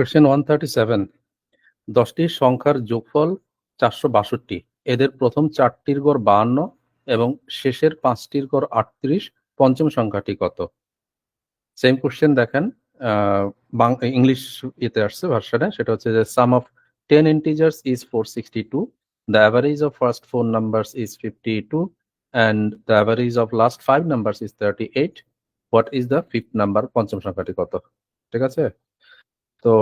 Question 137, 10টি সংখ্যার যোগফল 462, এদের প্রথম 4টির গড় 52 এবং শেষের 5টির গড় 38, পঞ্চম সংখ্যাটি কত? সেম কোয়েশ্চেন দেখেন ইংলিশ ইতে আসছে ভার্সনে, সেটা হচ্ছে যে সাম of 10 integers is 462, the average of first 4 numbers is 52 and the average of last 5 numbers is 38, what is the fifth number? পঞ্চম সংখ্যাটি কত? ঠিক আছে, তো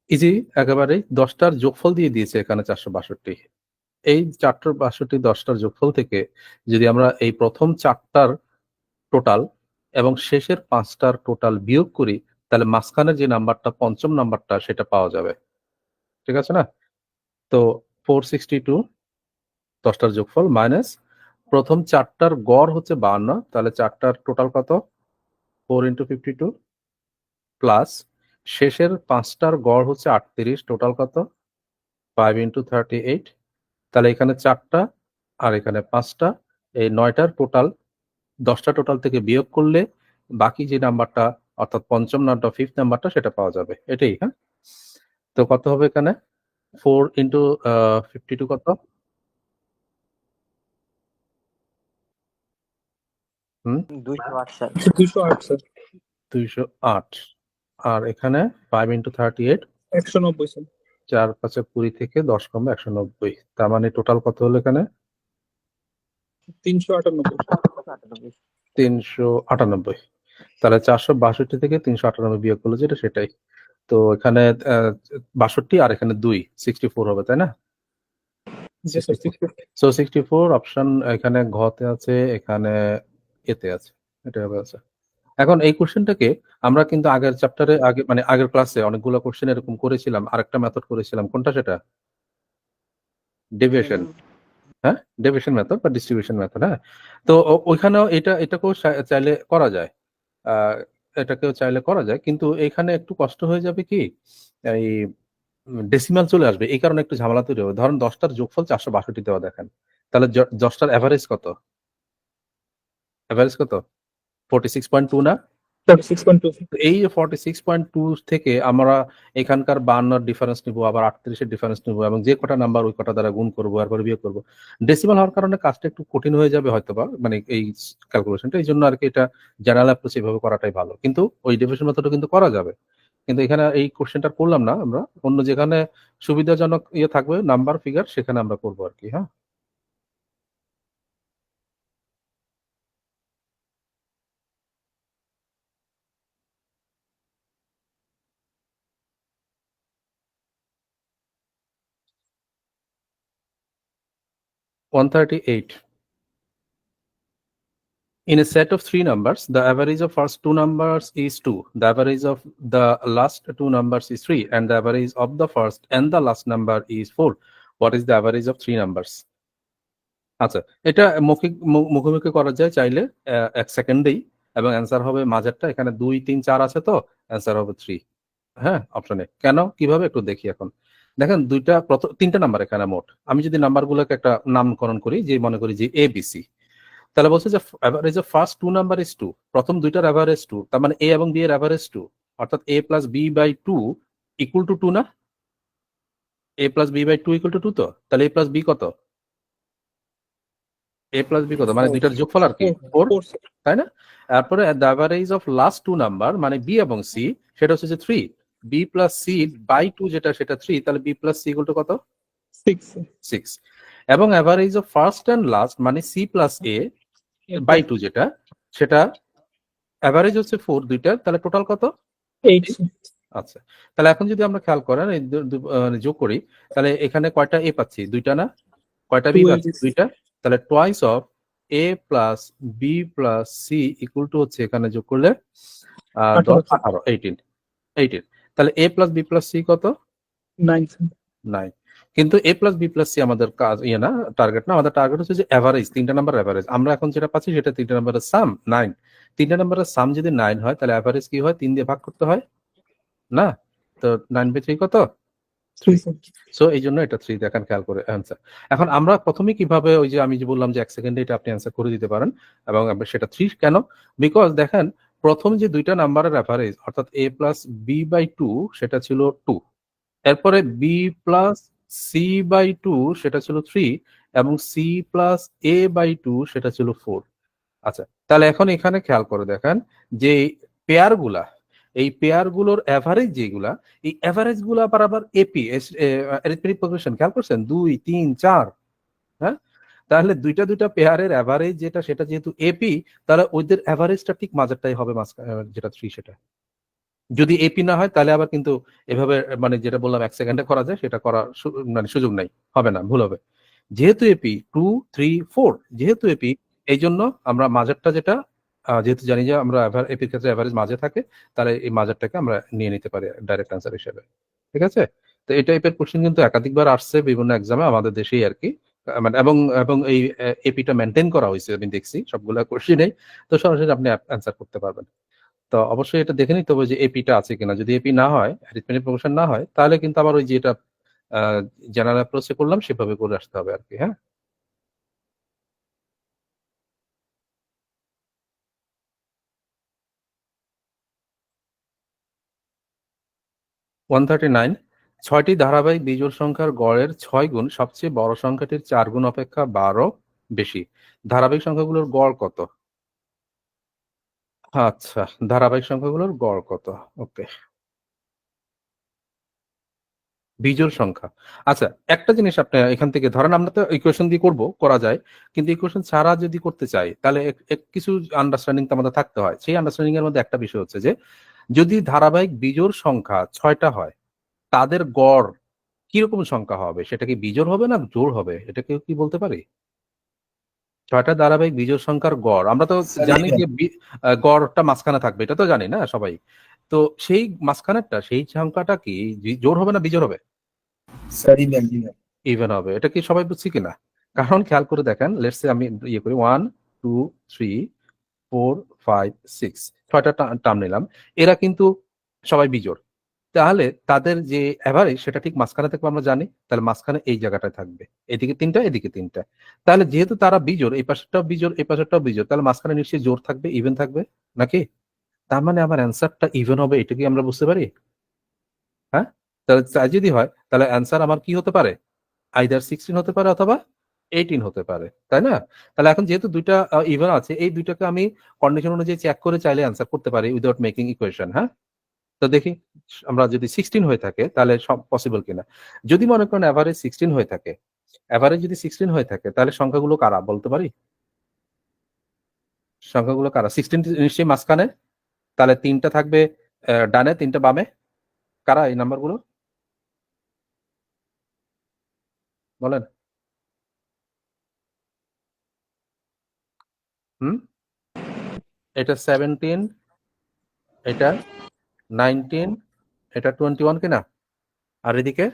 ইজি, একেবারেই 10টার যোগফল দিয়ে দিয়েছে এখানে 462। এই 462 10টার যোগফল থেকে যদি আমরা এই প্রথম 4টার টোটাল এবং শেষের 5টার টোটাল বিয়োগ করি, তাহলে মাঝখানের যে নাম্বারটা পঞ্চম নাম্বারটা সেটা পাওয়া যাবে। ঠিক আছে না? তো 462 10টার যোগফল মাইনাস প্রথম 4টার গড় হচ্ছে 52, তাহলে 4টার টোটাল কত? 4 × 52 প্লাস শেষের 5টার গড় হচ্ছে 38, টোটাল কত? 5 × 38, তাহলে এখানে 4টা আর এখানে 5টা, এই 9টার টোটাল 10টা টোটাল থেকে বিয়োগ করলে বাকি যে নাম্বারটা অর্থাৎ পঞ্চম নাম্বারটা ফিফথ নাম্বারটা সেটা পাওয়া যাবে, এটাই। হ্যাঁ, তো কত হবে এখানে? 4 × 52 কত? হুম, 208 স্যার। 208 স্যার। 208 আর এখানে 5 × 38 190 স্যার। 4 × 5 = 20 থেকে 10 কমবে 190, তার মানে টোটাল কত হলো এখানে? 398। 398। তাহলে 462 থেকে 398 বিয়োগ করলে যেটা সেটাই। তো এখানে 62 আর এখানে 2, 64 হবে, তাই না? জি স্যার, 64। সো 64 অপশন এখানে ঘতে আছে, এখানে এতে আছে, এটা হবে আছে। এখন এই কোশ্চেনটাকে আমরা কিন্তু আগের চ্যাপ্টারে আগে মানে আগের ক্লাসে অনেকগুলো কোশ্চেন এরকম করেছিলাম, আরেকটা মেথড করেছিলাম, কোনটা সেটা? ডেভিয়েশন। হ্যাঁ, ডেভিয়েশন মেথড বা ডিস্ট্রিবিউশন মেথড। হ্যাঁ, তো ওইখানেও এটাকেও চাইলে করা যায়, এটাকেও চাইলে করা যায়, কিন্তু এখানে একটু কষ্ট হয়ে যাবে কি, এই ডেসিমাল চলে আসবে, এই কারণে একটু ঝামেলা তৈরি হবে। ধরেন 10টার যোগফল 462 দেওয়া, দেখেন তাহলে 10টার অ্যাভারেজ কত? অ্যাভারেজ কত? 46.2 না? 46.2। এই 46.2 থেকে আমরা এখানকার 52 ডিফারেন্স নিব, আবার 38 ডিফারেন্স নিব এবং যে কটা নাম্বার ওই কটা দ্বারা গুণ করবো, এরপর বিয়োগ করবো। ডেসিমাল হওয়ার কারণে কাজটা একটু কঠিন হয়ে যাবে হয়তোবা, মানে এই ক্যালকুলেশনটা, এই জন্য আর কি এটা জেনারেল অ্যাপ্রোচ এইভাবে করাটাই ভালো, কিন্তু ওই ডেভিয়েশন মেথডও কিন্তু করা যাবে। কিন্তু এখানে এই কোশ্চেনটা করলাম না আমরা, অন্য যেখানে সুবিধাজনক থাকবে নাম্বার ফিগার সেখানে আমরা করবো আর কি। হ্যাঁ, one 38। In a set of 3 numbers, the average of first 2 numbers is 2, the average of the last 2 numbers is 3, and the average of the first and the last number is 4. What is the average of 3 numbers? আচ্ছা, এটা মুখোমুখি করা যায় চাইলে 1 সেকেন্ডেই, এবং answer হবে মাঝেরটা, এখানে 2 3 4 আছে, তো অ্যান্সার হবে 3। হ্যাঁ, অপশনে কেন কিভাবে একটু দেখি। এখন দেখেন তিনটা নাম্বার এখানে মোট, আমি যদি নাম্বারগুলোকে একটা নামকরণ করি, যে মনে করি যে এ বি সি, তাহলে বলছে যে average of first 2 number is 2, প্রথম দুইটার অ্যাভারেজ 2, তার মানে এ এবং বি এর অ্যাভারেজ 2, অর্থাৎ a plus b by 2 equal to 2 না? a plus b by 2 equal to 2, তো তাহলে a প্লাস বি কত? a প্লাস বি কত মানে দুইটার যোগফল আর কি 4, তাই না? তারপরে the average of last 2 number মানে বি এবং সি, সেটা হচ্ছে যে 3, b প্লাস সি বাই 2 যেটা সেটা 3, তাহলে b plus c equal to কত? 6। এবং average of first and last মানে সি প্লাস এ বাই 2 যেটা, সেটা অ্যাভারেজ হচ্ছে 4 দুইটা, তাহলে টোটাল কত? 8। আচ্ছা, তাহলে এখন যদি আমরা খেয়াল করেন এই যোগ করি, তাহলে এখানে কয়টা এ পাচ্ছি? দুইটা না? কয়টা বি পাচ্ছি? দুইটা। তাহলে twice of a plus b plus c equal to হচ্ছে এখানে যোগ করলে 10 18 18। তাহলে a plus b plus c কত? 9। কিন্তু a plus b plus c আমাদের কাজ না, টার্গেট না, আমাদের টার্গেট হচ্ছে যে অ্যাভারেজ, তিনটা নাম্বার অ্যাভারেজ। আমরা এখন যেটা পাচ্ছি সেটা তিনটা নাম্বারের সাম 9, তিনটা নাম্বারের সাম যদি 9 হয় তাহলে অ্যাভারেজ কি হয়? 3 দিয়ে ভাগ করতে হয় না? তো 9 বাই 3 কত? 3। সো এই জন্য এটা 3 দেখেন, খেয়াল করে অ্যান্সার। এখন আমরা প্রথমে কিভাবে, ওই যে আমি যে বললাম যে 1 সেকেন্ডে এটা আপনি অ্যান্সার করে দিতে পারেন, এবং সেটা 3 কেন? বিকজ দেখেন প্রথম যে দুইটা নাম্বারের অ্যাভারেজ অর্থাৎ a plus b by two সেটা ছিল 2, এরপরে b plus c by two সেটা ছিল 3 এবং c plus a by two সেটা ছিল 4। আচ্ছা, তাহলে এখন এখানে খেয়াল করে দেখেন যে পেয়ার গুলা, এই পেয়ার গুলোর অ্যাভারেজ যেগুলা, এই অ্যাভারেজ গুলা আবার এপি অ্যারিথমেটিক প্রোগ্রেশন খেয়াল করছেন 2 3 4। হ্যাঁ, তাহলে দুইটা দুইটা পেয়ারের অ্যাভারেজ যেটা সেটা যেহেতু এপি, তাহলে ওদের অ্যাভারেজটা ঠিক মাঝেরটাই হবে, যেটা 3 সেটা। যদি এপি না হয় তাহলে আবার কিন্তু এভাবে মানে যেটা বললাম 1 সেকেন্ডে করা যায় সেটা করার মানে সুযোগ নাই, হবে না, ভুল হবে। যেহেতু এপি 2 3 4, যেহেতু এপি এই জন্য আমরা মাঝেরটা যেটা যেহেতু জানি যে আমরা এপির ক্ষেত্রে অ্যাভারেজ মাঝে থাকে, তাহলে এই মাঝেরটাকে আমরা নিয়ে নিতে পারি ডাইরেক্ট অ্যান্সার হিসেবে। ঠিক আছে, তো এই টাইপের কোশ্চেন কিন্তু একাধিকবার আসছে বিভিন্ন এক্সামে আমাদের দেশেই আর কি। মানে এবং এবং এই এপিটা মেনটেন করা হয়েছে, আমি দেখছি সবগুলা কোশ্চেনেই। তো সরাসরি আপনি অ্যান্সার করতে পারবেন। তো অবশ্যই এটা দেখে নিতে হবে যে এপিটা আছে কিনা। যদি এপি না হয়, অ্যারিথমেটিক প্রোগ্রেশন না হয়, তাহলে কিন্তু আবার ওই যেটা জেনারেল অ্যাপ্রোচে করলাম সেভাবে করে আসতে হবে আর কি। হ্যাঁ, 139, 6টি ধারাবাহিক বিজোড় সংখ্যার গড়ের 6 গুণ সবচেয়ে বড় সংখ্যাটির 4 গুণ অপেক্ষা 12 বেশি। ধারাবাহিক সংখ্যাগুলোর গড় কত? আচ্ছা, ধারাবাহিক সংখ্যাগুলোর গড় কত? ওকে, বিজোড় সংখ্যা। আচ্ছা, একটা জিনিস আপনি এখান থেকে ধরেন, আমরা তো ইকুয়েশন দিয়ে করা যায়, কিন্তু ইকুয়েশন ছাড়া যদি করতে চাই তাহলে কিছু আন্ডারস্ট্যান্ডিং তো আমাদের থাকতে হয়। সেই আন্ডারস্ট্যান্ডিং এর মধ্যে একটা বিষয় হচ্ছে যে যদি ধারাবাহিক বিজোড় সংখ্যা 6টা হয়, তাদের গড় কিরকম সংখ্যা হবে? সেটা কি বিজোড় হবে না জোড় হবে? এটা কেউ কি বলতে পারি? 6টা ধারাবাহিক বিজোড় সংখ্যার গড় আমরা তো স্যার জানি ইভেন। যে গড়টা মাঝখানে থাকবে, এটা তো জানি না সবাই। তো সেই মাঝখানেরটা, সেই সংখ্যাটা কি জোড় হবে না বিজোড় হবে? Sir even even. ইভেন হবে। এটা কি সবাই বুঝছি কিনা? কারণ খেয়াল করে দেখেন, লেটস সে আমি ইয়ে করি 1 2 3 4 5 6, 6টা টার্ম নিলাম। এরা কিন্তু সবাই বিজোড়। তাহলে তাদের যে এভারেজ সেটা ঠিক মাঝখানে থাকবে আমরা জানি। তাহলে মাঝখানে এই জায়গাটায় থাকবে। এদিকে 3টা, এদিকে 3টা। তাহলে যেহেতু তারা বিজোড়, এই পাশেরটাও বিজোড়, এই পাশেরটাও বিজোড়, তাহলে মাঝখানে নিশ্চয়ই জোড় থাকবে, ইভেন থাকবে, নাকি? তার মানে আমার অ্যান্সারটা ইভেন হবে, এটা কি আমরা বুঝতে পারি? হ্যাঁ? তাহলে তাই যদি হয় তাহলে অ্যান্সার আমার কি হতে পারে? আইদার 16 হতে পারে অথবা 18 হতে পারে, তাই না? তাহলে এখন যেহেতু দুইটা ইভেন আছে, এই দুইটাকে আমি কন্ডিশন অনুযায়ী চেক করে চাইলে অ্যান্সার করতে পারি উইদাউট মেকিং ইকুয়েশন। হ্যাঁ, তো দেখি আমরা যদি 16 হয়ে থাকে তাহলে সব পসিবল কিনা। যদি মনে করেন এভারেজ 16 হয়ে থাকে, এভারেজ যদি 16 হয়ে থাকে তাহলে সংখ্যাগুলো কারা বলতে পারি? সংখ্যাগুলো কারা? 16 নিশ্চয়ই মাঝখানে, তাহলে 3টা থাকবে ডানে, 3টা বামে। কারা এই নাম্বারগুলো বলেন? হুম, এটা 17, এটা 19, এটা 21 কিনা? আর এদিকে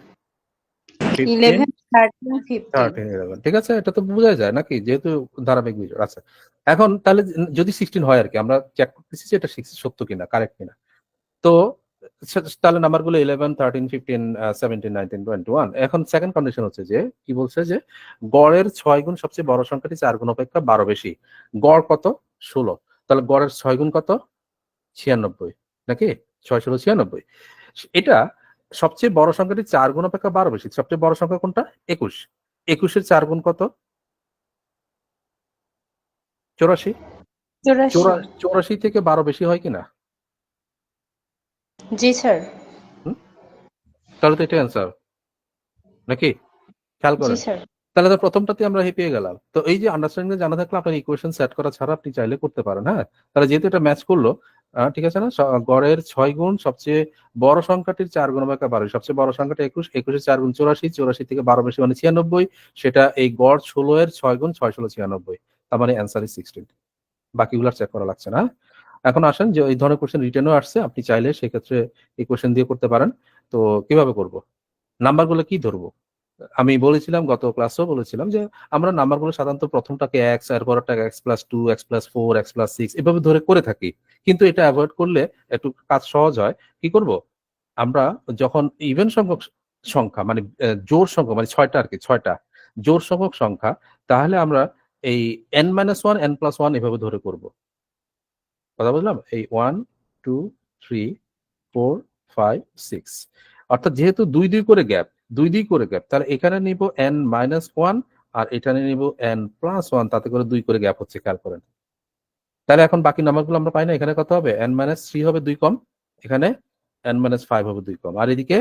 15 11, 13, 15. 13 11। ঠিক আছে, এটা তো বোঝা যায় নাকি, যেহেতু ধারাবাহিক বিজোড়। আচ্ছা, এখন তাহলে যদি 16 হয় আর কি, আমরা চেক করতেছি যে এটা সত্য কিনা, কারেক্ট কিনা। তো তাহলে নাম্বারগুলো 11 13 15 17 19 21। এখন সেকেন্ড কন্ডিশন হচ্ছে যে কি বলছে যে গড়ের 6 গুণ সবচেয়ে বড় সংখ্যাটি 4 গুণ অপেক্ষা 12 বেশি। গড় কত? 16। তাহলে গড়ের 6 গুণ কত? 96, নাকি? 6 16 96। এটা সবচেয়ে বড় সংখ্যাটি 4 গুণ অপেক্ষা 12 বেশি। সবচেয়ে বড় সংখ্যা কোনটা? 21। 21 এর 4 গুণ কত? 84। 84. 84 থেকে 12 বেশি হয় কিনা? জি স্যার। হুম, তাহলে তো এটা অ্যান্সার, নাকি? খেয়াল জি করেন। স্যার। তাহলে তো প্রথমটাতে আমরা পেয়ে গেলাম। তো এই যে আন্ডারস্ট্যান্ডিং জানা থাকলে আপনার ইকুয়েশন সেট করা ছাড়া আপনি চাইলে করতে পারেন। হ্যাঁ, তাহলে যেহেতু এটা ম্যাচ করলো, ঠিক আছে না? গড়ের 6 গুণ সবচেয়ে বড় সংখ্যাটির 4 গুণ অপেক্ষা 12। সবচেয়ে বড় সংখ্যাটা 21, 21 এর 4 গুণ 84, 84 থেকে 12 বেশি মানে 96। সেটা এই গড় 16 এর 6 গুণ 6 16 96। তার মানে অ্যান্সার ইজ 16। বাকিগুলো চেক করা লাগছে না। এখন আসেন যে এই ধরনের কোশ্চেন রিটেনও আসছে, আপনি চাইলে সেক্ষেত্রে এই কোশ্চেন দিয়ে করতে পারেন। তো কিভাবে করব? নাম্বারগুলো কি ধরবো? আমি বলেছিলাম, গত ক্লাসেও বলেছিলাম যে আমরা নাম্বারগুলো সাধারণত প্রথমটাকে x, এরপরটাকে x+2, x+4, x+6 এভাবে ধরে করে থাকি। কিন্তু এটা এভয়েড করলে একটু কাজ সহজ হয়। কি করব? আমরা যখন ইভেন সংখ্যক সংখ্যা মানে জোড় সংখ্যা মানে 6টা আর কি, 6টা জোড় সংখ্যক সংখ্যা, তাহলে আমরা এই n-1 n+1 এভাবে ধরে করব। কথা বুঝলাম? এই 1 2 3 4 5 6, অর্থাৎ যেহেতু 2 করে গ্যাপ, 2 করে গ্যাপ, তাহলে এখানে নিব n-1 আর এখানে নিব n+1, তাতে করে 2 করে গ্যাপ হচ্ছে, খেয়াল করেন। তাহলে এখন বাকি নাম্বারগুলো আমরা পাই না, এখানে কত হবে? n-3 হবে 2 কম, এখানে n-5 হবে 2 কম, আর এদিকে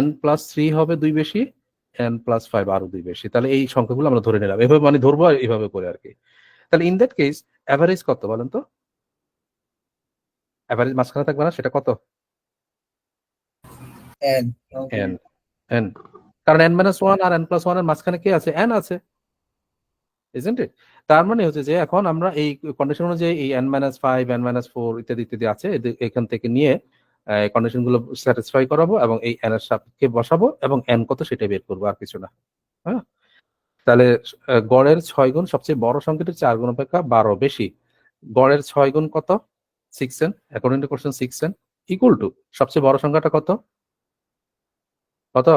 n+3 হবে 2 বেশি, n+5 আরো 2 বেশি। তাহলে এই সংখ্যাগুলো আমরা ধরে নিলাম, এভাবে মানে ধরবো আর এইভাবে করে আর কি। তাহলে ইন দ্যাট কেস অ্যাভারেজ কত বলেন তো? অ্যাভারেজ মাঝখানে থাকবে না, সেটা কত? N. n n, কারণ n-1 আর n+1 এর মাঝখানে কে আছে? n আছে, isn't it? তার মানে হচ্ছে যে এখন আমরা এই কন্ডিশন অনুযায়ী এই n-5 n-4 ইত্যাদি ইত্যাদি আছে, এখান থেকে নিয়ে কন্ডিশন গুলো স্যাটিসফাই করাবো এবং এই n এর সাপেক্ষে বসাবো এবং n কত সেটা বের করবো, আর কিছু না। হ্যাঁ, তাহলে গড়ের 6 গুণ সবচেয়ে বড় সংখ্যাটির 4 গুণ অপেক্ষা 12 বেশি। গড়ের 6 গুণ কত? 6n, according to question 6n equal to সবচেয়ে বড় সংখ্যাটা কত? কত?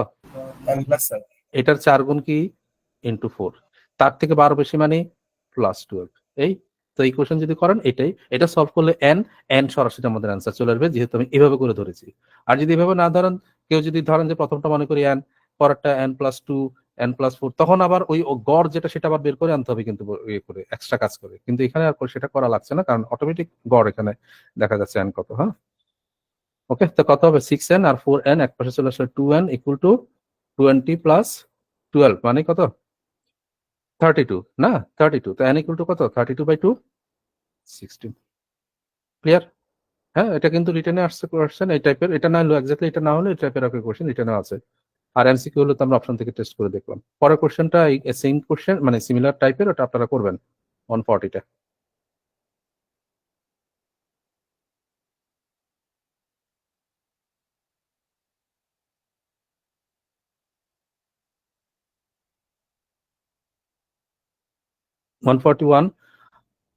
N plus 7. এটার 4 গুণ কি? ইন্টু 4, তার থেকে 12 বেশি মানে +12। এই তো ইকুয়েশন যদি করেন এটাই, এটা সলভ করলে n সরাসরি আমাদের অ্যান্সার চলে আসবে, যেহেতু আমি এভাবে করে ধরেছি। আর যদি এভাবে না ধরেন, কেউ যদি ধরেন যে প্রথমটা মনে করি n, পরেরটা n+2 n+4, তখন আবার ওই গড় যেটা সেটা আবার বের করে আনতে হবে, কিন্তু ইয়ে করে এক্সট্রা কাজ করে। কিন্তু এখানে আর সেটা করা লাগছে না, কারণ অটোমেটিক গড় এখানে দেখা যাচ্ছে n কত। হ্যাঁ, ওকে, তো কত হবে? 6n আর 4n এক পাশে চলে আসলে 2n ইকুয়াল টু 20 প্লাস 12 মানে কত? 32 না, 32। তো n ইকুয়াল টু কত? 32/2, 16। ক্লিয়ার? হ্যাঁ, এটা কিন্তু রিটেনে আসছে কোশ্চেন এই টাইপের, এটা না হলো এক্স্যাক্টলি, এটা না হলে এই টাইপের একটা কোশ্চেন রিটেনে আছে। আর এমসিকিউ হলো তো আমরা অপশন থেকে টেস্ট করে দেখলাম। পরের কোশ্চেনটা এই সেম কোশ্চেন মানে সিমিলার টাইপের, ওটা আপনারা করবেন 140টা। (141)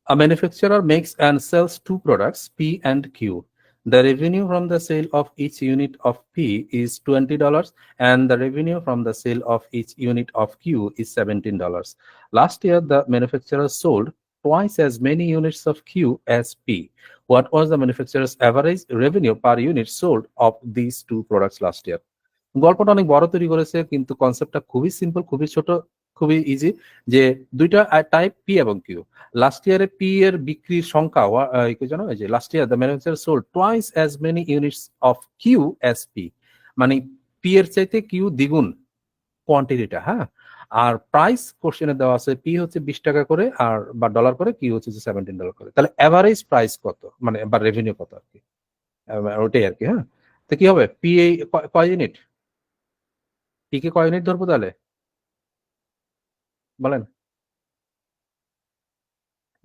A manufacturer makes and sells two products, P and Q. The revenue from the sale of each unit of P is $20 and the revenue from the sale of each unit of Q is $17. Last year, the manufacturer sold twice as many units of Q as P. What was the manufacturer's average revenue per unit sold of these two products last year? গল্পটা অনেক বড় তৈরি করেছে, কিন্তু কনসেপ্টটা খুবই simple, খুবই ছোট, খুবই ইজি। যে দুইটা টাইপ পি এবং কিউ। লাস্ট ইয়ারে পি এর বিক্রির সংখ্যা কি জানো? এই যে last year the manufacturer sold twice as many units of q as p, মানে পি এর চাইতে কিউ দ্বিগুণ কোয়ান্টিটিটা। হ্যাঁ, আর প্রাইস কোশ্চেনে দেওয়া আছে পি হচ্ছে 20 টাকা করে আর বা ডলার করে, কিউ হচ্ছে যে $17 করে। তাহলে এভারেজ প্রাইস কত, মানে বা রেভিনিউ কত আর কি, ওটাই আর কি। হ্যাঁ, তো কি হবে? পি কয় ইউনিট, পি কে কয় ইউনিট ধরবো তাহলে বলেন?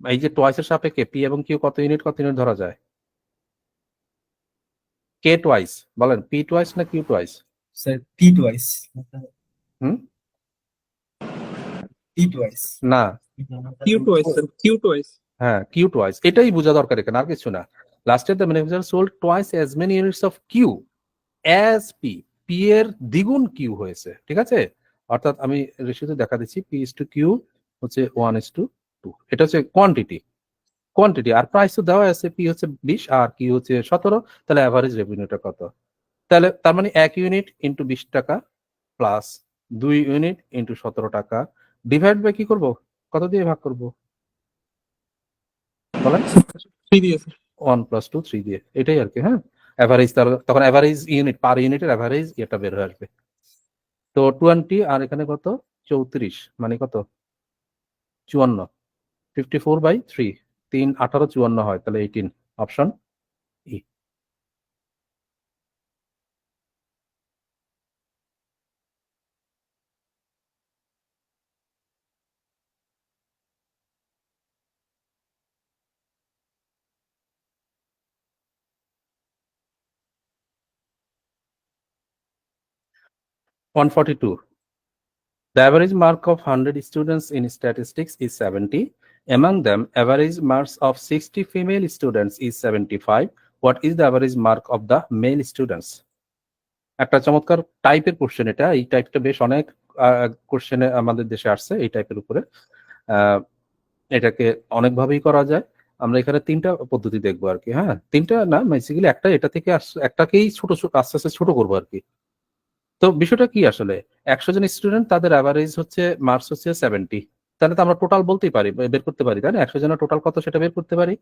এই যে টোয়াইসের সাপেক্ষে পি এবং কিউ কত ইউনিট ধরা যায়? কে টোয়াইস, বলেন পি টোয়াইস না q twice? Sir, P twice. হুম, P twice. না, Q twice, sir. Q twice. হ্যাঁ কিউ টোয়াইস, এটাই বোঝা দরকার এখানে, আর কিছু না। Last year the manufacturer sold twice as many units of q as p, p এর দ্বিগুণ কিউ হয়েছে, ঠিক আছে? অর্থাৎ আমি রেশিওতে দেখা দিচ্ছি, পি ইস টু কিউ হচ্ছে 1:2, এটা হচ্ছে কোয়ান্টিটি আর প্রাইস তো দেওয়া আছে, পি হচ্ছে 20 আর কিউ হচ্ছে 17। তাহলে অ্যাভারেজ রেভিনিউটা কত? তাহলে তার মানে 1 ইউনিট ইন্টু 20 টাকা প্লাস 2 ইউনিট ইন্টু 17 টাকা ডিভাইড বাই কি করব, কত দিয়ে ভাগ করব বলেন? 3 দিয়ে, sir. 1 + 2 3 দিয়ে, এটাই আর কি। হ্যাঁ, অ্যাভারেজ, তখন অ্যাভারেজ ইউনিট পার ইউনিটের অ্যাভারেজ এটা বের হয়ে আসবে। তো 20 আর এখানে কত? 34 মানে কত? 54, 54/3, 3 18 54 হয়, তাহলে 18, option E. (142) The average mark of 100 students in statistics is 70. Among them, average marks of 60 female students is 75. What is the average mark of the male students? একটা চমৎকার টাইপের কোশ্চেন এটা, এই টাইপটা বেশ অনেক কোশ্চেনে আমাদের দেশে আসছে এই টাইপের উপরে। এটাকে অনেকভাবেই করা যায়। আমরা এখানে তিনটা পদ্ধতি দেখবো আর কি। হ্যাঁ, তিনটা না, বেসিক্যালি একটা, এটা থেকে একটাকেই ছোট আস্তে আস্তে ছোট করবো আর কি। তো বিষয়টা কি আসলে, 100 জন স্টুডেন্ট, তাদের অ্যাভারেজ হচ্ছে মার্কস হচ্ছে 70, তাহলে তো আমরা টোটাল বলতেই পারি, বের করতে পারি, তাই না? 100 জনের টোটাল কত সেটা বের করতে পারি।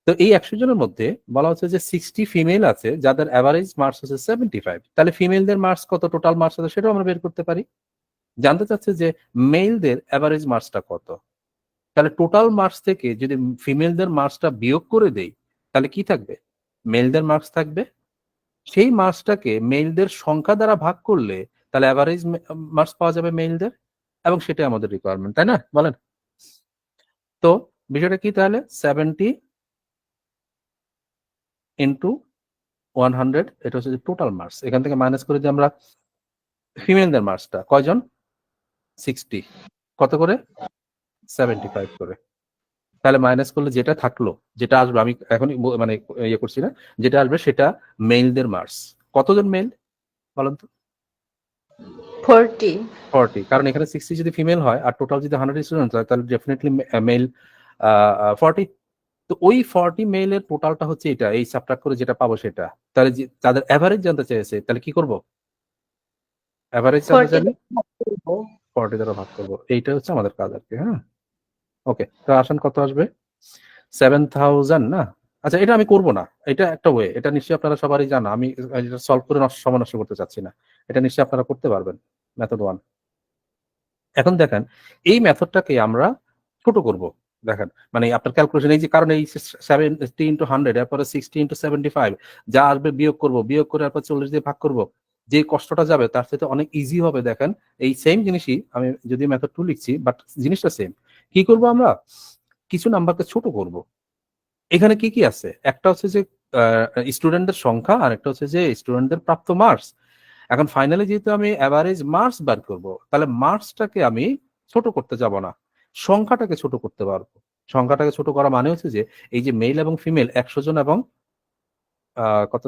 তো এই 100 জনের মধ্যে বলা হচ্ছে যে 60 ফিমেল আছে যাদের অ্যাভারেজ মার্কস হচ্ছে 75, তাহলে ফিমেলদের মার্কস কত, টোটাল মার্কস আছে সেটাও আমরা বের করতে পারি। জানতে চাচ্ছে যে মেলদের অ্যাভারেজ মার্কসটা কত, তাহলে টোটাল মার্কস থেকে যদি ফিমেলদের মার্কসটা বিয়োগ করে দেই তাহলে কি থাকবে, মেলদের মার্কস থাকবে। সেই মার্কসটাকে মেলদের সংখ্যা দ্বারা ভাগ করলে তাহলে অ্যাভারেজ মার্কস পাওয়া যাবে মেলদের, এবং সেটাই আমাদের রিকোয়ারমেন্ট, তাই না? বলেন। তো বিষয়টা কি তাহলে, 70 ইন্টু 100, এটা হচ্ছে টোটাল মার্কস। এখান থেকে মাইনাস করে দিয়ে আমরা ফিমেলদের মার্কসটা কয়জন, 60, কত করে, 75 করে। তাহলে মাইনাস করলে যেটা থাকলো, যেটা আসবে, আমি এখনই মানে ইয়ে করছি না, যেটা আসবে সেটা মেলদের মার্কস। কতজন মেল বলেন তো? 40 40, কারণ এখানে 60 যদি ফিমেল হয় আর টোটাল যদি 100 স্টুডেন্ট হয় তাহলে ডেফিনেটলি মেল 40। তো ওই 40 মেলের টোটালটা হচ্ছে এটা, এই সাবট্রাক্ট করে যেটা পাবো সেটা। তাহলে তাদের অ্যাভারেজ জানতে চাইছে, তাহলে কি করব, অ্যাভারেজ জানতে 40 চাইলে 40 দ্বারা ভাগ করবো, এইটা হচ্ছে আমাদের কাজ আর কি। হ্যাঁ, ওকে। তো আসেন কত আসবে, 7000 না? আচ্ছা, এটা আমি করব না, এটা একটা ওয়ে, এটা নিশ্চয়ই আপনারা সবারই জানা, আমি এটা সলভ করে সময় নষ্ট করতে চাচ্ছি না, এটা নিশ্চয়ই আপনারা করতে পারবেন, মেথড 1। এখন দেখেন, এই মেথডটাকে আমরা ছোট করব। দেখেন, মানে আপনার ক্যালকুলেশন, এই যে কারণ এই 70 ইন্টু 100, এরপরে 60 ইন্টু 75, যা আসবে বিয়োগ করব, বিয়োগ করে এরপর 40 দিয়ে ভাগ করব, যে কষ্টটা যাবে তার সাথে অনেক ইজি হবে। দেখেন, এই সেম জিনিসই আমি যদি মেথড 2 লিখছি, বাট জিনিসটা সেম। কি করব আমরা, কিছু নাম্বারকে ছোট করব। এখানে কি কি আছে, একটা হচ্ছে যে স্টুডেন্টদের সংখ্যা, আর একটা হচ্ছে যে স্টুডেন্টদের প্রাপ্ত মার্কস। এখন ফাইনালি যেহেতু আমি অ্যাভারেজ মার্কস বার করব, তাহলে মার্কসটাকে আমি ছোট করতে যাব না, সংখ্যাটাকে ছোট করতে পারবো। সংখ্যাটাকে ছোট করা মানে হচ্ছে যে এই যে মেল এবং ফিমেল 100 জন এবং কত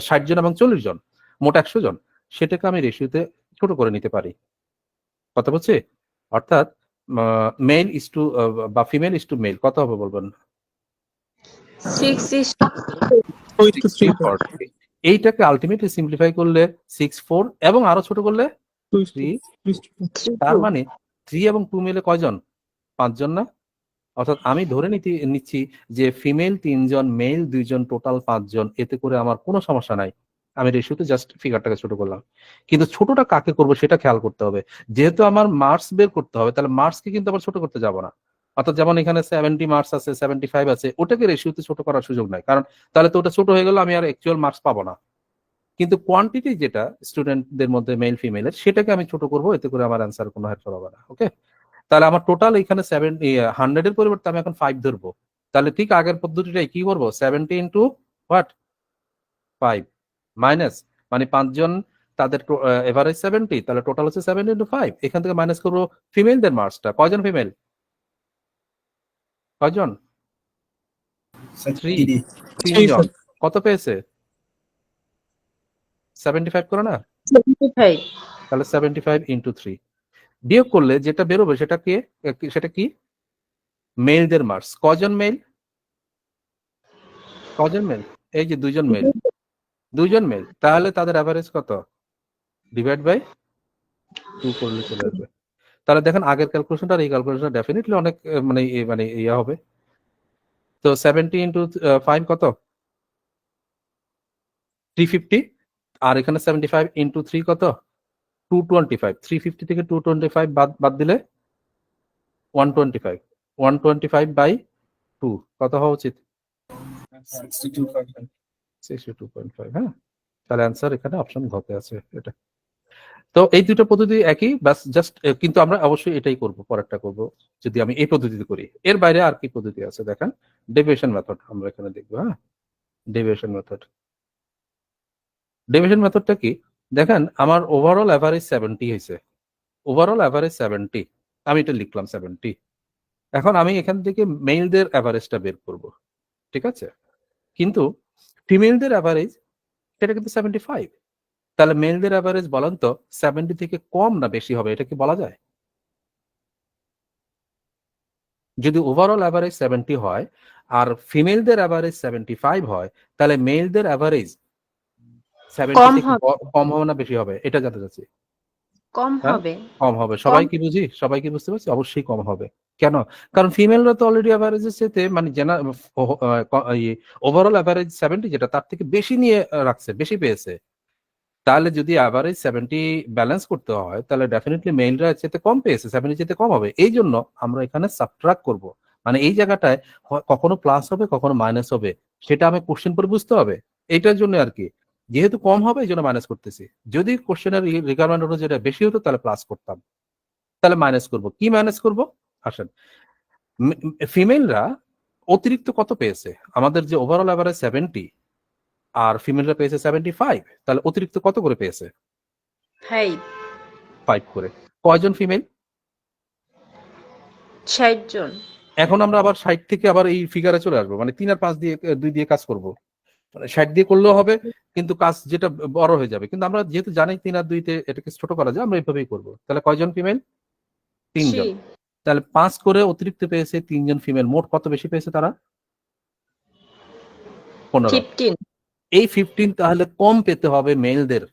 60 জন এবং 40 জন, মোট 100 জন, সেটাকে আমি রেশিওতে ছোট করে নিতে পারি। কথা বলছি? অর্থাৎ মেল ইস টু বা ফিমেল ইস টু মেল কত হবে বলবেন? 6 is 60/40। এইটাকে আলটিমেটলি সিম্পলিফাই করলে 64, এবং আরো ছোট করলে 3। তার মানে 3 এবং 2 মিলে কয়জন, 5 জন না? অর্থাৎ আমি ধরে নিচ্ছি যে ফিমেল 3 জন, মেল 2 জন, টোটাল 5 জন। এতে করে আমার কোনো সমস্যা নাই, আমি রেশিওতে জাস্ট ফিগারটাকে ছোট করলাম। কিন্তু ছোটটা কাকে করব সেটা খেয়াল করতে হবে। যেহেতু আমার মার্কস বের করতে হবে, তাহলে মার্কসকে কিন্তু আবার ছোট করতে যাব না। অর্থাৎ যেমন এখানে 70 মার্কস আছে, 75 আছে, ওটাকে রেশিওতে ছোট করার সুযোগ নাই, কারণ তাহলে তো ওটা ছোট হয়ে গেল, আমি আর অ্যাকচুয়াল মার্কস পাবো না। কিন্তু কোয়ান্টিটি যেটা স্টুডেন্টদের মধ্যে মেল ফিমেলের, সেটাকে আমি ছোট করব, এতে করে আমার অ্যান্সার কোনো হেরফের হবে না। ওকে, তাহলে আমার টোটাল এখানে 100 এর পরিবর্তে আমি এখন 5 ধরবো। তাহলে ঠিক আগের পদ্ধতিটাই কি করবো, 70 ইন্টু হোয়াট, 5 মাইনাস, মানে 5 জন, তাদের এভারেজ 70, তাহলে টোটাল হচ্ছে 70 ইন্টু 5। এখান থেকে মাইনাস করবো ফিমেলদের মার্কসটা, কয়জন ফিমেল, কয়জন, 3 জন, কত পেয়েছে, 75 করে না? 75 তাহলে 75 ইন্টু 3 বিয়োগ করলে যেটা বেরোবে সেটা কি, সেটা কি, মেলদের মার্কস। কজন মেল, কজন মেল, এই যে 2 জন মেল, 2 জন মেল, তাহলে তাদের অ্যাভারেজ কত, ডিভাইড বাই 2 করলে চলে আসবে। তাহলে দেখেন আগের ক্যালকুলেশনটা আর এই ক্যালকুলেশনটা ডেফিনেটলি অনেক মানে ইয়া হবে। তো 70 ইন্টু 5 কত, 350, আর এখানে 75 ইন্টু 3 কত, 225। 350 থেকে 225 বাদ দিলে 125, 125 বাই 2 কত হওয়া উচিত, 62.5. 62.5। হ্যাঁ, তাহলে অ্যান্সার এখানে অপশন ঘতে আছে এটা। তো এই দুটো পদ্ধতি একই, বাস জাস্ট, কিন্তু আমরা অবশ্যই এটাই করব, পরেরটা করব যদি আমি এই পদ্ধতিতে করি। এর বাইরে আর কি পদ্ধতি আছে দেখেন, ডেভিয়েশন মেথড আমরা এখানে দেখবো। হ্যাঁ, ডেভিয়েশন মেথড, ডেভিয়েশন মেথডটা কি, দেখেন আমার ওভারঅল অ্যাভারেজ 70 হয়েছে, ওভারঅল অ্যাভারেজ 70, আমি এটা লিখলাম 70। এখন আমি এখান থেকে মেলদের অ্যাভারেজটা বের করব, ঠিক আছে? কিন্তু ফিমেলদের অ্যাভারেজ সেটা কিন্তু 75, তাহলে মেলদের অ্যাভারেজ বলেন তো 70 থেকে কম না বেশি হবে, এটা কি বলা যায়? যদি ওভারঅল অ্যাভারেজ 70 হয় আর ফিমেলদের অ্যাভারেজ 75 হয়, তাহলে মেলদের অ্যাভারেজ 70 কম থেকে হবে। কম হবে না বেশি হবে? এটা জানতে চাচ্ছি। কম হ্যাঁ, হবে। কম হবে। কম। সবাই কি বুঝি? সবাই কি বুঝতে পারছি? অবশ্যই কম হবে। কেন? কারণ ফিমেলরা তো অলরেডি এভারেজের চাইতে মানে ওভারঅল এভারেজ 70 যেটা তার থেকে বেশি নিয়ে রাখছে, বেশি পেয়েছে। তাহলে যদি এভারেজ 70 ব্যালেন্স করতে হয়, তাহলে ডেফিনিটলি মেলরা চাইতে কম পেয়েছে, 70 চাইতে কম হবে। এই জন্য আমরা এখানে সাবট্রাক্ট করব। মানে এই জায়গাটায় কখনো প্লাস হবে, কখনো মাইনাস হবে, সেটা আমি কোশ্চেন পরে বুঝতে হবে। এইটার জন্য আর কি, যেহেতু কম হবে এই জন্য মাইনাস করতেছি। যদি কোশ্চেনের রিকোয়ারমেন্ট অনুযায়ী এটা বেশি হতো তাহলে প্লাস করতাম, তাহলে মাইনাস করব। কি মাইনাস করব? আসেন, ফিমেলরা অতিরিক্ত কত পেয়েছে? আমাদের যে ওভারঅল এভারেজ 70 আর ফিমেলরা পেয়েছে 75, তাহলে অতিরিক্ত কত করে পেয়েছে? 5। 5 করে। কয়জন ফিমেল? 60 জন। এখন আমরা আবার 60 থেকে আবার এই ফিগারে চলে আসবো, মানে 3 আর 5 দিয়ে 2 দিয়ে কাজ করব। মানে 60 দিয়ে করলেও হবে, কিন্তু কাজ যেটা বড় হয়ে যাবে। কিন্তু আমরা যেহেতু জানি 3 আর 2 তে এটাকে ছোট করা যায়, আমরা এইভাবেই করব। তাহলে কয়জন ফিমেল? 3 জন। 3। তাহলে 5 করে অতিরিক্ত পেয়েছে 3 জন ফিমেল। মোট কত বেশি পেয়েছে তারা? 15। 15। এই 15 তাহলে কম পেতে হবে মেলদের,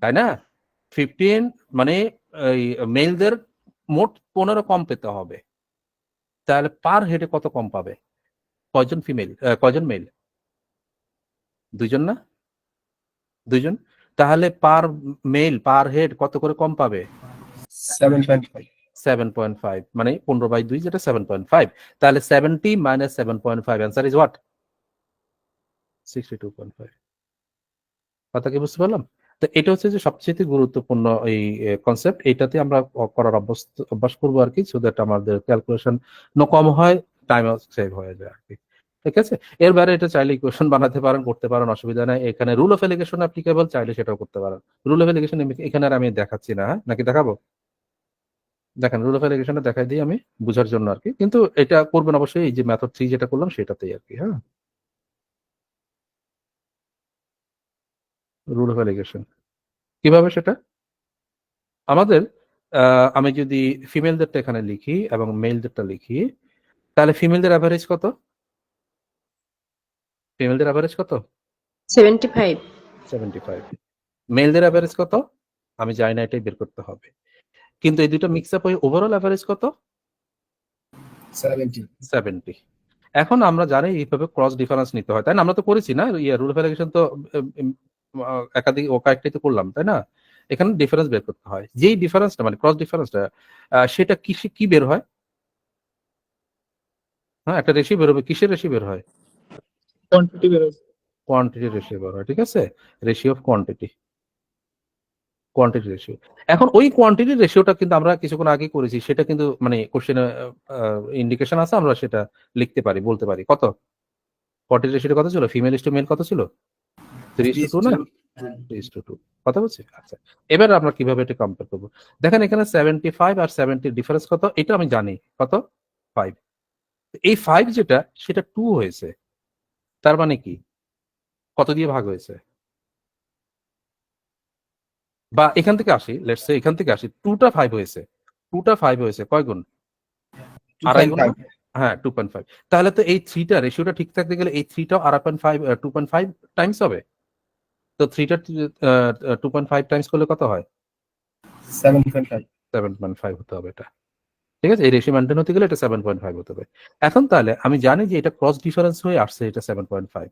তাই না? 15 মানে এই মেলদের মোট 15 কম পেতে হবে। তাহলে পার হেডে কত কম পাবে? কয়জন ফিমেল, কয়জন মেল? 2 জন না? 2 জন। তাহলে পার মেল পার হেড কত করে কম পাবে? 7.5. 7.5, মানে 15/2 যেটা 7.5। তাহলে 70 মাইনাস 7.5, অ্যান্সার ইজ হোয়াট? 62.5। কথা কি বুঝতে পারলাম? তো এটা হচ্ছে যে সবচেয়ে গুরুত্বপূর্ণ এই কনসেপ্ট। এটাতে আমরা করার অভ্যাস করবো আর কি, সো দ্যাট আমাদের ক্যালকুলেশন কম হয়, টাইম সেভ হয়ে যায় আর কি। ঠিক আছে? এর বাইরে এটা চাইলে ইকুয়েশন বানাতে পারেন, করতে পারেন, অসুবিধা নাই। এখানে রুল অফ এলিগেশন অ্যাপ্লিকেবল, চাইলে সেটাও করতে পারেন। রুল অফ এলিগেশন এখানে আর আমি দেখাচ্ছি না, হ্যাঁ? নাকি দেখাবো? দেখেন, রুল অফ এলিগেশনটা দেখাই দিই আমি বুঝার জন্য আর কি, কিন্তু এটা করবেন অবশ্যই এই যে মেথড 3 যেটা করলাম সেটাতেই আর কি। হ্যাঁ, রুল অফ এলিগেশন কিভাবে সেটা আমাদের, আমি যদি ফিমেলদেরটা এখানে লিখি এবং মেলদেরটা লিখি, তাহলে ফিমেলদের অ্যাভারেজ কত? ফিমেলদের অ্যাভারেজ কত? 75। 75। মেলদের অ্যাভারেজ কত? আমি জানি না, এটাই বের করতে হবে। কিন্তু এই দুটো মিক্স আপ হয়ে ওভারঅল অ্যাভারেজ কত? 70. 70। এখন আমরা জানি এইভাবে ক্রস ডিফারেন্স নিতে হয়, তাই না? আমরা তো করেছি না, রুল অফ এলিগেশন তো একাধিক কয়েকটাই তো করলাম, তাই না? এখানে ডিফারেন্স বের করতে হয়। যেই ডিফারেন্সটা মানে ক্রস ডিফারেন্সটা, সেটা কি বের হয়? হ্যাঁ, একটা রেশিও বের হবে। কিসের রেশিও বের হয়? কোয়ান্টিটি বেরোবে। কোয়ান্টিটি রেশিও বের হয়, ঠিক আছে? Ratio of quantity, quantity ratio. এখন ওই কোয়ান্টিটি রেশিওটা কিন্তু আমরা কিছুক্ষণ আগে করেছি, সেটা কিন্তু মানে কোশ্চেনে ইন্ডিকেশন আছে, আমরা সেটা লিখতে পারি, বলতে পারি। কত কোয়ান্টিটি রেশিওটা কত ছিল? ফিমেল ইস টু মেল কত ছিল? 3:2 না? 3:2। কথা বলছি? আচ্ছা, এবার আমরা কিভাবে এটা কম্পেয়ার করবো? দেখেন এখানে 75 আর 70 ডিফারেন্স কত? এটা আমি জানি কত? 5। এই 5 যেটা সেটা 2 হয়েছে, তার মানে কি কত দিয়ে ভাগ হয়েছে? বা এখান থেকে আসি, লেটস সে এখান থেকে আসি, 2টা 5 হয়েছে, 2টা 5 হয়েছে কয় গুণ? আড়াই গুণ না? 2.5. হ্যাঁ, 2.5। তাহলে তো এই 3টা রেশিওটা ঠিক থাকতে গেলে এই 3টাও 2.5 2.5 টাইমস হবে। তো 3টা 2.5 টাইমস করলে কত হয়? 7.5. 7.5 হতে হবে এটা। ঠিক আছে? এই রেশিও মেনটেন হতে গেলে এটা 7.5 হতে হবে। এখন তাহলে আমি জানি যে এটা ক্রস ডিফারেন্স হয়ে আসছে, এটা 7.5।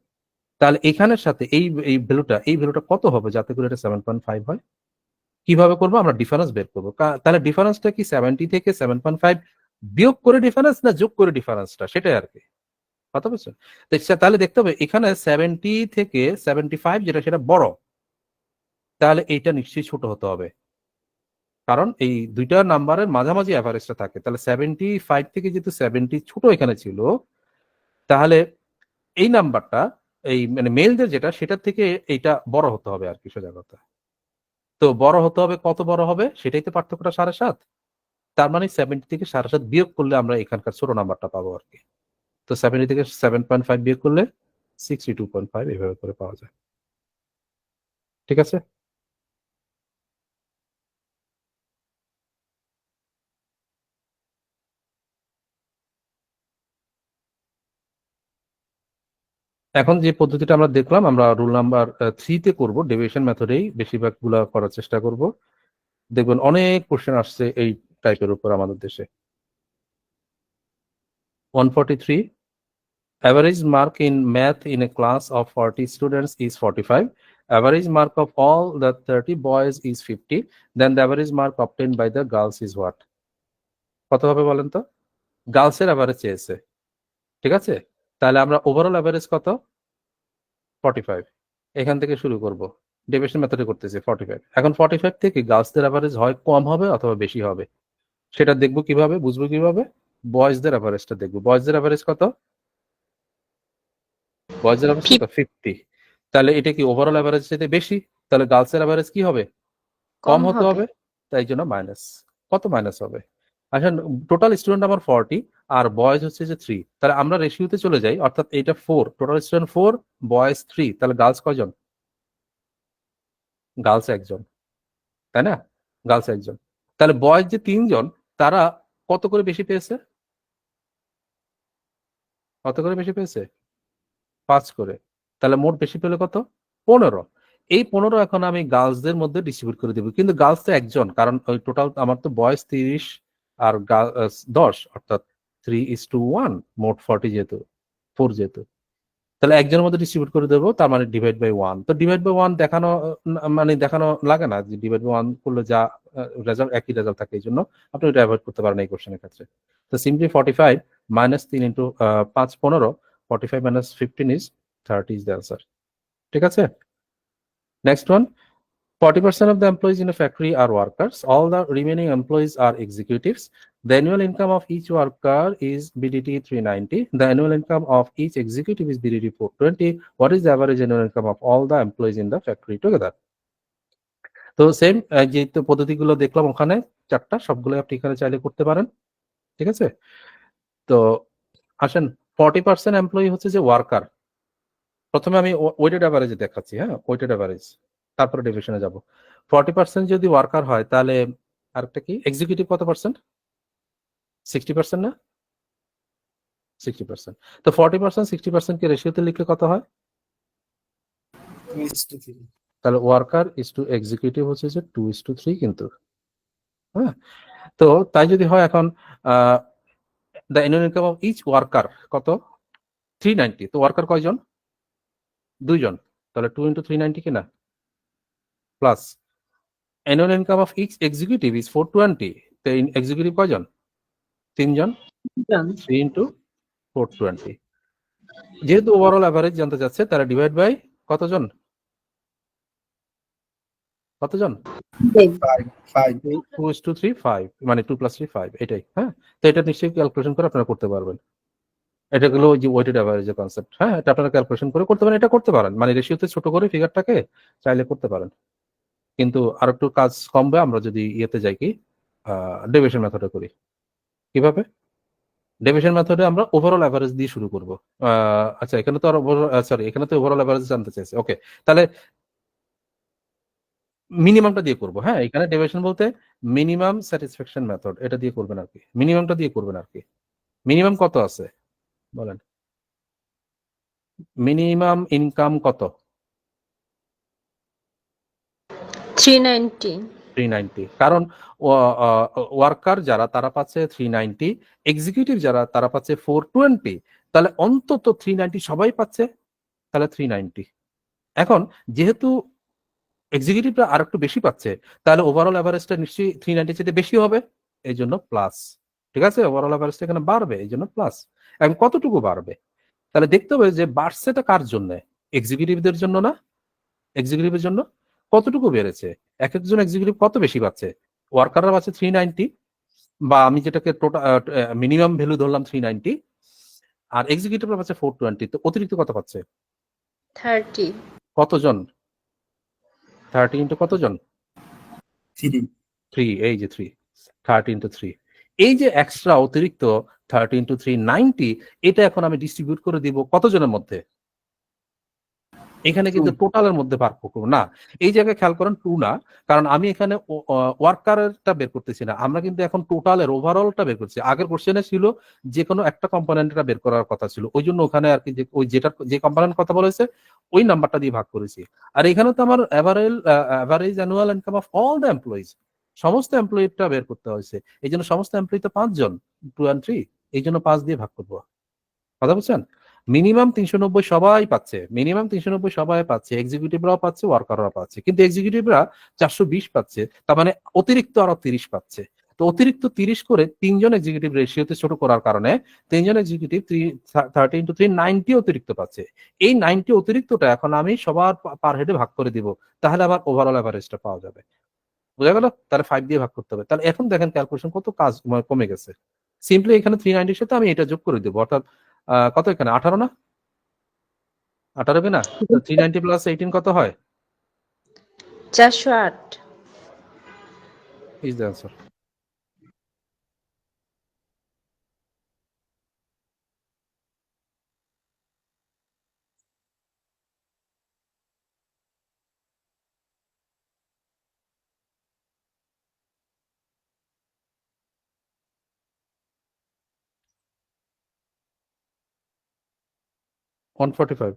তাহলে এখানের সাথে এই ভ্যালুটা কত হবে যাতে করে এটা 7.5 হয়? কিভাবে করবো? আমরা ডিফারেন্স বের করবো। তাহলে ডিফারেন্সটা কি 70 থেকে 7.5 বিয়োগ করে ডিফারেন্স না যোগ করে ডিফারেন্সটা, সেটাই আর কি। কথা বুঝছেন? তাহলে দেখতে হবে এখানে 70 থেকে 75 যেটা সেটা বড়, তাহলে এইটা নিশ্চয়ই ছোট হতে হবে। কারণ এই দুইটা নাম্বারের মাঝামাঝি অ্যাভারেজটা থাকে। তাহলে 75 থেকে যেহেতু 70 ছোট এখানে ছিল, তাহলে এই নাম্বারটা এই মানে মেলদের যেটা সেটার থেকে এইটা বড় হতে হবে আর কি, সোজা কথা। তো বড় হতে হবে, কত বড় হবে? সেটাই তো পার্থক্যটা 7.5। তার মানে 70 থেকে 7.5 বিয়োগ করলে আমরা এখানকার ছোট নাম্বারটা পাবো আর কি। তো 70 থেকে 7.5 বিয়োগ করলে 62.5 এভাবে করে পাওয়া যায়। ঠিক আছে? এখন যে পদ্ধতিটা আমরা দেখলাম, আমরা রুল নাম্বার 3-তে করব, ডেভিয়েশন মেথডেই বেশিরভাগগুলো করার চেষ্টা করব। দেখবেন অনেক কোশ্চেন আসছে এই টাইপের উপর আমাদের দেশে। 143, average mark in math in a class of 40 students is 45. Average mark of all the 30 boys is 50. Then the average mark obtained by the girls is what? কত হবে বলেন তো? গার্লসের অ্যাভারেজ চেয়েছে, ঠিক আছে? তাহলে আমরা ওভারঅল অ্যাভারেজ কত? 45। এখান থেকে শুরু করব, ডেভিয়েশন মেথডে করতেছি 45। এখন 45 থেকে গার্লসদের অ্যাভারেজ হয় কম হবে অথবা বেশি হবে, সেটা দেখবো কিভাবে, বুঝবো কিভাবে? বয়েজদের অ্যাভারেজটা দেখবো। বয়েজদের অ্যাভারেজ কত? বয়েজদের অ্যাভারেজ কত? 50। তাহলে এটা কি ওভারঅল অ্যাভারেজ চাইতে বেশি? তাহলে গার্লসের অ্যাভারেজ কি হবে? কম হতে হবে, তাই জন্য মাইনাস। কত মাইনাস হবে? আচ্ছা, টোটাল স্টুডেন্ট আমার 40 আর বয়েজ হচ্ছে যে 3। তাহলে আমরা রেশিওতে চলে যাই, অর্থাৎ এটা 4, টোটাল স্টুডেন্ট 4, বয়েজ 3, তাহলে গার্লস কয়জন? গার্লস একজন, তাই না? গার্লস একজন। তাহলে বয়েজ যে 3 জন, তারা কত করে বেশি পেয়েছে? কত করে বেশি পেয়েছে? 5 করে। তাহলে মোট বেশি পেলে কত? 15। এই 15 এখন আমি গার্লসদের মধ্যে ডিস্ট্রিবিউট করে দেবো, কিন্তু গার্লস তো একজন, কারণ ওই টোটাল আমার তো বয়েজ 30 আর 10, অর্থাৎ 3:1, মোট 40 যেহেতু, 4 যেহেতু, তাহলে একজনের মধ্যে ডিস্ট্রিবিউট করে দেবো, তার মানে ডিভাইড বাই 1। তো ডিভাইড বাই 1 দেখানো মানে দেখানো লাগে না, যে ডিভাইড বাই 1 করলে যা রেজাল্ট একই রেজাল্ট থাকে, এই জন্য আপনি ওটা অ্যাভয়েড করতে পারেন এই কোশ্চেনের ক্ষেত্রে। তো simply 45 minus 3 into 5 15, 45 minus 15 is 30 is the answer. ঠিক আছে? Next one, 40% of the employees in a factory are workers. All the remaining employees are executives. The annual income of each worker is BDT 390. The annual income of each executive is BDT 420. What is the average annual income of all the employees in the factory together? তো same যে তো পদ্ধতিগুলো দেখলাম ওখানে 4টা, সবগুলো আপনি এখানে চাইলে করতে পারেন, ঠিক আছে? তো আসেন, 40% এমপ্লয়ি হচ্ছে যে ওয়ার্কার। প্রথমে আমি ওয়েটেড অ্যাভারেজ দেখাচ্ছি, হ্যাঁ, ওয়েটেড অ্যাভারেজ, তারপরে ডেভিয়েশনে যাব। 40% যদি ওয়ার্কার হয়, তাহলে আরেকটা কি, এক্সিকিউটিভ কত পার্সেন্ট? 60% না? 60%। তো 40% 60% কে রেশিওতে লিখলে কত হয়? 2:3. তাহলে ওয়ার্কার ইজ টু এক্সিকিউটিভ হচ্ছে যে 2:3 কিন্তু, হ্যাঁ। তো তাই যদি হয়, এখন the annual income of each worker কত? 390। তো ওয়ার্কার কয়জন? 2 জন, তাহলে 2 ইন্টু 390 কিনা, plus annual income of each executive is 420। তো এক্সিকিউটিভ কয়জন? 3 জন, 3 ইন্টু 420। যেহেতু ওভারঅল অ্যাভারেজ জানতে চাচ্ছে, তারা ডিভাইড বাই কতজন? কতজন? 5. 2:3 5, মানে 2 + 3 5, এটাই, হ্যাঁ। তো এটা নিশ্চয়ই ক্যালকুলেশন করে আপনারা করতে পারবেন। এটা হলো ওই যে ওয়েটেড অ্যাভারেজের কনসেপ্ট, হ্যাঁ, এটা আপনারা ক্যালকুলেশন করে করতে পারেন, এটা করতে পারেন, মানে রেশিওতে ছোট করে ফিগারটাকে চাইলে করতে পারেন। কিন্তু আর একটু কাজ কমবে আমরা যদি ইয়েতে যাই, কি ডেভিয়েশন মেথডে করি। কিভাবে? ডেভিয়েশন মেথডে আমরা ওভারঅল অ্যাভারেজ দিয়ে শুরু করব। আচ্ছা, এখানে তো আর সরি, এখানে তো ওভারঅল অ্যাভারেজ জানতে চাইছে। ওকে, তাহলে মিনিমামটা দিয়ে করব, হ্যাঁ। এখানে ডেভিয়েশন বলতে মিনিমাম স্যাটিসফ্যাকশন মেথড, এটা দিয়ে করবেন আর কি, মিনিমামটা দিয়ে করবেন আর কি। মিনিমাম কত আছে বলেন? মিনিমাম ইনকাম কত? 390। 390। কারণ ওয়ার্কার যারা তারা পাচ্ছে 390, এক্সিকিউটিভ যারা তারা পাচ্ছে 420, তাহলে অন্তত 390 সবাই পাচ্ছে, তাহলে 390। এখন যেহেতু এক্সিকিউটিভরা আর একটু বেশি পাচ্ছে, তাহলে ওভারঅল অ্যাভারেজটা নিশ্চয়ই 390 চেয়ে বেশি হবে, এই জন্য প্লাস। ঠিক আছে, ওভারঅল অ্যাভারেজটা এখানে বাড়বে, এই জন্য প্লাস। এখন কতটুকু বাড়বে? তাহলে দেখতে হবে যে বাড়ছেটা কার জন্য? এক্সিকিউটিভদের জন্য না? এক্সিকিউটিভের জন্য কতটুকু বেড়েছে? এক একজন এক্সিকিউটিভ কত বেশি পাচ্ছে? ওয়ার্কাররা পাচ্ছে 390, বা আমি যেটাকে টোটাল মিনিমাম ভ্যালু ধরলাম 390, আর এক্সিকিউটিভরা পাচ্ছে 420। তো অতিরিক্ত কত পাচ্ছে? 30। কতজন? 30 ইন্টু কতজন? 3. 3, এই যে 3, 30 ইন্টু 3। এই যে এক্সট্রা অতিরিক্ত 30 ইন্টু 3 90, এটা এখন আমি ডিস্ট্রিবিউট করে দিব কতজনের মধ্যে? এখানে কিন্তু টোটালের মধ্যে পার্থক্য না, এই জায়গায় খেয়াল করেন 2 না, কারণ আমি এখানে ওয়ার্কারটা বের করতেছি না, আমরা কিন্তু এখন টোটালের ওভারঅলটা বের করছি। আগের কোশ্চেনে ছিল যে কোনো একটা কম্পোনেন্টটা বের করার কথা ছিল, ওই জন্য ওখানে আর কি ওই যে কম্পোনেন্ট কথা বলেছে ওই নাম্বারটা দিয়ে ভাগ করেছি। আর এখানে তো আমার average annual income of all the employees, সমস্ত এমপ্লয়িটা বের করতে হয়েছে, এই জন্য সমস্ত এমপ্লয়ি তো 5 জন, 2 and 3, এই জন্য 5 দিয়ে ভাগ করবো। কথা বুঝছেন? মিনিমাম 390 সবাই পাচ্ছে, মিনিমাম 390 সবাই পাচ্ছে, এক্সিকিউটিভরাও পাচ্ছে, ওয়ার্কাররাও পাচ্ছে, কিন্তু এক্সিকিউটিভরা 420 পাচ্ছে, তার মানে অতিরিক্ত আরো 30 পাচ্ছে। তো অতিরিক্ত 30 করে 3 জন এক্সিকিউটিভ রেশিওতে ছোট করার কারণে 3 জন এক্সিকিউটিভ 30 into 3 90 অতিরিক্ত পাচ্ছে। এই 90 অতিরিক্তটা এখন আমি সবার পার হেডে ভাগ করে দিব, তাহলে আবার ওভারঅল এভারেজটা পাওয়া যাবে। বুঝা গেল? তাহলে 5 দিয়ে ভাগ করতে হবে। তাহলে এখন দেখেন ক্যালকুলেশন কত কাজ কমে গেছে। সিম্পলি এখানে 390 এর সাথে আমি এটা যোগ করে দেবো, অর্থাৎ কত এখানে 18 না, 18 হবে না? 390 প্লাস 18 কত হয়? 408 is the answer. $145.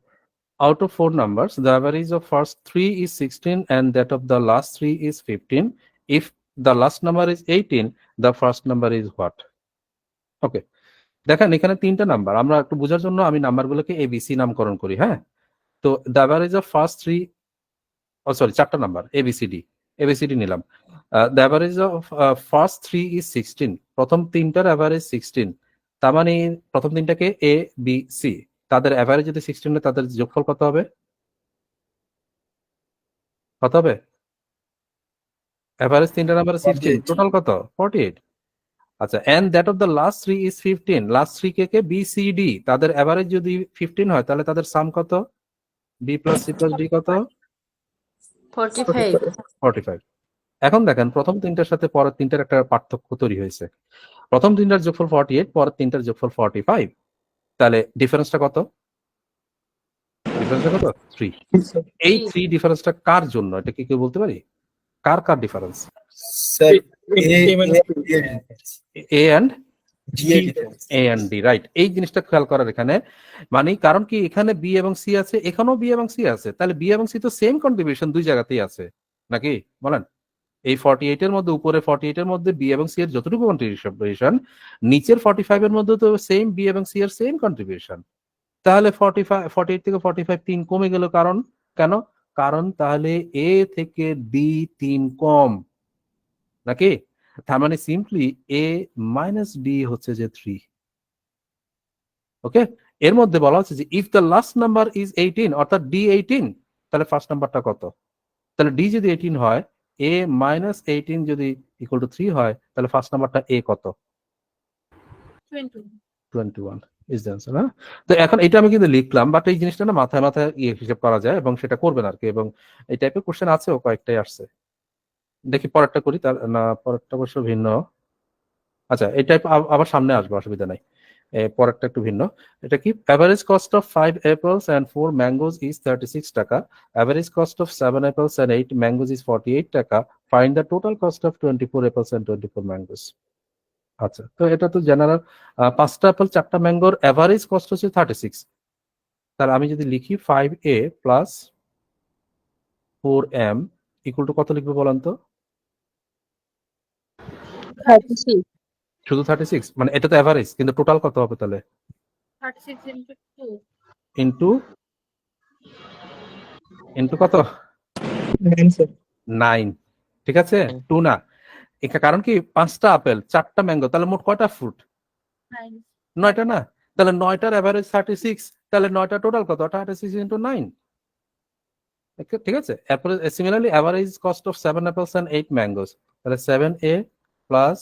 Out of 4 numbers, the average of first 3 is 16 and that of the last 3 is 15. If the last number is 18, the first number is what? ওকে, দেখেন এখানে 3টা নাম্বার, আমরা একটু বোঝার জন্য আমি নাম্বারগুলোকে এবিসি নামকরণ করি। হ্যাঁ, তো the average of first 3, sorry 4টা নাম্বার এবিসিডি নিলাম। The average of first 3 is 16, প্রথম 3টার অ্যাভারেজ 16, তার মানে প্রথম 3টাকে এ বি সি, তাদের অ্যাভারেজ যদি 16 হয় তাদের যোগফল কত হবে? কত হবে? অ্যাভারেজ 3টা নাম্বার 16, টোটাল কত? 48। আচ্ছা, and that of the last 3 is 15, last 3 কে বি সি ডি, তাদের অ্যাভারেজ যদি 15 হয় তাহলে তাদের সাম কত? B plus c plus d কত? 45 45। এখন দেখেন প্রথম 3টার সাথে পরের 3টার একটা পার্থক্য তৈরি হয়েছে। প্রথম 3টার যোগফল 48, পরের 3টার যোগফল 45, তাহলে ডিফারেন্সটা কত? ডিফারেন্সটা কত? 3। এই 3 ডিফারেন্সটা কার জন্য, এটা কি কেউ বলতে পারি? কার কার difference? Sir, a and G a and d, right. এই জিনিসটা খেয়াল করার এখানে, মানে কারণ কি এখানে বি এবং সি আছে, এখানেও বি এবং সি আছে, তাহলে বি এবং সি তো সেম কন্ট্রিবিউশন দুই জায়গাতেই আছে নাকি বলেন? এই 48 এর মধ্যে, উপরে 48 এর মধ্যে বি এবং সি এর যতটুকু কন্ট্রিবিউশন, নিচের 45 এর মধ্যে তো সেম বি এবং সি এর সেম কন্ট্রিবিউশন। তাহলে 48 থেকে 45 3 কমে গেল, কারণ কেন? কারণ তাহলে এ থেকে বি 3 কম নাকি? তার মানে সিম্পলি এ মাইনাস ডি হচ্ছে যে 3। ওকে, এর মধ্যে বলা হচ্ছে যে if the last number is 18, অর্থাৎ ডি 18, তাহলে ফার্স্ট নাম্বারটা কত? তাহলে ডি যদি 18 হয়, এ মাইনাস 18 যদি ইকুয়াল টু 3 হয়, তাহলে ফার্স্ট নাম্বারটা এ কত? 21 ইজ দ্য অ্যান্সার। হ্যাঁ, তো এখন এটা আমি কিন্তু লিখলাম, বাট এই জিনিসটা না মাথায় মাথায় হিসাব করা যায় এবং সেটা করবেন আর কি, এবং এই টাইপের কোশ্চেন আছেও কয়েকটাই আসছে। দেখি পরেরটা করি, তার না পরেরটা অবশ্য ভিন্ন। আচ্ছা, এই টাইপ আবার সামনে আসবে, অসুবিধা নাই। পরেরটা একটু ভিন্ন। এটা কি? Average cost of 5 apples and 4 mangoes is 36 টাকা, average cost of 7 apples and 8 mangoes is 48 টাকা, find the total cost of 24 apples and 24 mangoes। আচ্ছা, তো এটা তো জেনারেল, 5টা অ্যাপল 4টা ম্যাঙ্গোর অ্যাভারেজ কস্ট হচ্ছে 36। তাহলে আমি যদি লিখি 5a plus 4m equal to কত লিখবো বলেন তো? 36 শুধু 36, মানে এটা তো অ্যাভারেজ, কিন্তু টোটাল কত হবে তাহলে? 36 into 2 ইনটু ইনটু কত? 9 sir 9। ঠিক আছে, 2 না। কারণ কি 5টা আপেল 4টা ম্যাঙ্গো, তাহলে মোট কয়টা ফ্রুট? 9টা না? তাহলে 9টার অ্যাভারেজ 36, তাহলে 9টা টোটাল কত? 36 ইনটু 9। ঠিক আছে, similarly average cost of 7 apples and 8 mangoes, তাহলে 7a plus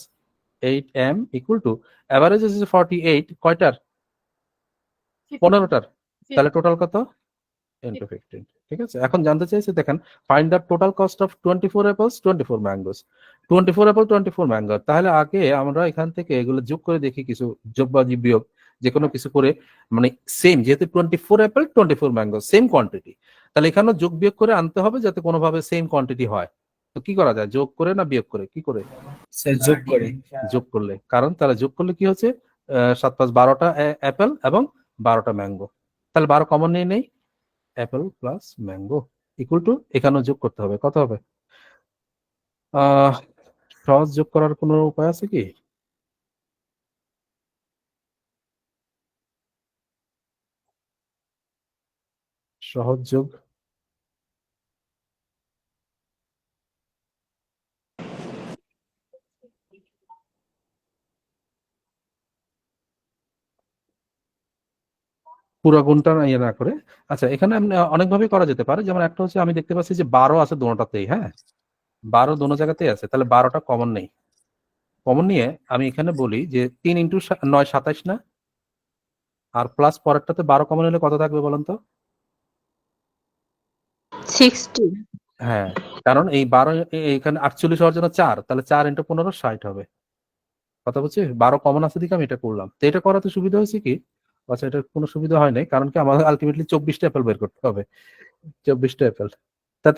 8m equal to average হচ্ছে 48, কয়টার? 15টার, তাহলে টোটাল কত? ইনটু 15। ঠিক আছে, এখন জানতে চাইছে, দেখেন find the total cost of 24 apples 24 mangoes, 24 apple 24 mango। তাহলে আগে আমরা এখান থেকে এগুলো যোগ করে দেখি, কিছু যোগ বা বিয়োগ যে কোনো কিছু করে, মানে সেম, যেহেতু 24 apple 24 mango সেম কোয়ান্টিটি, তাহলে এখানেও যোগ বিয়োগ করে আনতে হবে যাতে কোনোভাবে সেম কোয়ান্টিটি হয়। তো কি করা যায়, যোগ করে না বিয়োগ করে, কি করে? স্যার যোগ করে। যোগ করলে, কারণ তাহলে যোগ করলে কি হচ্ছে, 7 5 12টা অ্যাপেল এবং 12টা ম্যাঙ্গো। তাহলে 12 কমন নিয়ে নেই, Apple plus mango equal to, এখানেও যোগ করতে হবে, কত হবে? সহজ যোগ করার কোনো উপায় আছে কি? সহজ যোগ পুরো গুণটা ইয়ে না করে। আচ্ছা, এখানে অনেকভাবে করা যেতে পারে। যেমন একটা হচ্ছে, আমি দেখতে পাচ্ছি যে 12 আছে দুটোটাতেই, হ্যাঁ 12 দোনো জায়গাতেই আছে, তাহলে 12টা কমন নেই। কমন নিয়ে আমি এখানে বলি যে 3 ইন্টু 9 27 না, আর প্লাস পরেরটাতে 12 কমন হলে কত থাকবে বলেন তো? 60 হ্যাঁ, কারণ এই 12 এখানে 48 হওয়ার জন্য 4, তাহলে 4 ইন্টু 15 60 হবে। কথা বলছি, 12 কমন আছে দিকে আমি এটা করলাম। তো এটা করাতে সুবিধা হয়েছে কি, আচ্ছা এটা কোনো সুবিধা হয় নাই, কারণ কি আমাদের আলটিমেটলি 24টা অ্যাপেল বের করতে হবে, 24টা অ্যাপেল।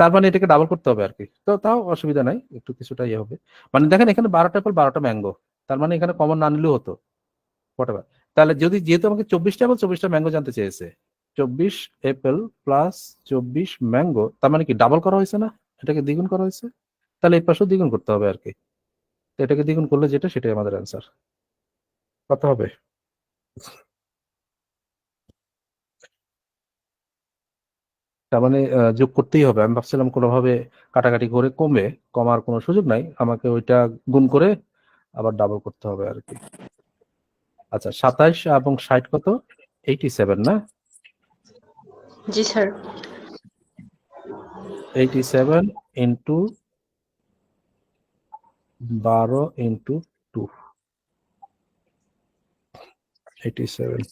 তার মানে এটাকে ডাবল করতে হবে আর কি, তো তাও অসুবিধা নাই, একটু কিছুটা ইয়ে হবে। মানে দেখেন এখানে 12টা অ্যাপেল 12টা ম্যাঙ্গো, তার মানে এখানে কমন না নিলেও হতো, হোয়াটএভার। তাহলে যদি, যেহেতু আমাকে 24টা অ্যাপেল 24টা ম্যাঙ্গো জানতে চেয়েছে, 24 অ্যাপেল প্লাস 24 ম্যাঙ্গো, তার মানে কি ডাবল করা হয়েছে না, এটাকে দ্বিগুণ করা হয়েছে, তাহলে এই পাশেও দ্বিগুণ করতে হবে আর কি। তো এটাকে দ্বিগুণ করলে যেটা, সেটাই আমাদের অ্যান্সার। কত হবে? তার মানে যোগ করতেই হবে। আমি ভাবছিলাম কোনোভাবে কাটাকাটি করে কমবে, কমার কোনো সুযোগ নাই, আমাকে ওইটা গুণ করে আবার ডাবল করতে হবে আর কি। আচ্ছা, 27 এবং 60 কত? 87 না? জি স্যার। 87 into 12 into 2, 87।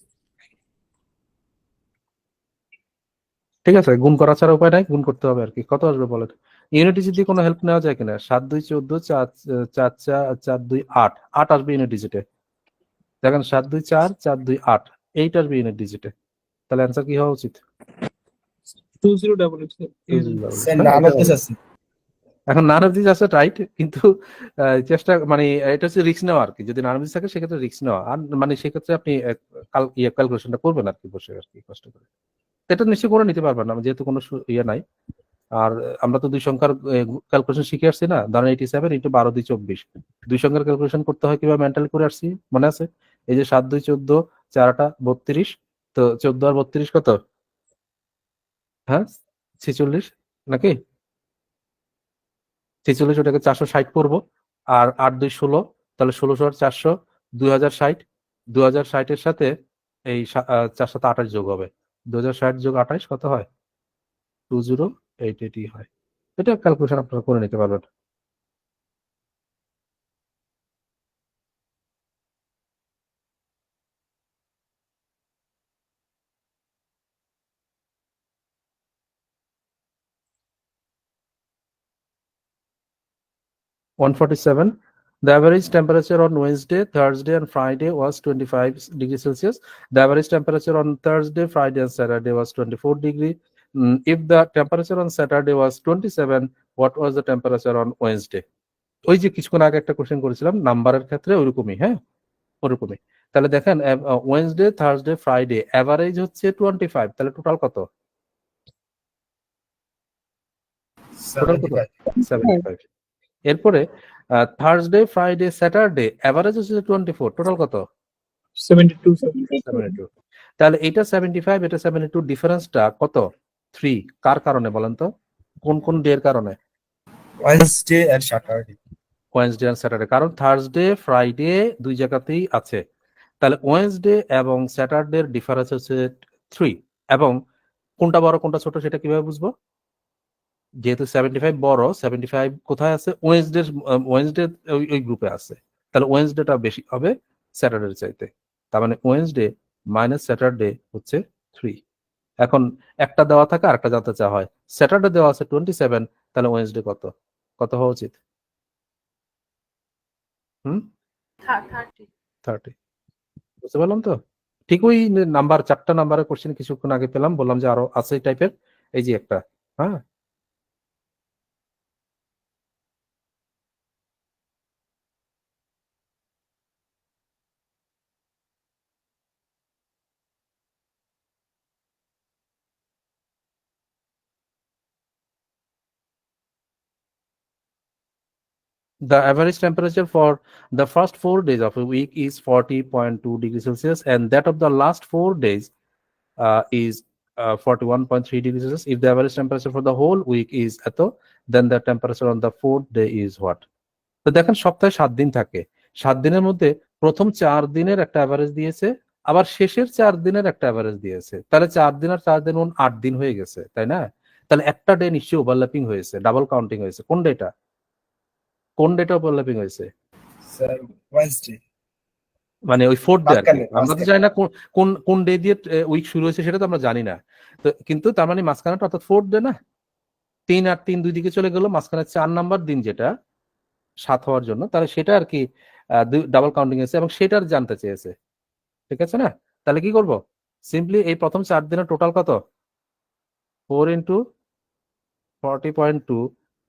ঠিক আছে, গুণ করা ছাড়া উপায় নাই, গুণ করতে হবে আর কি। কত আসবে বলেন? ইউনিটি যদি কোনো হেল্প নেওয়া যায় কিনা? 7 2 14, 4 4 4 2 8, 8 আসবে ইউনিট ডিজিটে। দেখেন 7 2 4 4 2 8, 8 আসবে ইউনিট ডিজিটে। তাহলে অ্যান্সার কি হওয়া উচিত? 2088 স্যার হ্যাঁ, নান এটা অফ দিস হবে। আছে। এখন নান অফ দিস আছে রাইট, কিন্তু চেষ্টা মানে এটা হচ্ছে রিস্ক নেওয়া আর কি। যদি নান অফ দিস থাকে সেক্ষেত্রে রিস্ক নেওয়া, আর মানে সেক্ষেত্রে আপনি ক্যালকুলেশনটা করবেন আর কি, বসে আর কি কষ্ট করে। এটা নিশ্চয়ই করে নিতে পারবেন না, যেহেতু কোনো ইয়ে নাই। আর আমরা তো দুই সংখ্যার ক্যালকুলেশন শিখে আসছি না, ধরেন 87 ইন্টু 12 2 24, দুই সংখ্যার ক্যালকুলেশন করতে হয় কিভাবে মেন্টালি করে আসছি, মনে আছে? এই যে 7 2 14, 4 8 32, তো 14 আর 32 কত? হ্যাঁ 46 নাকি? 46, ওটাকে 460 করবো, আর 8 2 16, তাহলে 1600 আর 400 2060, 2060 এর সাথে এই 428 যোগ হবে, 2060 যোগ 28 কত হয়? 2088 হয়। এটা ক্যালকুলেশন আপনারা করে নিতে পারবেন। 147. The average temperature on Wednesday, Thursday, and Friday was 25 degrees Celsius. The average temperature on Thursday, Friday, and Saturday was 24 degree. If the temperature on Saturday was 27, what was the temperature on Wednesday? ওই যে কিছুক্ষণ আগে একটা question করেছিলাম নাম্বারের ক্ষেত্রে, ওইরকমই, হ্যাঁ ওরকমই। তাহলে দেখেন ওয়েনসডে, থার্সডে, ফ্রাইডে অ্যাভারেজ হচ্ছে 25, তাহলে টোটাল কত? টোটাল কত? 75। এরপরে থার্সডে, ফ্রাইডে, স্যাটারডে অ্যাভারেজ হচ্ছে 24, টোটাল কত? 72 72। তাহলে এটা 75, এটা 72, ডিফারেন্সটা কত? 3। কার কারণে বলেন তো, কোন কোন ডে এর কারণে? ওয়েডনেসডে আর স্যাটারডে। ওয়েনসডে আর স্যাটারডে, কারণ থার্সডে ফ্রাইডে দুই জায়গাতেই আছে। তাহলে ওয়েনসডে এবং স্যাটারডের ডিফারেন্স হচ্ছে 3। এবং কোনটা বড় কোনটা ছোট সেটা কিভাবে বুঝবো? যেহেতু 75 বড়, 75 কোথায় আছে? ওয়েনসডে, ওয়েনসডে ওই গ্রুপে আছে, তাহলে ওয়েনসডেটা বেশি হবে স্যাটারডের চাইতে। তার মানে ওয়েনসডে মাইনাস স্যাটারডে হচ্ছে 3। এখন একটা দেওয়া থাকে আর একটা জানতে চাওয়া হয়, স্যাটারডে দেওয়া আছে 27, তাহলে ওয়েনসডে কত, কত হওয়া উচিত? 30 30। বুঝতে পারলাম তো? ঠিক ওই নাম্বার, 4টা নাম্বারের কোশ্চেন কিছুক্ষণ আগে পেলাম, বললাম যে আরো আছে এই টাইপের, এই যে একটা, হ্যাঁ। The average temperature for the first 4 days of a week is 40.2 degrees Celsius, and that of the last 4 days is 41.3 degrees Celsius. If the average temperature for the whole week is eto, then the temperature on the fourth day is what? তো দেখেন সপ্তাহে 7 দিন থাকে, 7 দিনের মধ্যে প্রথম 4 দিনের একটা অ্যাভারেজ দিয়েছে, আবার শেষের 4 দিনের একটা অ্যাভারেজ দিয়েছে। তাহলে 4 দিন আর 4 দিন 8 দিন হয়ে গেছে, তাই না? তাহলে একটা ডে নিশ্চয়ই ওভারল্যাপিং হয়েছে, ডাবল কাউন্টিং হয়েছে। কোন ডেটা ওভারল্যাপিং হয়েছে? Sir Wednesday. মানে ওই ফোর্থ ডে আর কি। মাঝখানে, আমরা তো জানি না কোন ডে দিয়ে উইক শুরু হয়েছে, সেটা তো আমরা জানি না। তো কিন্তু তার মানে মাঝখানেটা অর্থাৎ ফোর্থ ডে না, 3 আর 3 দুই দিকে চলে গেল, মাঝখানে 4 নাম্বার দিন যেটা 7 হওয়ার জন্য, তাহলে সেটা আর কি ডাবল কাউন্টিং হয়েছে এবং সেটার জানতে চেয়েছে, ঠিক আছে না? তাহলে কি করব? সিম্পলি এই প্রথম 4 দিনের টোটাল কত, 4 ইন্টু 40.2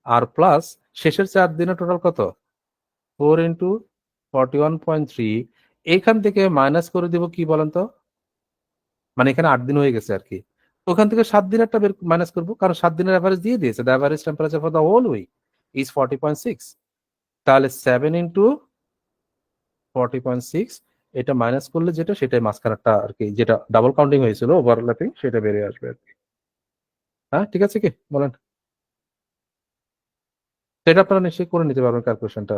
আর প্লাস শেষের 4 দিনের টোটাল কত, 4 ইন্টু 41.3, এইখান থেকে মাইনাস করে দিব কি বলেন তো, মানে এখানে 8 দিন হয়ে গেছে আর কি। ওখান থেকে 7 দিনেরটা বের মাইনাস করবো, কারণ 7 দিনের অ্যাভারেজ দিয়ে দিয়েছে। The average temperature for the whole week is 40.6। তাহলে 7 ইন্টু 40.6, এটা মাইনাস করলে যেটা, সেটাই মাঝখানেরটা আর কি, যেটা ডাবল কাউন্টিং হয়েছিল ওভারল্যাপিং, সেটা বেরিয়ে আসবে আর কি। হ্যাঁ, ঠিক আছে কি বলেন? সেটা আপনারা নিশ্চয়ই করে নিতে পারবেন ক্যালকুলেশনটা।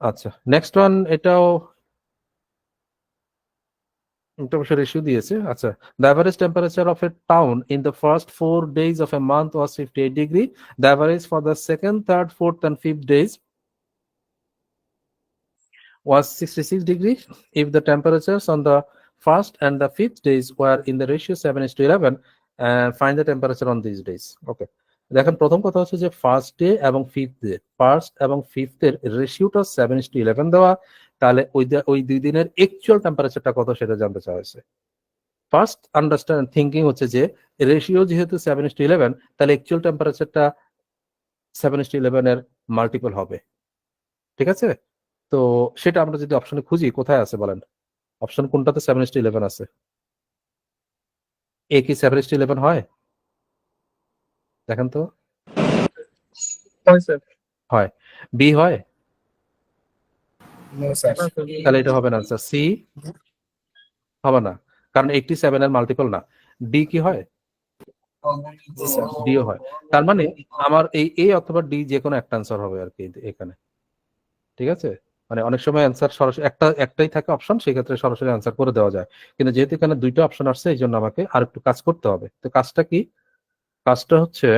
আচ্ছা, নেক্সট ওয়ান, এটাও একটা অবশ্য রেশিও দিয়েছে। আচ্ছা, the average temperature of a town in the first 4 days of a month was 58 degree. The average for the second, third, fourth, and fifth days was 66 degree. If the temperatures on the first and the fifth days were in the ratio 7:11, find the temperature on these days. Okay, দেখেন প্রথম কথা হচ্ছে যে first day এবং fifth day, first এবং fifth এর রেশিওটা 7:11 দেওয়া, তাহলে ওই 2 দিনের অ্যাকচুয়াল টেম্পারেচারটা কত সেটা জানতে চাওয়া হয়েছে। ফার্স্ট আন্ডারস্ট্যান্ড থিঙ্কিং হচ্ছে যে রেশিও যেহেতু 7:11, তাহলে অ্যাকচুয়াল টেম্পারেচারটা 7:11 এর মাল্টিপল হবে, ঠিক আছে? তো সেটা আমরা যদি অপশনে খুঁজি, কোথায় আছে বলেন? অপশন কোনটাতে 7:11 আছে? এ কি 7:11 হয়? দেখেন তো। হয় স্যার। হয়। বি হয়? No sir. তাহলে এটা হবে না আনসার। সি হবে না, কারণ 87 এর মাল্টিপল না। ডি কি হয়? জি স্যার। ডিও হয়। তার মানে আমার এই এ অথবা ডি যে কোনো একটা আনসার হবে আর কি এখানে, ঠিক আছে? মানে অনেক সময় অ্যান্সার সরাসরি একটাই থাকে অপশন, সেক্ষেত্রে সরাসরি অ্যান্সার করে দেওয়া যায়, কিন্তু যেহেতু এখানে দুইটা অপশন আসছে, এই জন্য আমাকে আর একটু কাজ করতে হবে। তো কাজটা কি? কাজটা হচ্ছে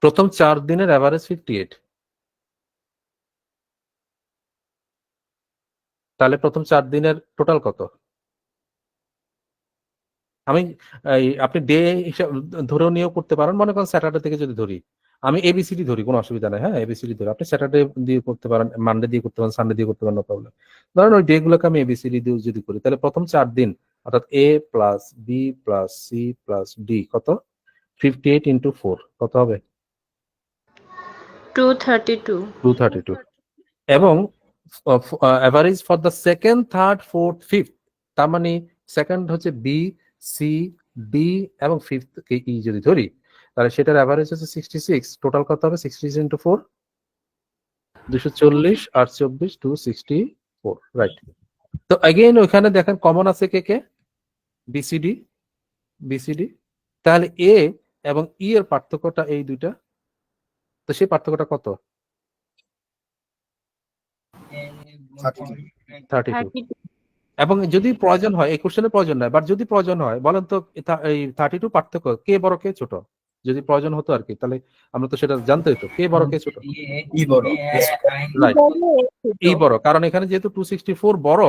প্রথম 4 দিনের অ্যাভারেজ 58, তাহলে প্রথম 4 দিনের টোটাল কত? আমি আপনি ডে হিসাব ধরেও নিয়েও করতে পারেন, মনে করেন স্যাটারডে থেকে যদি ধরি, আমি এবিসিডি ধরি, কোনো অসুবিধা নেই। হ্যাঁ, এবিসিডি ধরি, আপনি স্যাটারডে দিয়ে করতে পারেন, মানডে দিয়ে করতে পারেন, সানডে দিয়ে করতে পারেন, নো প্রবলেম। ধরেন ওই ডে গুলোকে আমি এবিসিডি দিয়ে যদি করি, তাহলে প্রথম 4 দিন অর্থাৎ a plus b plus c plus d কত, 58 ইন্টু 4 কত হবে? 232. 232। এবং average for the second, third, fourth, fifth, তার মানে সেকেন্ড হচ্ছে বি, সি, ডি এবং ফিফথ কে ই যদি ধরি, তাহলে সেটার অ্যাভারেজ হচ্ছে 66। টোটাল কত হবে? 66 ইন্টু 4, 240 আর 24, 264, রাইট। তো अगेन ওখানে দেখেন কমন আছে কে কে? BCD, BCD. তাহলে এ এবং ই এর পার্থক্যটা এই দুইটা, তো সেই পার্থক্যটা কত? 32। 32. এবং যদি প্রয়োজন হয়, এই কোশ্চেনের প্রয়োজন নয়, বাট যদি প্রয়োজন হয় বলেন তো, এই 32 পার্থক্য কে বড় কে ছোট, যদি প্রয়োজন হতো আর কি, তাহলে আমরা তো সেটা জানতে হতো কে বড় কে ছোট। ই বড়। রাইট, ই বড়, কারণ এখানে যেহেতু 264 বড়,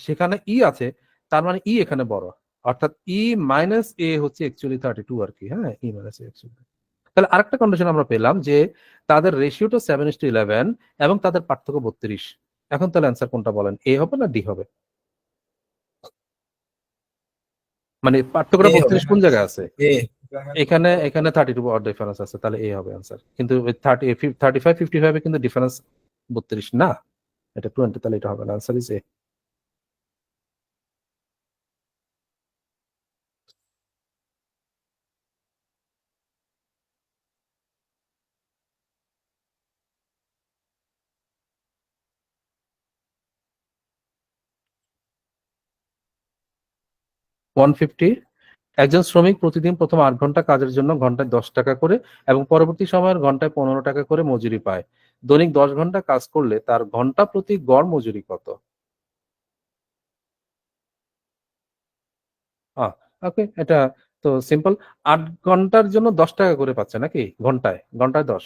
সেখানে ই আছে, তার মানে ই এখানে বড়, অর্থাৎ ই মাইনাস এ হচ্ছে অ্যাকচুয়ালি 32 আর কি। হ্যাঁ, ই মাইনাস এ অ্যাকচুয়ালি। তাহলে আরেকটা কন্ডিশন আমরা পেলাম যে তাদের রেশিওটা 7:11 এবং তাদের পার্থক্য 32। এখন তাহলে অ্যান্সার কোনটা বলেন, এ হবে না ডি হবে? মানে পার্থক্যটা A হবে। 32 কোন জায়গায় আছে? A এখানে 32 ডিফারেন্স আছে, তাহলে এ হবে आंसर। কিন্তু 35 55 এ কিন্তু ডিফারেন্স 32 না, এটা 20, তাহলে এটা হবে না, answer is a. One fifty, একজন শ্রমিক প্রতিদিন প্রথম 8 ঘন্টা কাজের জন্য ঘন্টায় 10 টাকা করে এবং পরবর্তী সময়ের ঘন্টায় 15 টাকা করে মজুরি পায়। দৈনিক 10 ঘন্টা কাজ করলে তার ঘন্টা প্রতি গড় মজুরি কত? ওকে, এটা তো সিম্পল। 8 ঘন্টার জন্য 10 টাকা করে পাচ্ছে নাকি? ঘন্টায় ঘন্টায় 10,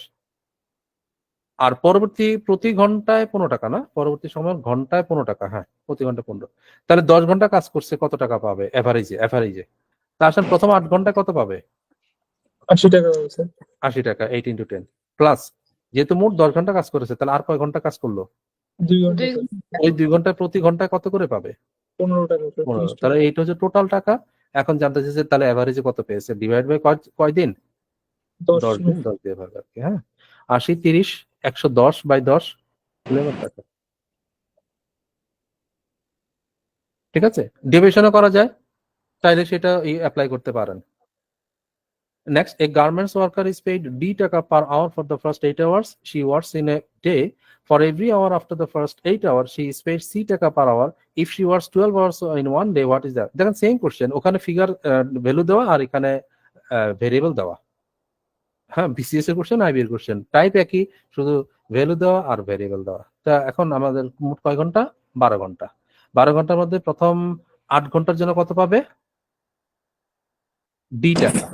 আর পরবর্তী প্রতি ঘন্টায় 15 টাকা না? পরবর্তী সময় ঘন্টায় 15 টাকা, হ্যাঁ, প্রতি ঘন্টা 15। তাহলে 10 ঘন্টা কাজ করছে কত টাকা পাবে এভারেজে? এভারেজে তা আসলে প্রথম 8 ঘন্টায় কত পাবে? 80 টাকা হবে স্যার। 80 টাকা, 8 into 10 প্লাস, যেহেতু মোট 10 ঘন্টা কাজ করেছে, তাহলে আর কয় ঘন্টা কাজ করলো? 2 ঘন্টা দুই স্যার। ওই 2 ঘন্টায় প্রতি ঘন্টায় কত করে পাবে? 15 টাকা স্যার। 15। 30 তাহলে টাকা। এইটা হচ্ছে টোটাল টাকা। এখন জানতে চাইছে তাহলে এভারেজে কত পেয়েছে, ডিভাইড বাই কয় দিন? 10 10 দিন, 10 দিয়ে ভাগ আর কি। হ্যাঁ, 80 30 110 বাই 10 11 টাকা। ঠিক আছে, ডিভিশনও করা যায়, চাইলে সেটা অ্যাপ্লাই করতে পারেন। Next, a garments worker is paid D taka per hour for the first 8 hours she works in a day. For every hour after the first 8 hours, she is paid C taka per hour. If she works 12 hours in one day, what is that? দেখেন same question, ওখানে figure value দেওয়া আর এখানে variable দেওয়া। হ্যাঁ, BCS এর question, IB এর question, type একই, শুধু ভ্যালু দেওয়া আর ভেরিয়েবল দেওয়া। তা এখন আমাদের মোট কয় ঘন্টা? 12 ঘন্টা। 12 ঘন্টার মধ্যে প্রথম 8 ঘন্টার জন্য কত পাবে? ডি টাকা।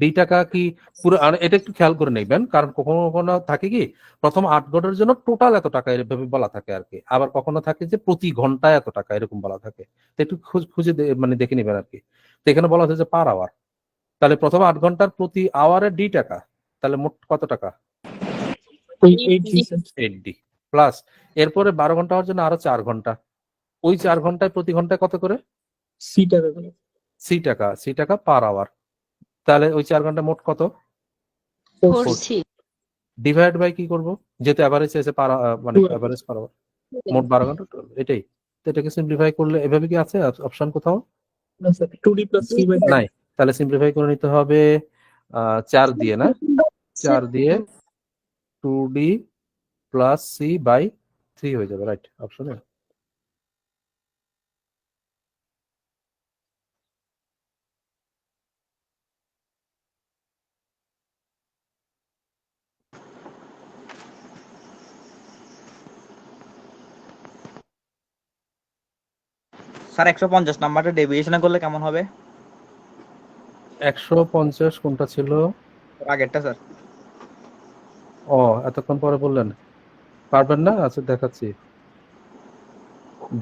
ডি টাকা কি পুরো, আর এটা একটু খেয়াল করে নেবেন, কারণ কখনো কখনো থাকে কি প্রথম 8 ঘন্টার জন্য টোটাল এত টাকা এভাবে বলা থাকে আর কি, আবার কখনো থাকে যে প্রতি ঘন্টায় এত টাকা এরকম বলা থাকে। তো একটু খুঁজে মানে দেখে নেবেন আর কি। তো এখানে বলা হচ্ছে যে পার আওয়ার, তাহলে প্রথম 8 ঘন্টার প্রতি আওয়ারে ডি টাকা, তাহলে মোট কত টাকা? 80 স্যার। 8D প্লাস, এরপরে 12 ঘন্টা হওয়ার জন্য আরো 4 ঘন্টা, ওই 4 ঘন্টায় প্রতি ঘন্টায় কত করে? সি টাকা করে। সি টাকা পার আওয়ার, তাহলে ওই 4 ঘন্টা মোট কত? 4C ডিভাইড বাই কি করব, যেহেতু এভারেজ এসে মানে 12 এভারেজ পার আওয়ার, মোট 12 ঘন্টা 12, এটাই। তো এটাকে সিম্পলিফাই করলে এভাবে কি আছে অপশন কোথাও? না স্যার 2D প্লাস 3 বাই নাই, তাহলে সিম্পলিফাই করে নিতে হবে 4 দিয়ে, না 4 দিয়ে 2D প্লাস সি বাই 3 হয়ে যাবে, রাইট অপশনে। স্যার 150 নাম্বারটা ডেভিয়েশনে করলে কেমন হবে? 150 কোনটা ছিল? আগেরটা স্যার। ও, এতক্ষণ পরে বললেন পারবেন না? আচ্ছা দেখাচ্ছি।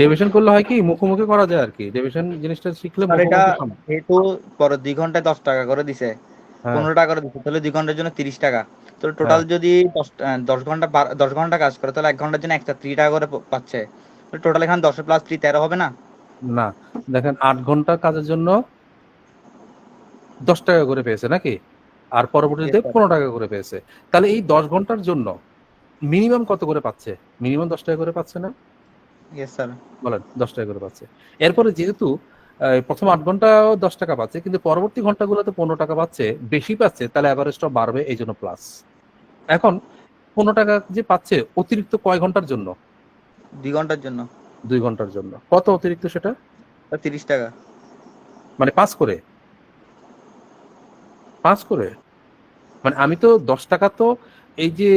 ডেভিশন করলে হয় কি, মুখোমুখি করা যায় আর কি, ডেভিশন জিনিসটা শিখলে স্যার এটা মুখোমুখি সমান। যেহেতু পরে 2 ঘন্টায় 10 টাকা করে দিছে, হ্যাঁ 15 টাকা করে দিছে, তাহলে 2 ঘন্টার জন্য 30 টাকা। তো টোটাল হ্যাঁ, যদি 10 ঘন্টা কাজ করে, তাহলে 1 ঘন্টার জন্য একটা 3 টাকা করে পাচ্ছে। তো টোটাল এখানে 10 প্লাস 3 13 হবে না? না দেখেন 8 ঘন্টা কাজের জন্য 10 টাকা করে পেয়েছে নাকি, আর পরবর্তীতে Yes, sir. 15 টাকা করে পেয়েছে। তাহলে এই 10 ঘন্টার জন্য মিনিমাম কত করে পাচ্ছে? মিনিমাম 10 টাকা করে পাচ্ছে না? Yes sir. বলেন, 10 টাকা করে পাচ্ছে। এরপরে যেহেতু প্রথম 8 ঘন্টাও 10 টাকা পাচ্ছে, কিন্তু পরবর্তী ঘন্টাগুলোতে 15 টাকা পাচ্ছে, বেশি পাচ্ছে, তাহলে অ্যাভারেজটা বাড়বে, এই জন্য প্লাস। এখন 15 টাকা যে পাচ্ছে অতিরিক্ত কয় ঘন্টার জন্য? 2 ঘন্টার জন্য 2 ঘন্টার জন্য। কত অতিরিক্ত সেটা? 30 টাকা। মানে 5 করে, 5 করে, মানে আমি তো 10 টাকা তো এই যে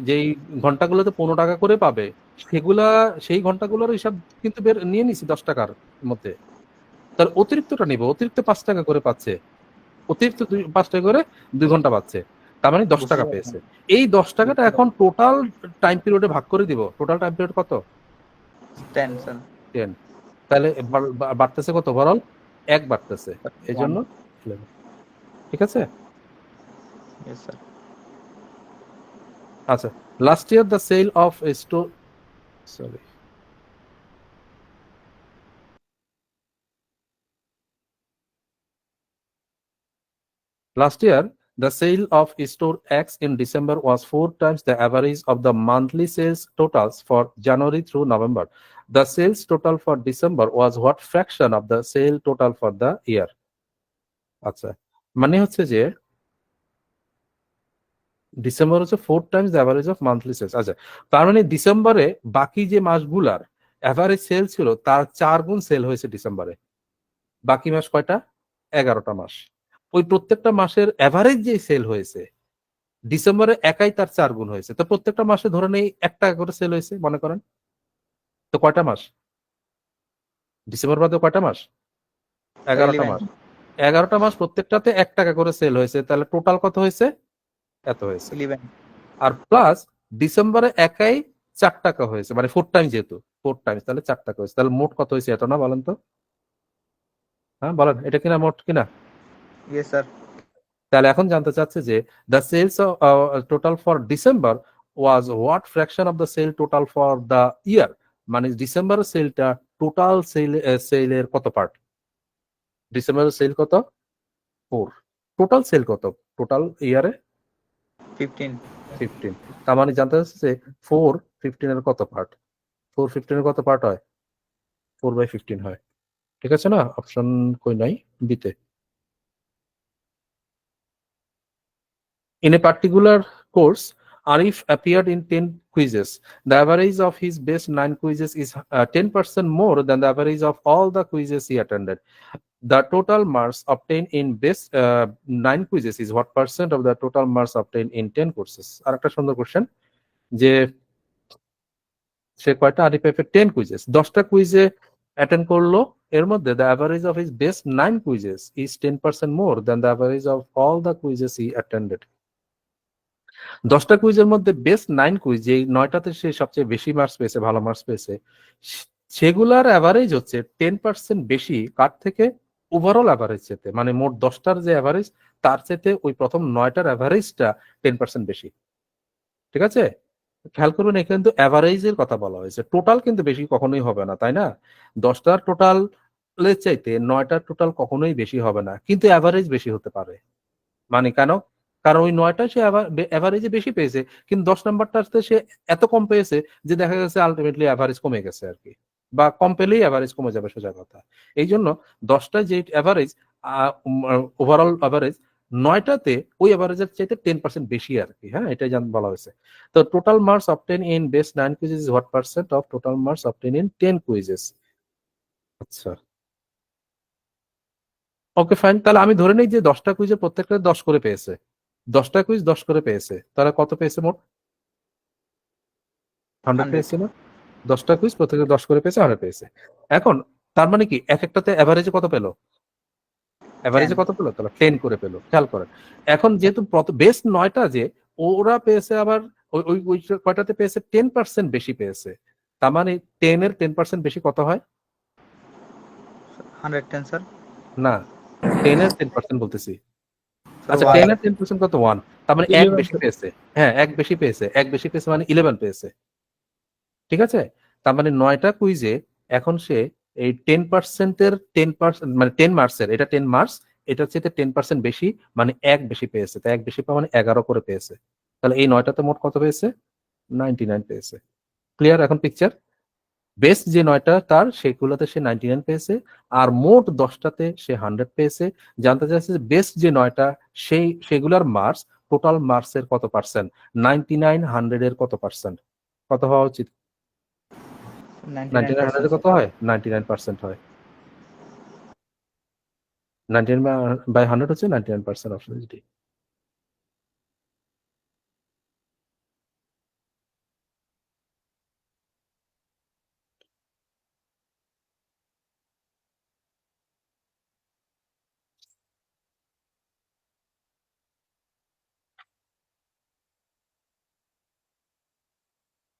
যেই ঘন্টাগুলোতে 15 টাকা করে পাবে, সেগুলা সেই ঘন্টাগুলোর হিসাব কিন্তু নিয়ে নিছি 10 টাকার মধ্যে। তার অতিরিক্তটা নিব, অতিরিক্ত 5 টাকা করে পাচ্ছে, অতিরিক্ত 5 টাকা করে 2 ঘন্টা পাচ্ছে, তার মানে 10 টাকা পেয়েছে। এই 10 টাকাটা এখন টোটাল টাইম পিরিয়ডে ভাগ করে দিব। টোটাল টাইম পিরিয়ড কত? 10 স্যার। 10। তাহলে বাড়তেছে কত ওভারঅল? 1 বাড়তেছে, এই জন্য 11। ঠিক আছে। Yes sir. আচ্ছা, last year the sale of a store, sorry Last year, the sale of store X in December was 4 times the average of the monthly sales totals for January through November. The sales total for December was what fraction of the sale total for the year? আচ্ছা, মানে হচ্ছে যে December হচ্ছে 4 times the average of monthly sales. আচ্ছা, তার মানে ডিসেম্বরে বাকি যে মাসগুলার অ্যাভারেজ সেল ছিল তার 4 গুণ সেল হয়েছে ডিসেম্বরে। বাকি মাস কয়টা? 11টা মাস। ওই প্রত্যেকটা মাসের অ্যাভারেজ যে সেল হয়েছে ডিসেম্বরে একাই তার 4 গুণ হয়েছে। তো প্রত্যেকটা মাসে ধরে নেই 1 টাকা করে সেল হয়েছে মনে করেন। তো কয়টা মাস? ডিসেম্বর বাদে কয়টা মাস? 11টা মাস। 11টা মাস প্রত্যেকটাতে 1 টাকা করে সেল হয়েছে। তাহলে টোটাল কত হয়েছে? এত হয়েছে। 11 আর প্লাস ডিসেম্বরে একাই 4 টাকা হয়েছে, মানে 4 টাইম, যেহেতু 4 টাইমস তাহলে 4 টাকা হয়েছে। তাহলে মোট কত হয়েছে এটা না বলেন তো? হ্যাঁ বলেন, এটা কিনা মোট কিনা? Yes sir. তাহলে এখন জানতে চাচ্ছে যে the sales total for December was what fraction of the sale total for the year, মানে ডিসেম্বরের সেলটা টোটাল সেলের কত পার্ট? ডিসেম্বরের সেল কত? 4। টোটাল সেল কত টোটাল ইয়ারে? 15 15। তার মানে জানতে চাচ্ছে যে 4 15 এর কত পার্ট? 4 15 এর কত পার্ট হয়? 4/15 হয়। ঠিক আছে না? অপশন কই নাই? বিতে। In a particular course, Arif appeared in 10 quizzes. The average of his best 9 quizzes is 10% more than the average of all the quizzes he attended. The total marks obtained in best 9 quizzes is what percent of the total marks obtained in 10 courses? আর একটা সুন্দর question যে সে কয়টা Arif 10 quizzes, 10টা কুইজে attend করলো, এর মধ্যে the average of his best 9 quizzes is 10% more than the average of all the quizzes he attended. 10টা কুইজের মধ্যে বেস্ট 9 কুইজ, যে 9টাতে সে সবচেয়ে বেশি মার্কস পেয়েছে, ভালো মার্কস পেয়েছে, সেগুলার অ্যাভারেজ হচ্ছে 10% বেশি কার থেকে? ওভারঅল অ্যাভারেজ চেতে, মানে মোট 10টার যে অ্যাভারেজ তার চেতে ওই প্রথম 9টার অ্যাভারেজটা 10% বেশি। ঠিক আছে? খেয়াল করবেন এখানে কিন্তু অ্যাভারেজের কথা বলা হয়েছে, টোটাল কিন্তু বেশি কখনোই হবে না, তাই না? 10টার টোটাল চাইতে 9টার টোটাল কখনোই বেশি হবে না, কিন্তু অ্যাভারেজ বেশি হতে পারে। মানে কেন? কারণ ওই 9টা সে অ্যাভারেজে বেশি পেয়েছে, কিন্তু 10 নাম্বারটাতে সে এত কম পেয়েছে যে দেখা গেছে আলটিমেটলি অ্যাভারেজ কমে গেছে আর কি, বা কম পেলেই অ্যাভারেজ কমে যাবে, সোজা কথা। এই জন্য 10টা যে অ্যাভারেজ, ওভারঅল অ্যাভারেজ 9টাতে ওই অ্যাভারেজের চাইতে 10% বেশি আর কি। হ্যাঁ, এটাই বলা হয়েছে। তো total marks obtain in best 9 quizzes is what percent of total marks obtain in 10 quizzes? আচ্ছা, ওকে ফাইন। তাহলে আমি ধরে নিই যে 10টা কুইজের প্রত্যেকটা 10 করে পেয়েছে, 10টা কুইজ 10 করে পেয়েছে, তাহলে কত পেয়েছে মোট? 100 পেয়েছে না? 10টা কুইজ প্রত্যেকে 10 করে পেয়েছে, 100 পেয়েছে। এখন তার মানে কি এক একটাতে অ্যাভারেজে কত পেলো? অ্যাভারেজে কত পেলো? তাহলে 10 করে পেলো। খেয়াল করেন, এখন যেহেতু বেস্ট 9টা যে ওরা পেয়েছে, আবার ওই কয়টাতে পেয়েছে? 10% বেশি পেয়েছে। তার মানে 10 এর 10% বেশি কত হয়? 110 স্যার। না, 10 এর 10% বলতেছি। আচ্ছা, 10 এর 10% কত? 1। তার মানে 1 বেশি পেয়েছে। হ্যাঁ, 1 বেশি পেয়েছে, 1 বেশি পেয়েছে মানে 11 পেয়েছে। ঠিক আছে? তার মানে 9টা কুইজে এখন সে এই 10% এর 10%, মানে 10 মার্কসের, এটা 10 মার্কস, এটার চেয়ে 10% বেশি, মানে 1 বেশি পেয়েছে। তাই 1 বেশি পাওয়া মানে 11 করে পেয়েছে। তাহলে এই 9টাতে মোট কত পেয়েছে? 99 পেয়েছে। ক্লিয়ার এখন পিকচার? বেস্ট যে 9টা তার, সেগুলোতে সে 99 পেয়েছে, আর মোট 10টাতে সে 100 পেয়েছে। জানতে চাইছে যে বেস্ট যে 9টা সেগুলার মার্কস, টোটাল মার্কসের কত পার্সেন্ট? 99 100 এর কত পার্সেন্ট? কত হওয়া উচিত? 99 100 এর কত হয়? 99% হয়। 99/100 হচ্ছে 99%, option D.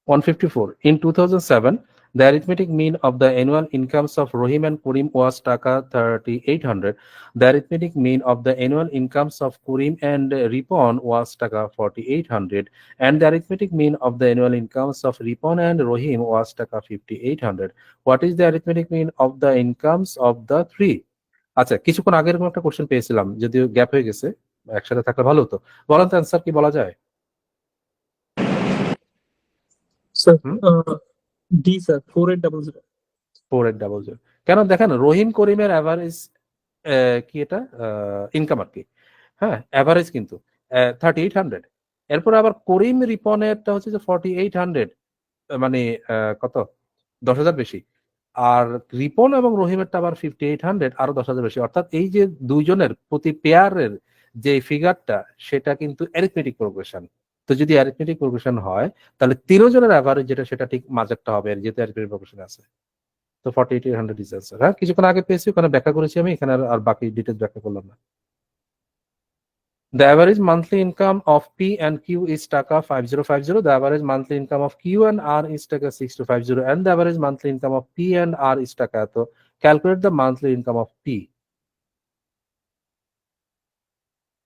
$154. In 2007, the arithmetic mean of the annual incomes of Rohim and Kurim was taka 3,800. The arithmetic mean of the annual incomes of Kurim and Ripon was taka 4,800. And the arithmetic mean of the annual incomes of Ripon and Rohim was taka 5,800. What is the arithmetic mean of the incomes of the three? আচ্ছা, কিছুক্ষণ আগে এরকম একটা question পেয়েছিলাম, যদিও gap হয়ে গেছে, একসাথে থাকলে ভালো হতো। বলেন তো অ্যান্সার কি বলা যায়? Sir hmm? D sir 4800। 4800। কেন দেখেন রহিম করিমের অ্যাভারেজ কি এটা ইনকাম আর কি, হ্যাঁ অ্যাভারেজ কিন্তু 3800। এরপর আবার করিম রিপনেরটা হচ্ছে যে 4800, মানে কত 10,000 বেশি। আর রিপন এবং রহিমেরটা আবার 5800, আরো 10,000 বেশি। অর্থাৎ এই যে দুইজনের প্রতি পেয়ারের যে ফিগারটা সেটা কিন্তু অ্যারিথমেটিক প্রোগ্রেশন। তো যদি অ্যারিথমেটিক প্রোগ্রেশন হয় তাহলে তিনজনের অ্যাভারেজ যেটা সেটা ঠিক মাঝেরটা হবে, আর যেহেতু অ্যারিথমেটিক প্রোগ্রেশন আছে। তো 4800 ইজ আনসার। হ্যাঁ কিছুক্ষণ আগে পেয়েছি, ওখানে ব্যাখ্যা করেছি আমি, এখানে আর বাকি ডিটেলস ব্যাখ্যা করলাম না। The average monthly income of P and Q is taka 5050. The average monthly income of Q and R is taka 6250, and the average monthly income of P and R is taka. So calculate the monthly income of P.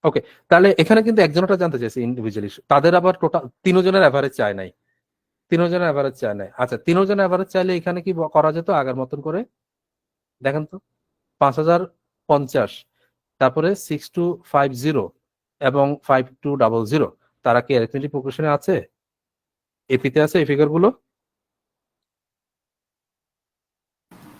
ওকে, তাহলে এখানে কিন্তু একজনটা জানতে চাইছে individually, তাদের আবার total তিনজনের average চায় নাই। তিনজনের অ্যাভারেজ চায় নাই। আচ্ছা তিনজনের অ্যাভারেজ চাইলে এখানে কি করা যেত আগের মতন করে? দেখেন তো 5050, তারপরে 6250 এবং 5200, তারা কি অ্যারিথমেটিক প্রোগ্রেশনে আছে? এপিতে আছে এই ফিগার গুলো?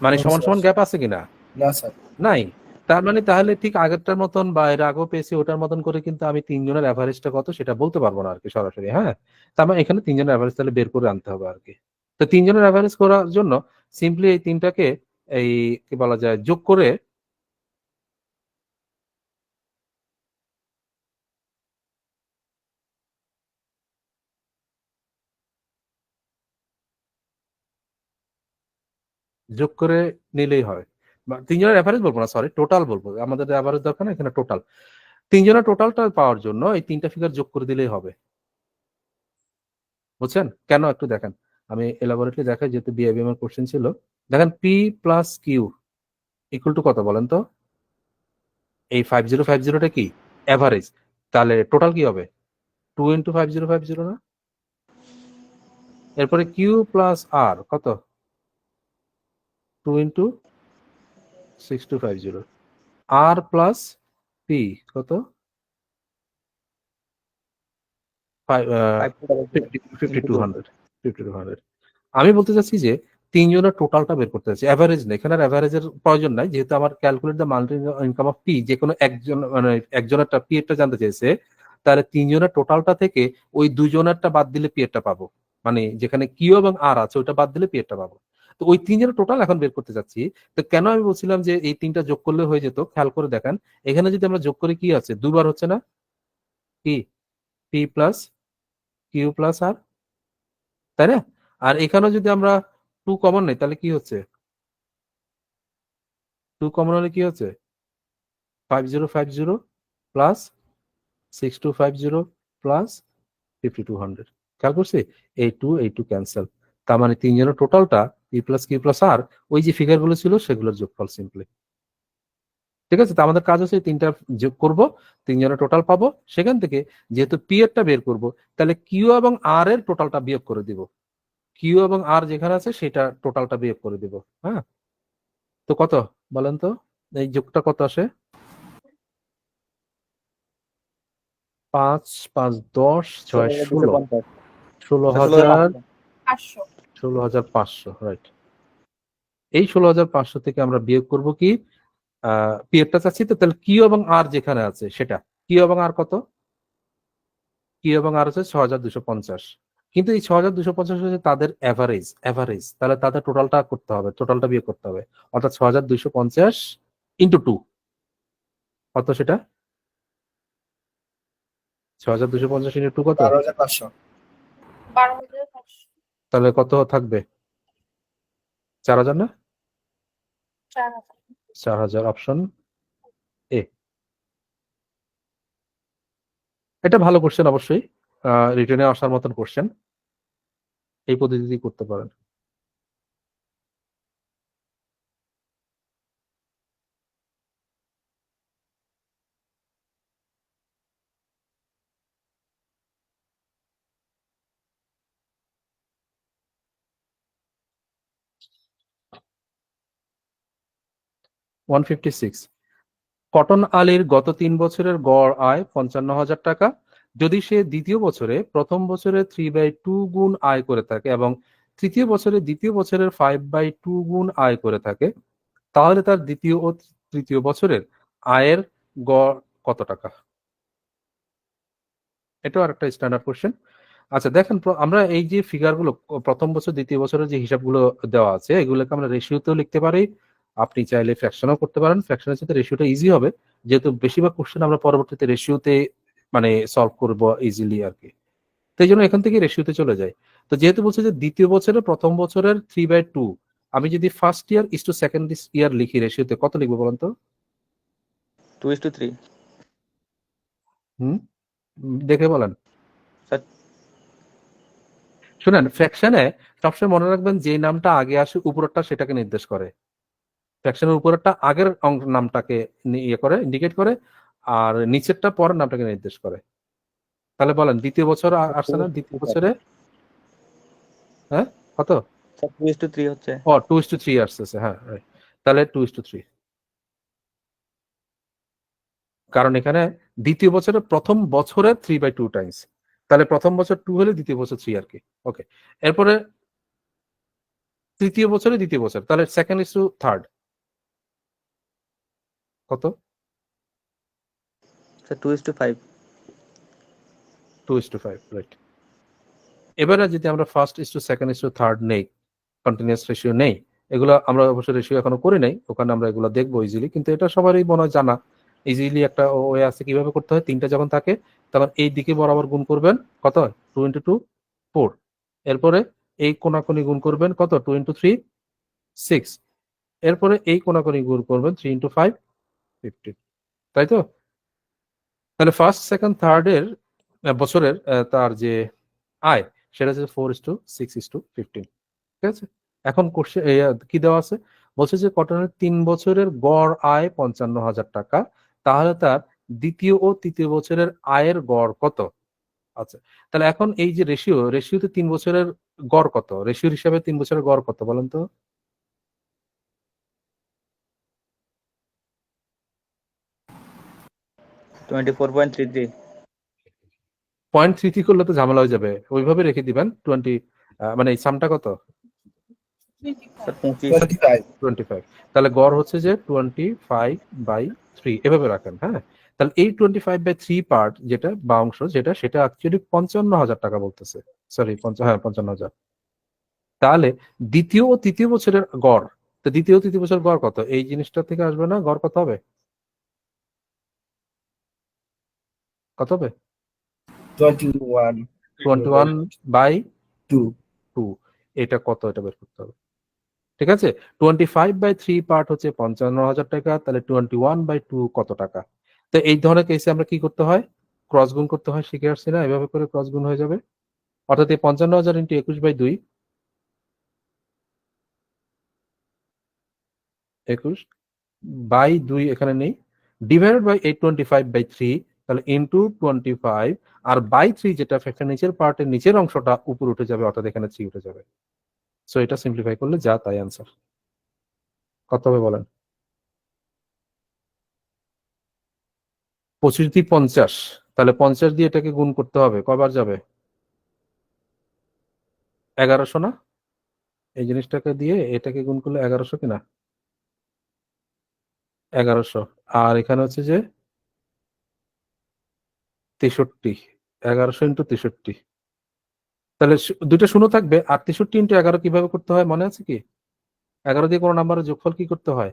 মানে No, সমান sir. সমান গ্যাপ আছে কিনা? না স্যার। নাই। তার মানে তাহলে ঠিক আগেরটার মতন বা এর আগেও পেয়েছি ওটার মতন করে কিন্তু আমি তিনজনের অ্যাভারেজটা কত সেটা বলতে পারবো না আর কি সরাসরি। হ্যাঁ, তার মানে এখানে তিনজনের অ্যাভারেজ তাহলে বের করে আনতে হবে আর কি। তো তিনজনের অ্যাভারেজ করার জন্য সিম্পলি এই তিনটাকে এই কি বলা যায় যোগ করে নিলেই হয়। বা তিনজনের অ্যাভারেজ বলবো না, সরি টোটাল বলবো, আমাদের অ্যাভারেজ দরকার না এখানে, টোটাল। তিনজনের টোটালটা পাওয়ার জন্য এই তিনটা ফিগার যোগ করে দিলেই হবে। বুঝছেন কেন? একটু দেখেন, আমি এলাবোরেটলি দেখাই যেহেতু বিআইবিএম এর কোশ্চেন ছিল। দেখেন p plus q equal to কত বলেন তো? এই 5050টা কি অ্যাভারেজ, তাহলে টোটাল কি হবে? 2 × 5050 না? এরপরে কিউ প্লাস আর কত? 2 × 6250। আর প্লাস পি কত? 5200। 5200। আমি বলতে চাচ্ছি যে তিনজনের টোটালটা বের করতে চাচ্ছি, অ্যাভারেজ না, এখানে অ্যাভারেজের প্রয়োজন নাই, যেহেতু আমার calculate the monthly income of P, যে কোনো একজন মানে একজনেরটা পি এরটা জানতে চাইছে, তাহলে তিনজনের টোটালটা থেকে ওই দুজনেরটা বাদ দিলে পি এরটা পাবো, মানে যেখানে কিউ এবং আর আছে ওইটা বাদ দিলে পি এরটা পাবো। তো ওই তিনজনের টোটাল এখন বের করতে চাচ্ছি। তো কেন আমি বলছিলাম যে এই তিনটা যোগ করলে হয়ে যেত, খেয়াল করে দেখেন এখানে যদি আমরা যোগ করি কি আছে, দুবার হচ্ছে না? কি পি প্লাস কিউ প্লাস আর, তাই না? আর এখানেও যদি আমরা 2 কমন নেই তাহলে কি হচ্ছে? 2 কমন হলে কি হচ্ছে? 5050 প্লাস 6250 প্লাস 5200। খেয়াল করছি? এই টু ক্যান্সেল। তার মানে তিনজনের টোটালটা পি প্লাস কিউ প্লাস আর, ওই যে ফিগার গুলো ছিল সেগুলোর যোগফল সিম্পলি। ঠিক আছে, তো আমাদের কাজ হচ্ছে এই তিনটা যোগ করব, তিনজনের টোটাল পাবো, সেখান থেকে যেহেতু পি এরটা বের করব, তাহলে কিউ এবং আর এর টোটালটা বিয়োগ করে দিব। কিউ এবং আর যেখানে আছে সেটা টোটালটা বিয়োগ করে দিব। হ্যাঁ, তো কত বলেন তো, এই যোগটা কত আসে? 5 5 10 6 16, 16,000, 16,500, রাইট। এই 16,500 থেকে আমরা বিয়োগ করব কি পি এরটা চাচ্ছি, তো তাহলে কিউ এবং আর যেখানে আছে সেটা, কিউ এবং আর কত? কিউ এবং আর হচ্ছে 6,250। কিন্তু এই 6,250 হচ্ছে তাদের অ্যাভারেজ, তাহলে তাদের টোটালটা করতে হবে, টোটালটা বিয়োগ করতে হবে। অর্থাৎ 6,250 ইন্টু 2 কত সেটা? 6,250 ইন্টু 2 কত? 12,500। তাহলে কত থাকবে? 4,000 না? 4,000, অপশন এ। এটা ভালো কোশ্চেন অবশ্যই, রিটেনে আসার মতন কোশ্চেন, এই পদ্ধতিতে করতে পারেন। ওয়ান 156 কটন আলীর গত 3 বছরের গড় আয় 55,000 টাকা। যদি সে দ্বিতীয় বছরে প্রথম বছরে 3/2 গুণ আয় করে থাকে এবং তৃতীয় বছরে দ্বিতীয় বছরের 5/2 গুণ আয় করে থাকে, তাহলে তার দ্বিতীয় ও তৃতীয় বছরের আয়ের গড় কত টাকা? এটাও আরেকটা স্ট্যান্ডার্ড কোশ্চেন। আচ্ছা দেখেন, আমরা এই যে ফিগারগুলো প্রথম বছর দ্বিতীয় বছরের যে হিসাবগুলো দেওয়া আছে, এগুলোকে আমরা রেশিওতেও লিখতে পারি, আপনি চাইলে ফ্র্যাকশনও করতে পারেন। ফ্র্যাকশনের সাথে রেশিওটা ইজি হবে, যেহেতু বেশিরভাগ কোশ্চেন আমরা পরবর্তীতে রেশিওতে মানে সলভ করব ইজিলি আর কি। তো এই জন্য এখান থেকে রেশিওতে চলে যায়। তো যেহেতু বলছে যে দ্বিতীয় বছরের প্রথম বছরের 3/2, আমি যদি first year is to second year লিখি রেশিওতে, কত লিখবো বলেন তো? 2:3। হুম, দেখে বলেন। স্যার শুনেন, ফ্র্যাকশনে সবসময় মনে রাখবেন যে নামটা আগে আসে উপরেরটা সেটাকে নির্দেশ করে। ফ্র্যাকশনের উপরেরটা আগের নামটাকে ইয়ে করে, ইন্ডিকেট করে, আর নিচেরটা পরের নামটাকে নির্দেশ করে। তাহলে বলেন, দ্বিতীয় বছর আসছে না? দ্বিতীয় বছরে হ্যাঁ কত? স্যার 2:3 হচ্ছে। ও 2:3 আসতেছে, হ্যাঁ right. তাহলে 2:3, কারণ এখানে দ্বিতীয় বছরের প্রথম বছরের 3/2 টাইমস, তাহলে প্রথম বছর 2 হলে দ্বিতীয় বছর 3 আর কি। ওকে, এরপরে তৃতীয় বছরে দ্বিতীয় বছর, তাহলে সেকেন্ড ইস টু থার্ড কত? স্যার 2:5। 2:5 রাইট। এবারে যদি আমরা first is to second is to third নেই, কন্টিনিউয়াস রেশিও নেই, এগুলো আমরা অবশ্য রেশিও এখনো করি নাই, ওখানে আমরা এগুলো দেখবো ইজিলি, কিন্তু এটা সবারই মনে হয় জানা। ইজিলি একটা ওয়ে আছে কিভাবে করতে হয়। তিনটা যখন থাকে তখন এই দিকে বরাবর গুণ করবেন, কত হয়? 2 × 2 4। এরপরে এই কোনাকুনি গুণ করবেন, কত? 2 × 3 6। এরপরে এই কোনাকুনি গুণ করবেন 3 × 5 15, তাই তো? তাহলে ফার্স্ট সেকেন্ড থার্ড এর বছরের তার যে আয় সেটা হচ্ছে 4:6:15, ঠিক আছে? এখন কোশ্চেন কি দেওয়া আছে, বলছে যে কটনের 3 বছরের গড় আয় 55,000 টাকা, তাহলে তার দ্বিতীয় ও তৃতীয় বছরের আয়ের গড় কত? আচ্ছা, তাহলে এখন এই যে রেশিওতে 3 বছরের গড় কত, রেশিওর হিসাবে 3 বছরের গড় কত বলেন তো? 24.33। 0.33 করলে তো ঝামেলা হয়ে যাবে, ওইভাবে রেখে দিবেন 20, মানে এই সামটা কত? স্যার 25। 25 25। তাহলে গড় হচ্ছে যে 25/3, এভাবে রাখেন। হ্যাঁ, তাহলে এই 25/3 পার্ট যেটা বা অংশ যেটা, সেটা অ্যাকচুয়ালি 55,000 টাকা বলতেছে। সরি, হ্যাঁ 55,000। তাহলে দ্বিতীয় ও তৃতীয় বছরের গড়, তো দ্বিতীয় ও তৃতীয় বছরের গড় কত? এই জিনিসটা থেকে আসবে না? গড় কত হবে? কত হবে? 21/2। 2 এটা কত? এটা বের করতে হবে, ঠিক আছে? 25/3 পার্ট হচ্ছে 55,000 টাকা, তাহলে 21/2 কত টাকা? তো এই ধরনের কেসে আমরা কি করতে হয়? ক্রস গুণ করতে হয়, শিখে আসছি না? এভাবে করে ক্রস গুণ হয়ে যাবে, অর্থাৎ এই 55,000 × 21/2, 21/2 এখানে নেই, ডিভাইডেড বাই এই 25/3, তাহলে ইন্টু 25, আর বাই 3 যেটা ফ্যাক্টর নিচের পার্টের নিচের অংশটা উপরে উঠে যাবে, অর্থাৎ এখানে 3 উঠে যাবে। সো এটা সিম্পলিফাই করলে যা তাই আনসার। কত হবে বলেন? 25 দিয়ে 50, তাহলে 50 দিয়ে এটাকে গুণ করতে হবে, কয়বার যাবে? 1100 না? এই জিনিসটাকে দিয়ে এটাকে গুণ করলে 1100 কিনা? 1100, আর এখানে হচ্ছে যে 63, 1100 × 63, তাহলে দুইটা শূন্য থাকবে, আর 63 × 11 কিভাবে করতে হয় মনে আছে কি? 11 দিয়ে কোনো নাম্বারের যোগফল কি করতে হয়?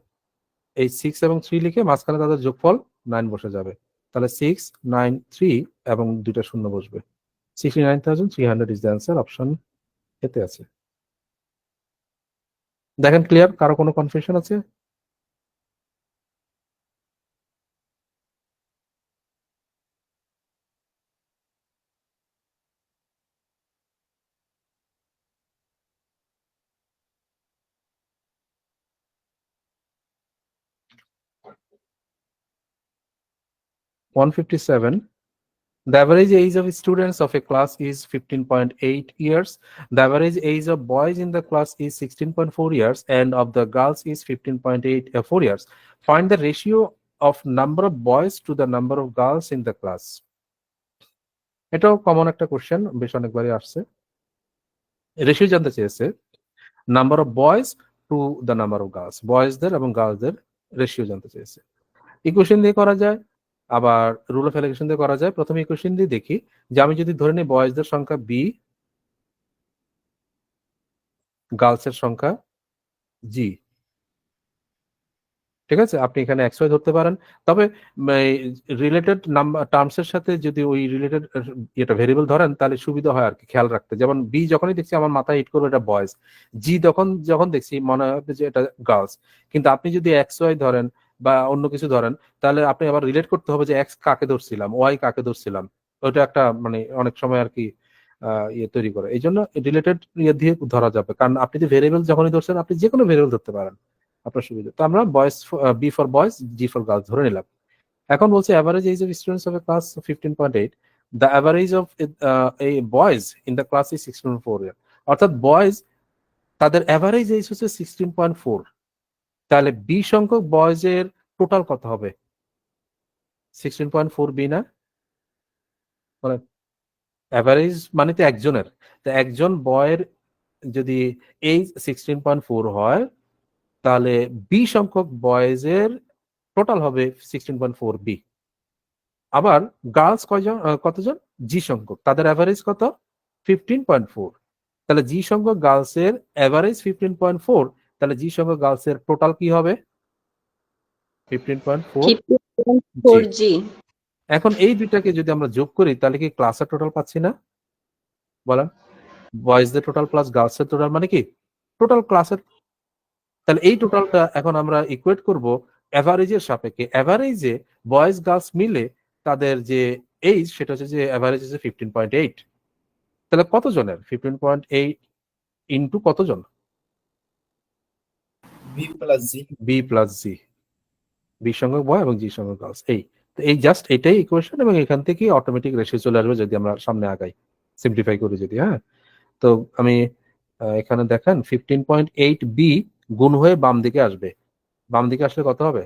এই 6 এবং 3 লিখে মাঝখানে তাদের যোগফল 9 বসে যাবে, তাহলে 6 9 3 এবং দুইটা শূন্য বসবে। 69,300 ইজ দ্য অ্যান্সার, অপশন এতে আছে। দেখেন ক্লিয়ার? কারো কোনো কনফিউশন আছে? $157. The average age of students of a class is 15.8 years. The average age of boys in the class is 16.4 years and of the girls is 15.84 years. Find the ratio of number of boys to the number of girls in the class. এটাও common একটা question, বেশ অনেকবারই আসছে। Ratio জানতে চেয়েছে number of boys to the number of girls, বয়েজদের এবং গার্লসদের রেশিও জানতে চেয়েছে। ইকুয়েশন দিয়ে করা যায়, আবার রুল অফ এলিগেশন দিয়ে করা যায়। প্রথমে ইকুয়েশন দিয়ে দেখি যে আমি যদি ধরে নিই বয়েজদের সংখ্যা বি, গার্লসের সংখ্যা জি, ঠিক আছে, আপনি এখানে এক্স ওয়াই ধরতে পারেন। তবে রিলেটেড নাম্বার টার্মসের সাথে যদি ওই রিলেটেড এটা ভেরিয়েবল ধরেন তাহলে সুবিধা হয় আর কি খেয়াল রাখতে। যেমন বি যখনই দেখছি আমার মাথায় হিট করবে এটা বয়েজ, জি যখন দেখছি মনে হবে যে এটা গার্লস। কিন্তু আপনি যদি এক্স ওয়াই ধরেন বা অন্য কিছু ধরেন তাহলে আপনি আবার রিলেট করতে হবে যে এক্স কাকে ধরছিলাম, ওয়াই কাকে ধরছিলাম। ওটা একটা মানে অনেক সময় আর কি ইয়ে তৈরি করে। এই জন্য রিলেটেড ইয়ে দিয়ে ধরা যাবে, কারণ আপনি যে ভেরিয়েবল যখনই ধরছেন আপনি যে কোনো ভেরিয়েবল ধরতে পারেন আপনার সুবিধা। তো আমরা boys, b for boys, g for girls ধরে নিলাম। এখন বলছে average age of students of a class 15.8, the average of a boys in the class is 16.4 year. অর্থাৎ বয়েজ তাদের অ্যাভারেজ এজ হচ্ছে 16.4। তাহলে বি সংখ্যক বয়েজের টোটাল কত হবে? 16.4 বি না? মানে অ্যাভারেজ মানে তো একজনের, তো একজন বয়ের যদি এইজ 16.4 হয় তাহলে বি সংখ্যক বয়েজের টোটাল হবে 16.4 বি। আবার গার্লস কয়জন, কতজন? জি সংখ্যক, তাদের অ্যাভারেজ কত? 15.4। তাহলে জি সংখ্যক গার্লসের অ্যাভারেজ 15.4, তাহলে জি সংখ্যক গার্লসের টোটাল কি হবে? 15.4 জি। 15.4 জি। এখন এই দুইটাকে যদি আমরা যোগ করি তাহলে কি ক্লাসের টোটাল পাচ্ছি না? বলেন, বয়েজদের টোটাল প্লাস গার্লসের টোটাল মানে কি টোটাল ক্লাসের। তাহলে এই টোটালটা এখন আমরা ইকুয়েট করব অ্যাভারেজের সাপেক্ষে। অ্যাভারেজে বয়েজ গার্লস মিলে তাদের যে এইজ সেটা হচ্ছে যে অ্যাভারেজ হচ্ছে 15.8। তাহলে কতজনের 15.8 ইন্টু কতজন? বি প্লাস জি। বি প্লাস জি, বি সংখ্যক বয় এবং জি সংখ্যক গার্লস। এই তো এই জাস্ট এটাই ইকুয়েশন, এবং এখান থেকে অটোমেটিক রেশিও চলে আসবে যদি আমরা সামনে আগাই, সিম্পলিফাই করি যদি। হ্যাঁ, তো আমি এখানে দেখেন 15.8 বি গুণ হয়ে বাম দিকে আসবে। বাম দিকে আসলে কত হবে?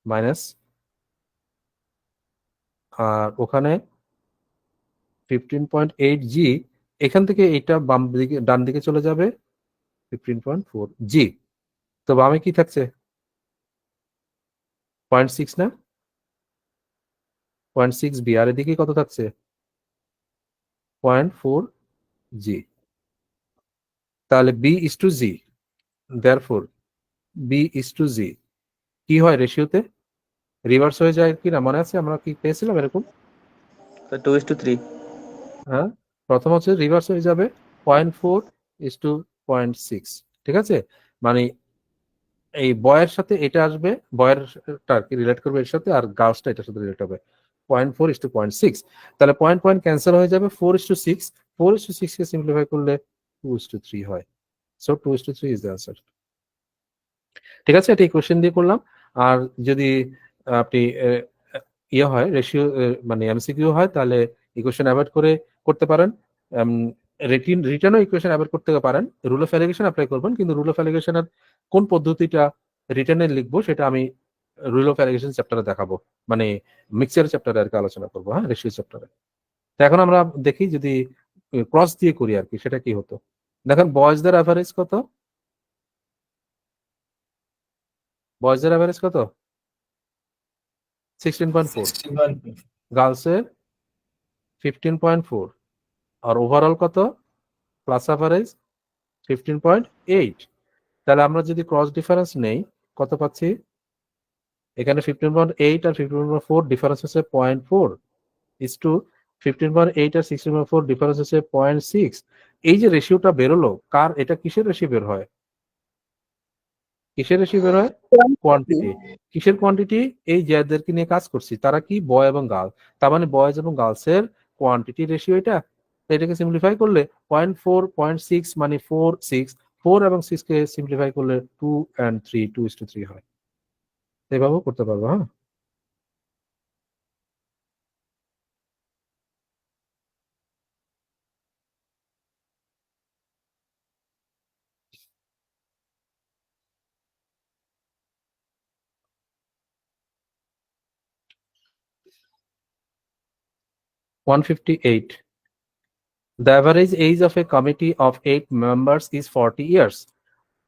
মাইনাস, আর ওখানে 15.8 জি, এখান থেকে এটা বাম দিকে ডান দিকে চলে যাবে 15.4 জি। তো বামে কি থাকছে? 0.6 না? 0.6 বি, আর এদিকে কত থাকছে? 0.4 জি। তাহলে b is to g, therefore b is to g কি হয় রেশিওতে? রিভার্স হয়ে যায় কি না? মনে আছে আমরা কি পেয়েছিলাম এরকম? তো 2:3। হ্যাঁ, প্রথম হচ্ছে রিভার্স হয়ে যাবে 0.4 ইস টু 0.6, ঠিক আছে। মানে এই বয়ের সাথে এটা আসবে, বয়েরটা আর কি রিলেট করবে এর সাথে, আর গার্লসটা এটার সাথে রিলেট হবে 0.4 ইস টু 0.6। তাহলে পয়েন্ট পয়েন্ট ক্যান্সেল হয়ে যাবে, 4:6, 4:6 কে সিম্পলিফাই করলে 2:3 হয়। So 2:3 is the answer. ঠিক আছে, এটা ইকুয়েশন দিয়ে করলাম। আর যদি আপনি ইয়ে হয় রেশিও মানে এমসিকিউ হয় তাহলে ইকুয়েশন অ্যাভয়েড করে করতে পারেন। রিটার্নও ইকুয়েশন অ্যাভয়েড করতে পারেন, রুল অফ অ্যালিগেশন অ্যাপ্লাই করবেন। কিন্তু রুল অফ অ্যালিগেশনের কোন পদ্ধতিটা রিটার্নে লিখবো সেটা আমি রুল অফ অ্যালিগেশন চ্যাপ্টারে দেখাবো, মানে মিক্সচার চ্যাপ্টারে আর কি আলোচনা করবো। হ্যাঁ, রেশিও চ্যাপ্টারে। তো এখন আমরা দেখি যদি ক্রস দিয়ে করি আর কি সেটা কি হতো। দেখেন বয়েজদের অ্যাভারেজ কত? বয়েজদের অ্যাভারেজ কত? 16.4, 16.4 গার্লসের 15.4, আর ওভারঅল কত? Class average 15.8। তাহলে আমরা যদি ক্রস ডিফারেন্স নেই কত পাচ্ছি? এখানে 15.8 আর 15.4 ডিফারেন্স হচ্ছে 0.4 ইস টু 15.8 আর 16.4 ডিফারেন্স হচ্ছে 0.6। এই যে রেশিওটা বেরোলো কার, এটা কিসের রেশিও বের হয়? কিসের রেশিও বের হয়? কোয়ান্টিটি। কিসের কোয়ান্টিটি? এই যাদেরকে নিয়ে কাজ করছি তারা কি বয় এবং গার্ল, তার মানে বয়েজ এবং গার্লসের কোয়ান্টিটি রেশিও এটা। তো এটাকে সিম্পলিফাই করলে 0.4 0.6 মানে 4 6, 4 এবং 6 কে সিম্পলিফাই করলে 2 and 3, 2:3 হয়। এভাবেও করতে পারবো। হ্যাঁ, 158. The average age of a committee of 8 members is 40 years.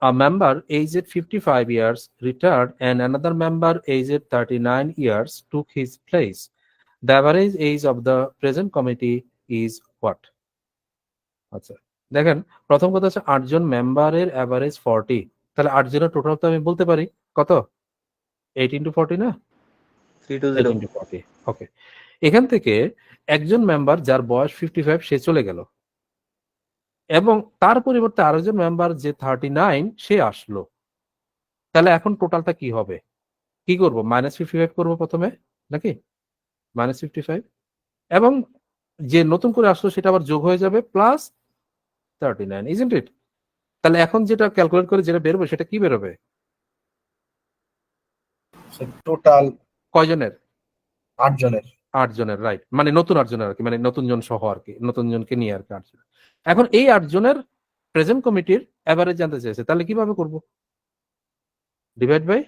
A member aged 55 years retired and another member aged 39 years took his place. The average age of the present committee is what? আচ্ছা দেখেন প্রথম কথা হচ্ছে 8 জন মেম্বারের average 40, তাহলে 8 জনের total তো আমি বলতে পারি কত, 8 into 40 না, 320 8 into 40. ওকে, এখান থেকে একজন মেম্বার যার বয়স 55 সে চলে গেল এবং তার পরিবর্তে আরেকজন মেম্বার যে 39 সে আসলো, তাহলে এখন টোটালটা কি হবে, কি করব, -55 করব প্রথমে নাকি, -55 এবং যে নতুন করে আসলো সেটা আবার যোগ হয়ে যাবে প্লাস 39, isn't it? তাহলে এখন যেটা ক্যালকুলেট করে যেটা বেরোবে সেটা কি বেরোবে, টোটাল কয়জনের, 8 জনের। 8 জনের, রাইট, মানে নতুন 8 জনের আর কি, মানে নতুন জন সহ আর কি, নতুন জনকে নিয়ে আর কি 8 জন। এখন এই 8 জনের প্রেজেন্ট কমিটির এভারেজ জানতে চাইছে, তাহলে কিভাবে করব, ডিভাইড বাই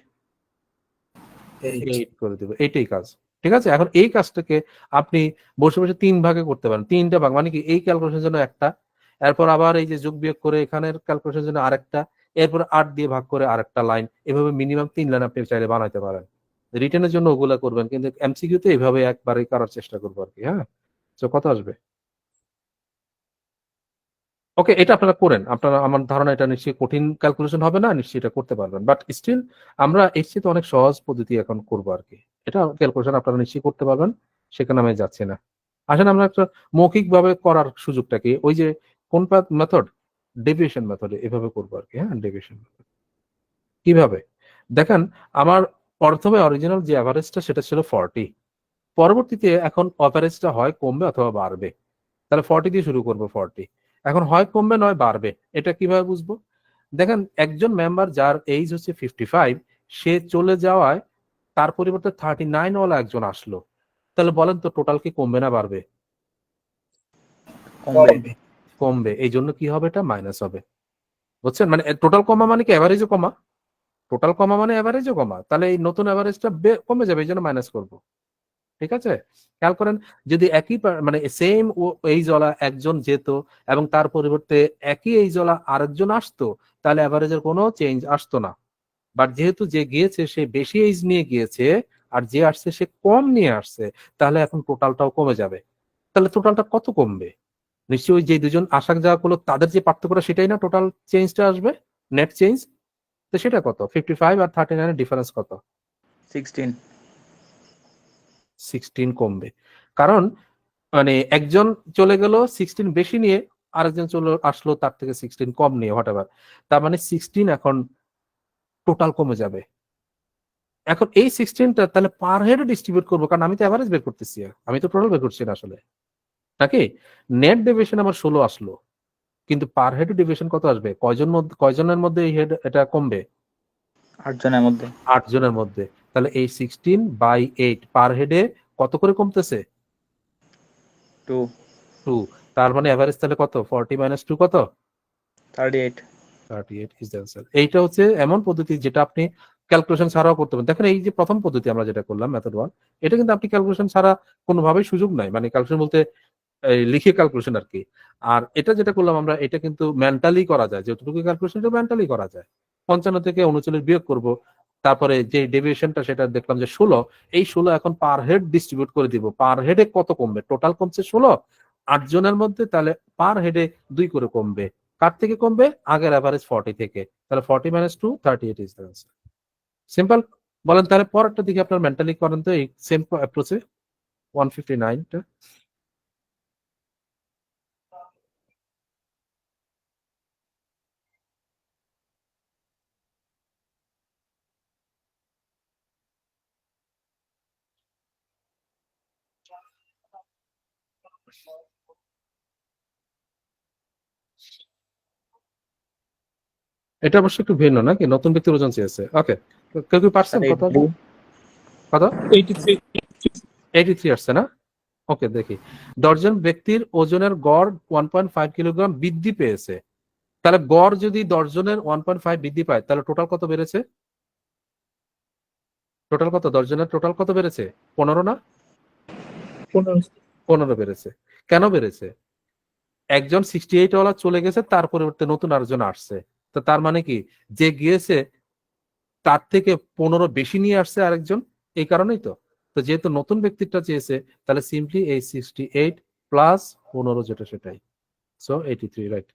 8 করে দেব, এইটাই কাজ। ঠিক আছে, এখন এই কাজটাকে আপনি বসে বসে 3 ভাগে করতে পারেন, 3টা ভাগ মানে কি, এই ক্যালকুলেশনের জন্য একটা, এরপর আবার এই যে যোগ বিয়োগ করে এখানের ক্যালকুলেশনের জন্য আরেকটা, এরপর 8 দিয়ে ভাগ করে আরেকটা লাইন, এভাবে মিনিমাম 3 লাইন আপনি চাইলে বানাইতে পারেন। রিটেনের জন্য ওগুলা করবেন, কিন্তু এমসিকিউ তে এইভাবে একবারই করার চেষ্টা করবো আর কি। হ্যাঁ, তো কত আসবে, ওকে, এটা আপনারা করেন, আপনারা, আমার ধারণা এটা নিশ্চয়ই কঠিন ক্যালকুলেশন হবে না, নিশ্চয়ই এটা করতে পারবেন, বাট স্টিল আমরা এর চেয়ে অনেক সহজ পদ্ধতি এখন করবো আর কি। এটা ক্যালকুলেশন আপনারা নিশ্চয়ই করতে পারবেন, সেখানে আমি যাচ্ছি না। আসলে আমরা একটা মৌখিক ভাবে করার সুযোগটা কি, ওই যে কোন মেথড, ডেভিয়েশন মেথডে এভাবে করবো আর কি। হ্যাঁ, ডেভিয়েশন মেথড কিভাবে দেখেন, আমার প্রথমে অরিজিনাল যে অ্যাভারেজটা সেটা ছিল 40, পরবর্তীতে এখন অ্যাভারেজটা হয় কমবে অথবা বাড়বে, তাহলে 40 দিয়ে শুরু করবো, 40 এখন হয় কমবে নয় বাড়বে, এটা কিভাবে বুঝবো, দেখেন একজন মেম্বার যার এইজ হচ্ছে 55 সে চলে যাওয়ায় তার পরিবর্তে 39 ওয়ালা একজন আসলো, তাহলে বলেন তো টোটাল কি কমবে না বাড়বে, কমবে। কমবে, এই জন্য কি হবে, এটা মাইনাস হবে, বুঝছেন, মানে টোটাল কমা মানে কি অ্যাভারেজও কমা, টোটাল কমা মানে অ্যাভারেজও কমা, তাহলে এই নতুন অ্যাভারেজটা কমে যাবে, এই জন্য মাইনাস করবো। ঠিক আছে, খেয়াল করেন, যদি একই মানে সেম এইজ ওয়ালা একজন যেত এবং তার পরিবর্তে একই এইজ ওয়ালা আরেকজন আসতো, তাহলে অ্যাভারেজের কোনো চেঞ্জ আসতো না, বাট যেহেতু যে গিয়েছে সে বেশি এইজ নিয়ে গিয়েছে আর যে আসছে সে কম নিয়ে আসছে, তাহলে এখন টোটালটাও কমে যাবে, তাহলে টোটালটা কত কমবে, নিশ্চয়ই যে দুজন আসা যাওয়া করলো তাদের যে পার্থক্যটা সেটাই না টোটাল চেঞ্জটা আসবে, নেট চেঞ্জ, তো সেটা কত, 55 আর 39 এর ডিফারেন্স কত, 16 16 কমবে, কারণ মানে একজন চলে গেল 16 বেশি নিয়ে, আরেকজন চলে আসলো তার থেকে 16 কম নিয়ে, হোয়াটএভার, তার মানে 16 এখন টোটাল কমে যাবে। এখন এই 16টা তাহলে পার হেডে ডিস্ট্রিবিউট করবো, কারণ আমি তো অ্যাভারেজ বের করতেছি, আমি তো টোটাল বের করছি না আসলে, নাকি, নেট ডেভিয়েশন আমার 16 আসলো, কিন্তু পার হেড ডেভিয়েশন কত আসবে, কয়জনের মধ্যে এই হেড এটা কমবে, 8 জনের মধ্যে, 8 জনের মধ্যে, তাহলে এই 16/8 পার হেডে কত করে কমতেছে, 2 2, তার মানে অ্যাভারেজ তাহলে কত, 40 - 2 কত, 38 38 is the answer। এইটা হচ্ছে এমন পদ্ধতি যেটা আপনি ক্যালকুলেশন ছাড়াও করতে পারেন। দেখেন এই যে প্রথম পদ্ধতি আমরা যেটা করলাম মেথড 1, এটা কিন্তু আপনি ক্যালকুলেশন ছাড়া কোনোভাবেই সুযোগ নাই, মানে ক্যালকুলেশন বলতে লিখে ক্যালকুলেশন আর কি। আর এটা যেটা করলাম আমরা, এটা কিন্তু মেন্টালি করা যায়, যতটুকু ক্যালকুলেশন এটা মেন্টালি করা যায়। 55 থেকে 39 বিয়োগ করব, তারপরে যে ডেভিয়েশনটা সেটা দেখলাম যে 16, এই 16 এখন পার হেড ডিস্ট্রিবিউট করে দিব, পার হেডে কত কমবে, টোটাল কমছে 16, 8 জনের মধ্যে, তাহলে পার হেডে 2 করে কমবে, কার থেকে কমবে, আগের অ্যাভারেজ 40 থেকে, তাহলে 40 - 2 38 ইজ দ্য আনসার। সিম্পল, বলেন তাহলে পরেরটা দিকে আপনার মেন্টালি করেন তো এই সেম অ্যাপ্রোচে 159টা। এটা অবশ্য একটু ভিন্ন নাকি, নতুন ব্যক্তির ওজন চেয়েছে, ওকে, কেউ কি পারছেন কত, কত 83. 83 আসছে না, ওকে দেখি, দশজন ব্যক্তির ওজনের গড় 1.5 কিলোগ্রাম বৃদ্ধি পেয়েছে, তাহলে গড় যদি 10 জনের 1.5 বৃদ্ধি পায় তাহলে টোটাল কত বেড়েছে, টোটাল কত, 10 জনের টোটাল কত বেড়েছে, 15 না, 15. 15 বেড়েছে। কেন বেড়েছে? একজন 68 ওয়ালা চলে গেছে, তার পরিবর্তে নতুন আরেকজন আসছে। তো তার মানে কি, যে গিয়েছে তার থেকে 15 বেশি নিয়ে আসছে আরেকজন, এই কারণেই তো। তো যেহেতু নতুন ব্যক্তিটা চেয়েছে, তাহলে সিম্পলি এই 68 প্লাস 15 যেটা সেটাই। So 83, right.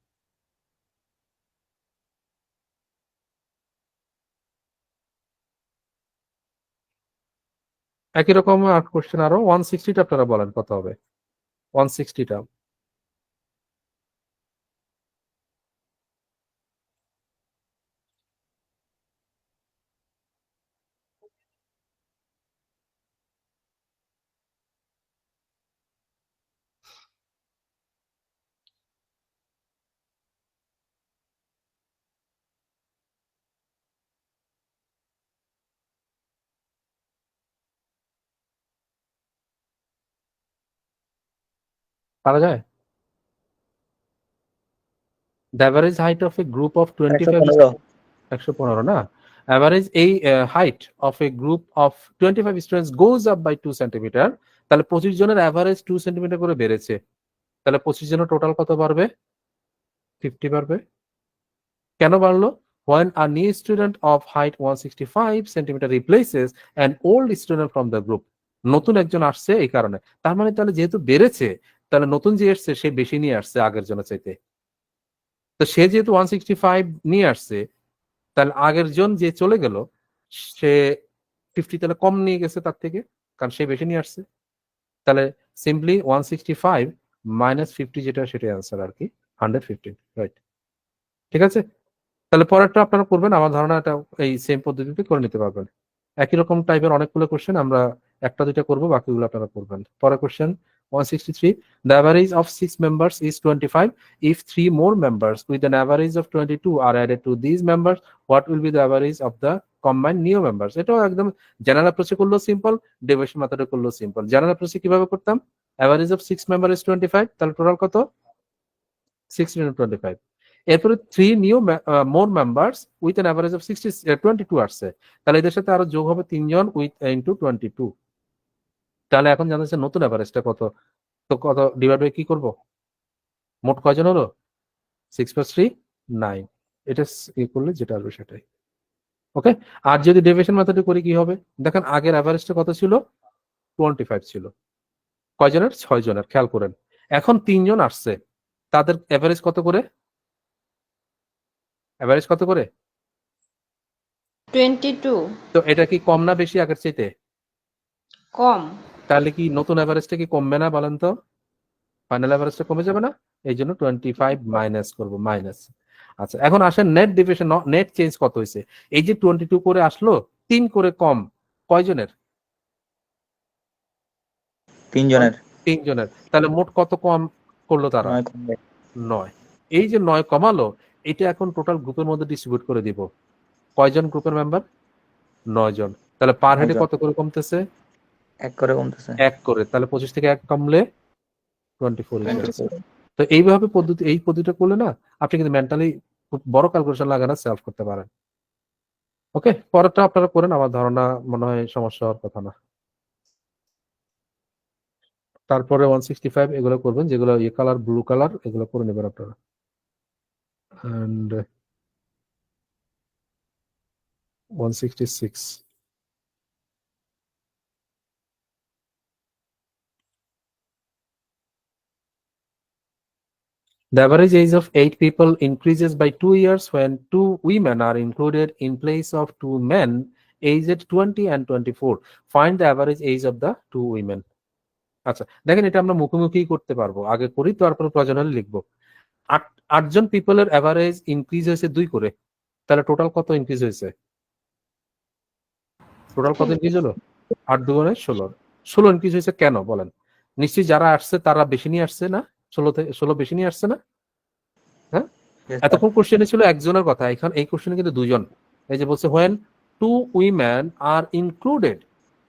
একই রকম আর কোশ্চেন আরো 160টা আপনারা বলেন কত হবে? 160টা পারা যায়? The average height of a group of 25 115 115 না? Average এই height of a group of 25 students goes up by 2 centimeter, তাহলে 25 জনের average 2 সেন্টিমিটার করে বেড়েছে। তাহলে 25 জনের টোটাল কত বাড়বে? 50 বাড়বে। কেন বাড়লো? When a new student of height 165 centimeter replaces an old student from the group, নতুন একজন আসছে এই কারণে। তার মানে তাহলে যেহেতু বেড়েছে, তাহলে নতুন যে এসছে সে বেশি নিয়ে আসছে আগের জনের চাইতে। তো সে যেহেতু 165 নিয়ে আসছে, তাহলে আগের জন যে চলে গেল সে 50 তাহলে কম নিয়ে গেছে তার থেকে, কারণ সে বেশি নিয়ে আসছে। তাহলে সিম্পলি 165 মাইনাস 50 যেটা সেটাই আনসার আর কি, 115, রাইট। ঠিক আছে, তাহলে পরেরটা আপনারা করবেন, আমার ধারণা এটা এই সেম পদ্ধতিতে করে নিতে পারবেন। একই রকম টাইপের অনেকগুলো কোশ্চেন, আমরা একটা দুইটা করবো, বাকিগুলো আপনারা করবেন। পরের question 163, the average of 6 members is 25. If 3 more members with an average of 22 are added to these members, what will be the average of the combined new members? এটাও একদম জেনারেল অ্যাপ্রোচে করলেও সিম্পল, ডেভিয়েশন মেথডে করলেও simple. General অ্যাপ্রোচে কিভাবে করতাম? average of 6 members is 25, তাহলে total কত? 6 into 25। এরপরে 3 new more members with an average of 22 আসছে, তাহলে এদের সাথে আরো যোগ হবে 3 জন উইথ ইনটু 22। তাহলে এখন জানা যাচ্ছে নতুন অ্যাভারেজটা কত। তো কত ডিভাইড বাই কি করব? মোট কয়জন হলো? 6 + 3 9। এটা করলে যেটা আসবে সেটাই। ওকে, আর যদি ডেভিয়েশন মেথডে করি কি হবে? দেখেন আগের অ্যাভারেজটা কত ছিল? 25 ছিল। কয়জনের? 6 জনের। খেয়াল করেন, এখন 3 জন আসছে, তাদের অ্যাভারেজ কত করে? অ্যাভারেজ কত করে? 22 তো এটা কি কম না বেশি আগের চাইতে? কম। তাহলে কি নতুন অ্যাভারেজটা কি কমবে না বলেন তো? ফাইনাল অ্যাভারেজটা কমে যাবে না? এই জন্য 25 মাইনাস করব, মাইনাস। আচ্ছা, এখন আসেন নেট ডেভিয়েশন, নেট চেঞ্জ কত হয়েছে? এই যে 22 করে আসলো, 3 করে কম, কয়জনের? 3 জনের। 3 জনের। তাহলে মোট কত কম করলো তারা? 9। এই যে 9 কমালো, এটা এখন টোটাল গ্রুপের মধ্যে ডিস্ট্রিবিউট করে দিব। কয়জন গ্রুপের মেম্বার? 9 জন। তাহলে পার হেডে 9 জন। কত করে কমতেছে? 1 করে কমতেছে। 1 করে। তাহলে 25 থেকে 1 কমলে 24 হয়ে যাচ্ছে। 24 তো এইভাবে এই পদ্ধতিটা করলে না, আপনি কিন্তু মেন্টালি খুব বড় ক্যালকুলেশন লাগানো সলভ করতে পারেন। ওকে, পরেরটা আপনারা করেন, আমার ধারণা মনে হয় সমস্যা হওয়ার কথা না। তারপরে 165 এগুলো করবেন, যেগুলো ইয়ে কালার, ব্লু কালার, এগুলো করে নেবেন আপনারা। And 166, the average age of 8 people increases by 2 years when 2 women are included in place of 2 men aged 20 and 24. Find the average age of the 2 women. আচ্ছা, দেখেন এটা আমরা মুখোমুখি করতে পারবো, আগে করি তারপর প্রয়োজন হলে লিখবো। 8 জন পিপলের এভারেজ ইনক্রিজ হয়েছে 2 করে, তাহলে টোটাল কত ইনক্রিজ হয়েছে? টোটাল কত ইনক্রিজ হলো? 8 দুগুণে 16। 16 ইনক্রিজ হয়েছে কেন বলেন? নিশ্চয়ই যারা আসছে তারা বেশি নিয়ে আসছে না? 16 বেশি নিয়ে আসছে না? হ্যাঁ, Yes, এতক্ষণ কোশ্চেনে ছিল একজনের কথা, এখন এই কোশ্চেনে কিন্তু 2 জন। এই যে বলছে when 2 women are included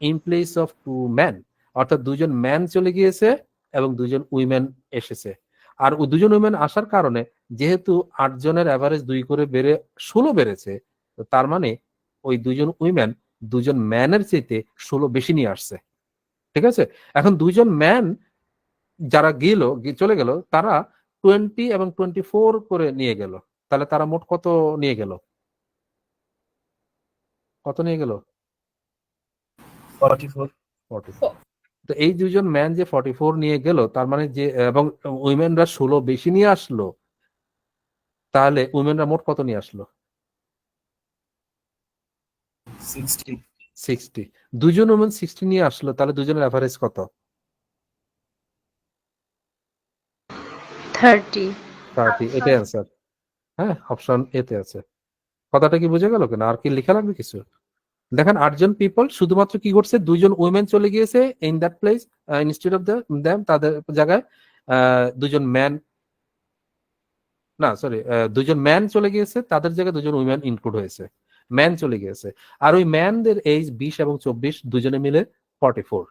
in place of 2 men, অর্থাৎ 2 জন ম্যান চলে গিয়েছে এবং 2 জন উইমেন এসেছে। আর ওই 2 জন উইমেন আসার কারণে যেহেতু 8 জনের এভারেজ 2 করে বেড়ে 16 বেড়েছে, তো তার মানে ওই 2 জন উইমেন 2 জন ম্যানের চাইতে 16 বেশি নিয়ে আসছে। ঠিক আছে, এখন 2 জন ম্যান যারা চলে গেল তারা 20 এবং 24 করে নিয়ে গেল, তাহলে তারা মোট কত নিয়ে গেল? কত নিয়ে গেল? 44 44। তো এই দুইজন ম্যান যে 44 নিয়ে গেল, তার মানে যে এবং উইমেনরা 16 বেশি নিয়ে আসলো, তাহলে উইমেনরা মোট কত নিয়ে আসলো? 60 60। দুজন উইমেন 60 নিয়ে আসলো, তাহলে দুজনের অ্যাভারেজ কত? 30 30। এটাই অ্যান্সার। হ্যাঁ, অপশন এ তে আছে। কথাটা কি বুঝে গেল কিনা? আর কি লেখা লাগবে কিছু? দেখেন 8জন পিপল শুধুমাত্র কি করছে, দুইজন উইমেন চলে গিয়েছে in that place, instead of them, তাদের জায়গায় দুজন ম্যান, না সরি, দুজন ম্যান চলে গিয়েছে, তাদের জায়গায় দুজন উইমেন ইনক্লুড হয়েছে, ম্যান চলে গিয়েছে। আর ওই ম্যানদের এজ 20 এবং 24, দুজনে মিলে 44।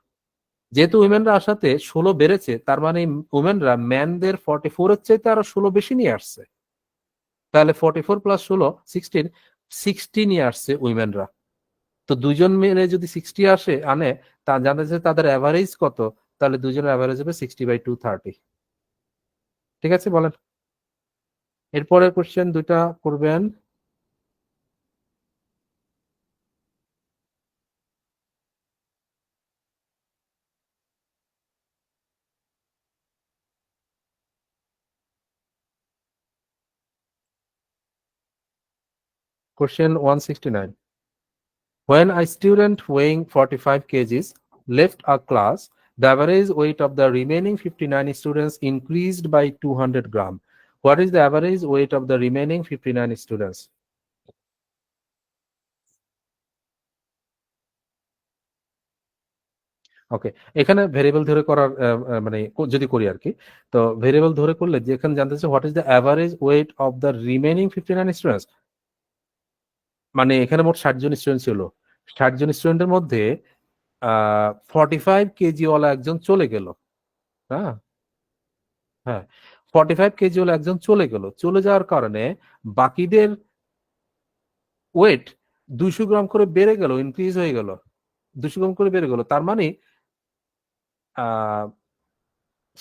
যেহেতু উইমেনরা আসাতে 16 বেড়েছে, তার মানে উইমেনরা ম্যানদের 44 এর চাইতে আরো 16 বেশি নিয়ে আসছে। তাহলে 44 প্লাস 16 16, 60 নিয়ে আসছে উইমেনরা। তো দুজন মিলে যদি 60 আনে, তা জানা যাচ্ছে তাদের অ্যাভারেজ কত, তাহলে দুজনের অ্যাভারেজ হবে 60/230। ঠিক আছে, বলেন। এরপরের কোশ্চেন দুইটা করবেন। Question 169. When a student weighing 45 kgs left a class, the average weight of the remaining 59 students increased by 200 gram. What is the average weight of the remaining 59 students? ওকে, এখানে ভেরিয়েবল ধরে করার মানে যদি করি আর কি, তো ভেরিয়েবল ধরে করলে যেখানে জানতে চাচ্ছে what is the average weight of the remaining 59 students, মানে এখানে মোট 60 জন স্টুডেন্ট ছিল। 60 জন স্টুডেন্টের মধ্যে 45 কেজি ওয়ালা একজন চলে গেল। হ্যাঁ হ্যাঁ, 45 কেজি ওয়ালা একজন চলে গেল, চলে যাওয়ার কারণে বাকিদের ওয়েট 200 গ্রাম করে বেড়ে গেল, ইনক্রিজ হয়ে গেল, 200 গ্রাম করে বেড়ে গেল। তার মানে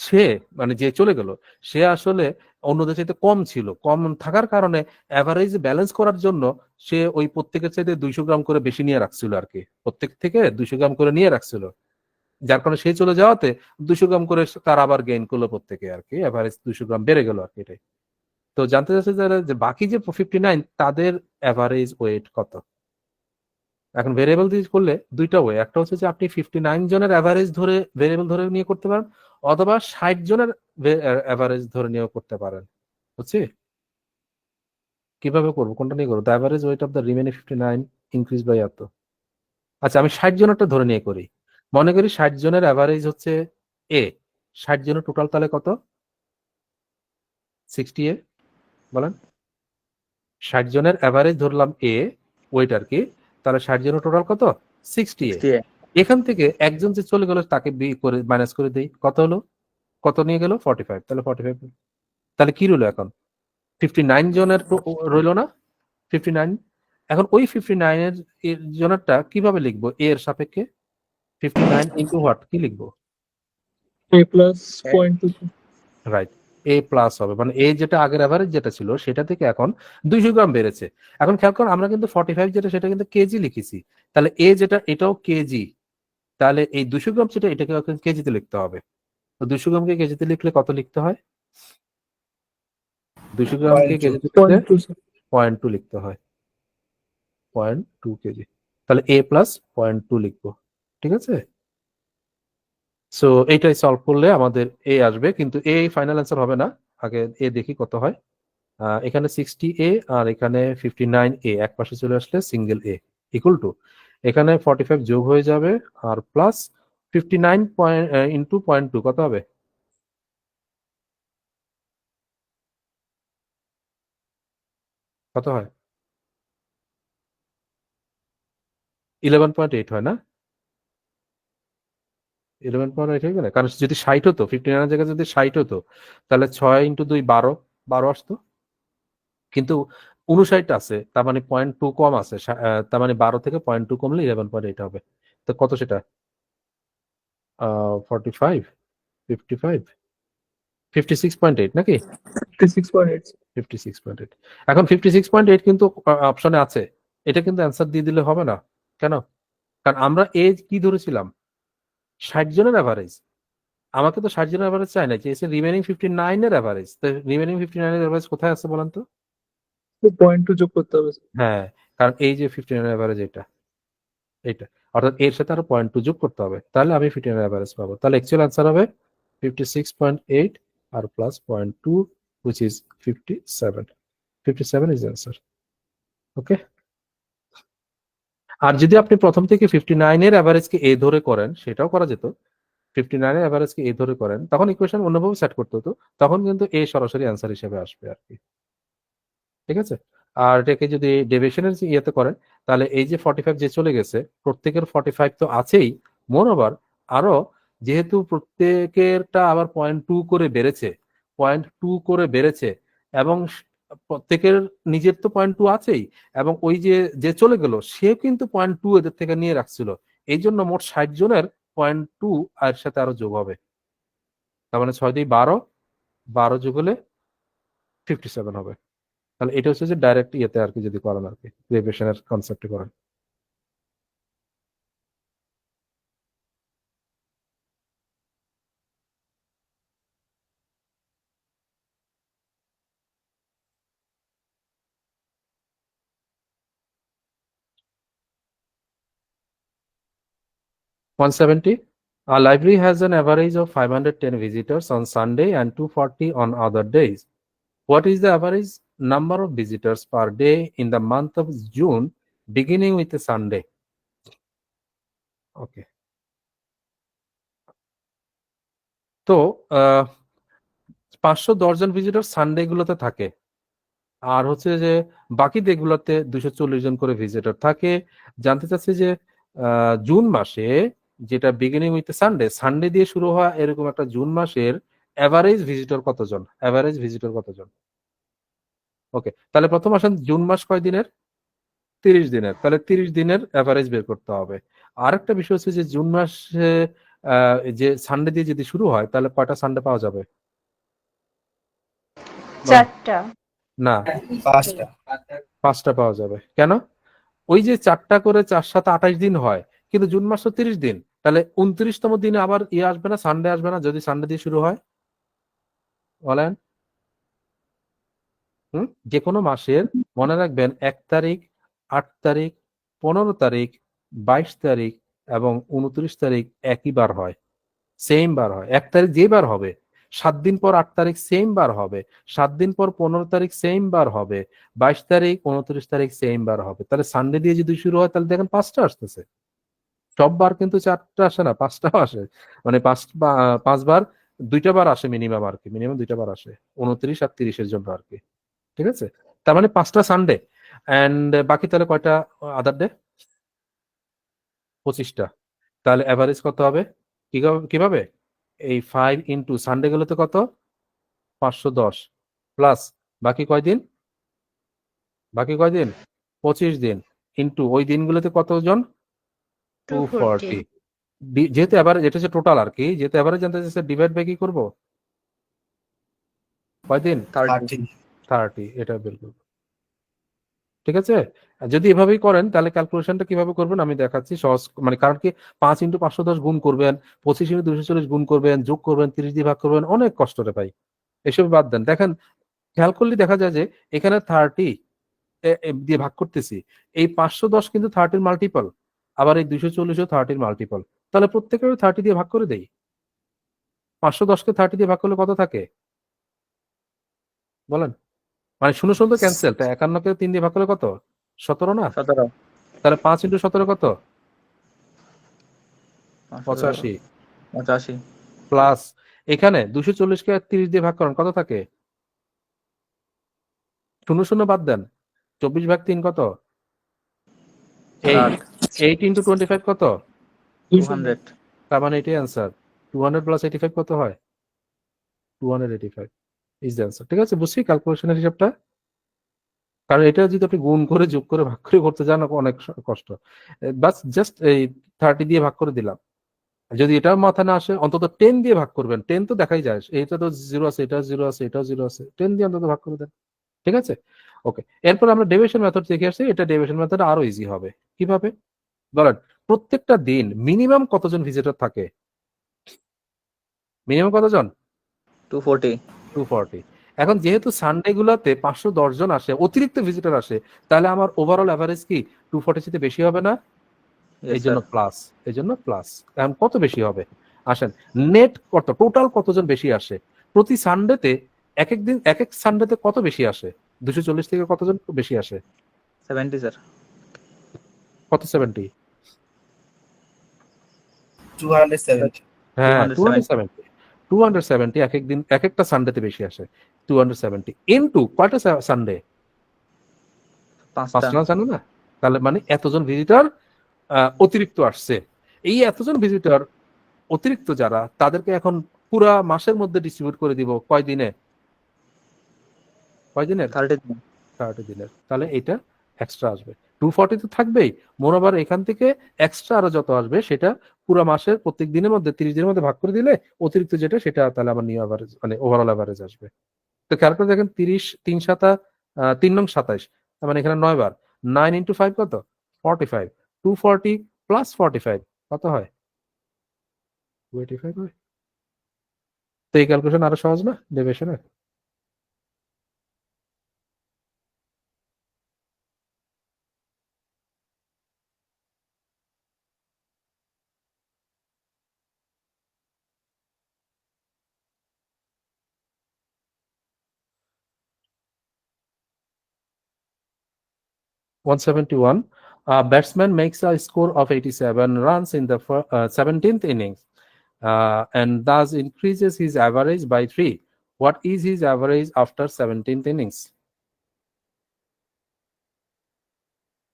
সে, মানে যে চলে গেল, সে আসলে অন্যদের চাইতে কম ছিল, কম থাকার কারণে অ্যাভারেজ ব্যালেন্স করার জন্য সে ওই প্রত্যেকের চাইতে 200 গ্রাম করে বেশি নিয়ে রাখছিল আর কি, প্রত্যেক থেকে 200 গ্রাম করে নিয়ে রাখছিল। যার কারণে সে চলে যাওয়াতে 200 গ্রাম করে তার আবার গেইন করলো প্রত্যেকে আর কি, অ্যাভারেজ 200 গ্রাম বেড়ে গেল আর কি, এটাই। তো জানতে চাচ্ছে যে বাকি যে 59 তাদের অ্যাভারেজ ওয়েট কত। এখন ভেরিয়েবল দিয়ে করলে দুইটা ওয়ে, একটা হচ্ছে যে আপনি 59 জনের অ্যাভারেজ ধরে ভেরিয়েবল ধরে নিয়ে করতে পারেন, অথবা 60 জনের অ্যাভারেজ ধরে নিয়েও করতে পারেন। বুঝছি? কিভাবে করবো, কোনটা নিয়ে করবো? The average weight of the remaining 59 increase by এত। আচ্ছা, আমি 60 জনেরটা ধরে নিয়ে করি। মনে করি 60 জনের অ্যাভারেজ হচ্ছে এ, 60 জনের টোটাল তাহলে কত? 60 এ, বলেন। 60 জনের অ্যাভারেজ ধরলাম এ, ওয়েট আর কি, তাহলে 60 জনের টোটাল কত? 60 এ। 60 এখান থেকে একজন যে চলে গেল তাকে বি করে মাইনাস করে দেই, কত হলো? কত নিয়ে গেল? 45। তাহলে 45, তাহলে কি রইলো এখন? 59 জনের রইলো না? 59। এখন ওই 59 এর জনেরটা কিভাবে লিখবো? এ এর সাপেক্ষে 59 ইন্টু হোয়াট, কি লিখবো? A plus 0.2. Right, A plus হবে, মানে এ যেটা আগের অ্যাভারেজ যেটা ছিল সেটা থেকে এখন 200 গ্রাম বেড়েছে। এখন খেয়াল করুন, আমরা কিন্তু 45 যেটা সেটা কিন্তু কেজি লিখেছি, তাহলে এ যেটা এটাও কেজি, তাহলে এই 200 গ্রাম যেটা এটাকে কেজিতে লিখতে হবে। তো 200 গ্রামকে কেজিতে লিখলে কত লিখতে হয়? 200 গ্রামকে 0.2 কেজিতে লিখলে 0.2, sir. 0.2 লিখতে হয়, 0.2 কেজি। তাহলে এ প্লাস 0.2 লিখবো। ঠিক আছে, সো এইটাই সলভ করলে আমাদের এ আসবে, কিন্তু এ ফাইনাল অ্যান্সার হবে না। আগে এ দেখি কত হয়। এখানে 60 এ আর এখানে 59 এ এক পাশে চলে আসলে সিঙ্গেল এ ইকুয়াল টু, এখানে 45 যোগ হয়ে যাবে আর প্লাস 59 ইন্টু 0.2 কত হবে? কত হয়? 11.8 হয় না? 11.8 হয়ে গেলে, কারণ যদি 60 হতো, 59 জায়গায় যদি 60 হতো, তাহলে 6 ইন্টু 2 12 12 আসতো, কিন্তু 59 আছে, তার মানে 0.2 কম আছে, তার মানে 12 থেকে 0.2 কমলে 11.8 হবে। তো কত সেটা? 45 55 56.8 নাকি 56.8. 56.8 এখন 56.8 কিন্তু অপশনে আছে, এটা কিন্তু অ্যান্সার দিয়ে দিলে হবে না। কেন? কারণ আমরা এজ কি ধরেছিলাম 60 জনের অ্যাভারেজ, আমাকে তো 60 জনের অ্যাভারেজ চাই না, যে রিমেনিং 59 এর অ্যাভারেজ। তো রিমেনিং 59 এর অ্যাভারেজ কোথায় আছে বলেন তো? তো 0.2 যোগ করতে হবে। হ্যাঁ, কারণ এই যে 59 এর অ্যাভারেজ এটা অর্থাৎ এর সাথে আরো 0.2 যোগ করতে হবে, তাহলে আমি 59 এর অ্যাভারেজ পাবো। তাহলে অ্যাকচুয়াল অ্যান্সার হবে 56.8 আর plus 0.2 which is 57. 57 is the answer. Okay. আর যদি আপনি প্রথম থেকে 59 এর অ্যাভারেজকে এ ধরে করেন, সেটাও করা যেত। 59 এর অ্যাভারেজকে এ ধরে করেন, তখন ইকুয়েশন অন্যভাবে সেট করতে হতো, তখন কিন্তু এ সরাসরি অ্যান্সার হিসেবে আসবে আর কি। ঠিক আছে। আর এটাকে যদি ডেভিয়েশনের ইয়েতে করেন, তাহলে এই যে 45 যে চলে গেছে, প্রত্যেকের 45 তো আছেই, মোর ওভার আরো যেহেতু প্রত্যেকেরটা আবার 0.2 করে বেড়েছে, 0.2 করে বেড়েছে, এবং প্রত্যেকের নিজের তো 0.2 আছেই, এবং ওই যে যে চলে গেল সে কিন্তু 0.2 এদের থেকে নিয়ে রাখছিল, এই জন্য মোট 60 জনের 0.2 এর সাথে আরো যোগ হবে। তার মানে 6 দিয়ে 12, 12 যোগ হলে 57 হবে। তাহলে এটা হচ্ছে যে ডাইরেক্ট ইয়েতে আর কি, যদি করেন আর কি, ডেভিয়েশনের কনসেপ্টে করেন। $170. A library has an average of 510 visitors on Sunday and 240 on other days. What is the average number of visitors per day in the month of June, beginning with a Sunday? Okay. তো 510 জন visitor Sunday গুলোতে থাকে, আর হচ্ছে যে বাকি day গুলোতে 240 জন করে visitor থাকে। জানতে চাচ্ছি যে জুন মাসে, যেটা বিগিনিং উইথ সানডে, সানডে দিয়ে শুরু হওয়া এরকম একটা জুন মাসের এভারেজ ভিজিটর কতজন, এভারেজ ভিজিটর কতজন। ওকে, তাহলে প্রথম আসেন জুন মাস কয় দিনের? 30 দিনের। তাহলে 30 দিনের এভারেজ বের করতে হবে। আর একটা বিষয় হচ্ছে যে জুন মাসে যে সানডে দিয়ে যদি শুরু হয়, তাহলে কয়টা সানডে পাওয়া যাবে? 4টা। না, 5টা। 5টা পাওয়া যাবে। কেন? ওই যে 4টা করে 4 7 28 দিন হয়, কিন্তু জুন মাস তো 30 দিন, তাহলে 29তম দিনে আবার ইয়ে আসবে না, সানডে আসবে না, যদি সানডে দিয়ে শুরু হয়? বলেন। যে কোনো মাসের মনে রাখবেন 1 তারিখ, 8 তারিখ, 15 তারিখ, 22 তারিখ এবং 29 তারিখ একই বার হয়, সেম বার হয়। 1 তারিখ যে বার হবে, 7 দিন পর 8 তারিখ সেম বার হবে, 7 দিন পর 15 তারিখ সেম বার হবে, 22 তারিখ 29 তারিখ সেম বার হবে। তাহলে সানডে দিয়ে যদি শুরু হয়, তাহলে দেখেন 5টা আসতেছে। সব বার কিন্তু 4টা আসে না, 5টাও আসে। মানে 5 বার, 2টা বার আসে মিনিমাম আর কি, মিনিমাম 2টা বার আসে 29 আর 30-এর জন্য আর কি। ঠিক আছে। তার মানে 5টা সানডে, এন্ড বাকি তাহলে কয়টা আদার ডে? 25টা। তাহলে এভারেজ কত হবে? কিভাবে? এই 5 ইন্টু সানডে গুলোতে কত, 510 প্লাস বাকি কয়দিন, বাকি কয়দিন 25 দিন, ইন্টু ওই দিনগুলোতে কতজন, 240। 240। যেহেতু এভারেজ, এটা হচ্ছে টোটাল আর কি, যেহেতু এভারেজ জানতে চাইছে, ডিভাইড বাই কি করবো, কয়দিন, 30। 30, এটা বের করবো। ঠিক আছে। আর যদি এভাবেই করেন, তাহলে ক্যালকুলেশনটা কিভাবে করবেন আমি দেখাচ্ছি সহজ, মানে কারণ কি 5 ইন্টু 510 গুণ করবেন, 25 ইন্টু 240 গুণ করবেন, যোগ করবেন, 30 দিয়ে ভাগ করবেন, অনেক কষ্ট রে ভাই, এসব বাদ দেন। দেখেন, খেয়াল করলে দেখা যায় যে এখানে 30 দিয়ে ভাগ করতেছি, এই 510 কিন্তু 30-র মাল্টিপল, আবার এই 240ও 30-র মাল্টিপল। তাহলে প্রত্যেকের 30 দিয়ে ভাগ করে দেই। 510কে 30 দিয়ে ভাগ করলে কত থাকে বলেন? মানে 0 তো ক্যান্সেল, তাই 51কে 3 দিয়ে ভাগ করলে কত, 17 না? 17। তাহলে 5 ইন্টু 17 কত, 517, 85, 85। প্লাস এখানে 240কে 30 দিয়ে ভাগ করেন, কত থাকে? 0 বাদ দেন, 24/3 কত? 8। 8 ইন্টু 25 কত? 200। তার মানে এটাই অ্যান্সার। 200 প্লাস 85 কত হয়? 285 ইজ দ্য অ্যান্সার। ঠিক আছে, বুঝছি ক্যালকুলেশনের হিসাবটা। কারণ এটা যদি আপনি গুণ করে, যোগ করে, ভাগ করে করতে যান, অনেক কষ্ট। বাস জাস্ট এই 30 দিয়ে ভাগ করে দিলাম, যদি এটা মাথায় না আসে অন্তত 10 দিয়ে ভাগ করবেন। 10 তো দেখাই যায়, এটা তো 0 আছে, এটা 0 আছে, এটাও 0 আছে, 10 দিয়ে অন্তত ভাগ করে দেন। ঠিক আছে, ওকে। এরপর আমরা ডেভিয়েশন মেথড দেখে আসছি। এটা ডেভিয়েশন মেথড আরো ইজি হবে। কিভাবে বলেন? প্রত্যেকটা দিন মিনিমাম কতজন ভিজিটর থাকে? মিনিমাম কতজন? 240। 240। এখন যেহেতু সানডে গুলাতে 510 জন আসে, অতিরিক্ত ভিজিটর আসে, তাহলে আমার ওভারঅল অ্যাভারেজ কি 240 থেকে বেশি হবে না? Yes, এই জন্য sir. প্লাস, এই জন্য প্লাস। এখন কত বেশি হবে আসেন, নেট কত, টোটাল কতজন বেশি আসে প্রতি সানডেতে? এক এক দিন এক এক সানডেতে কত বেশি আসে? 240 থেকে কতজন বেশি আসে? 70, sir. কত? 70? 270. হ্যাঁ, 270 270 এক এক দিন এক একটা সানডেতে বেশি আসে। 270 ইনটু কয়টা সানডে? 5টা। 5টা সানডে না? তাহলে মানে এতজন ভিজিটর অতিরিক্ত আসছে। এই এতজন ভিজিটর অতিরিক্ত যারা, তাদেরকে এখন পুরা মাসের মধ্যে ডিস্ট্রিবিউট করে দিব কয় দিনে? কয় দিনের? 30 দিন। 30 দিনের। তাহলে এটা এক্সট্রা আসবে। 240 তো থাকবেই, মোরওভার এখান থেকে এক্সট্রা আরো যত আসবে সেটা পুরো মাসের প্রত্যেক দিনের মধ্যে 30 দিনের মধ্যে ভাগ করে দিলে অতিরিক্ত যেটা সেটা তাহলে আমার নিউ এভারেজ মানে ওভারঅল এভারেজ আসবে। তো খেয়াল করে দেখেন 30 3 সাতা 3 নং 27, তার মানে এখানে 9 বার। 9 ইন্টু 5 কত? 45। 240 প্লাস 45 কত হয়? 285 হয়। তো এই ক্যালকুলেশন আরো সহজ না ডেভিয়েশনের? 171. A batsman makes a score of 87 runs in the 17th innings and thus increases his average by 3. What is his average after 17th innings?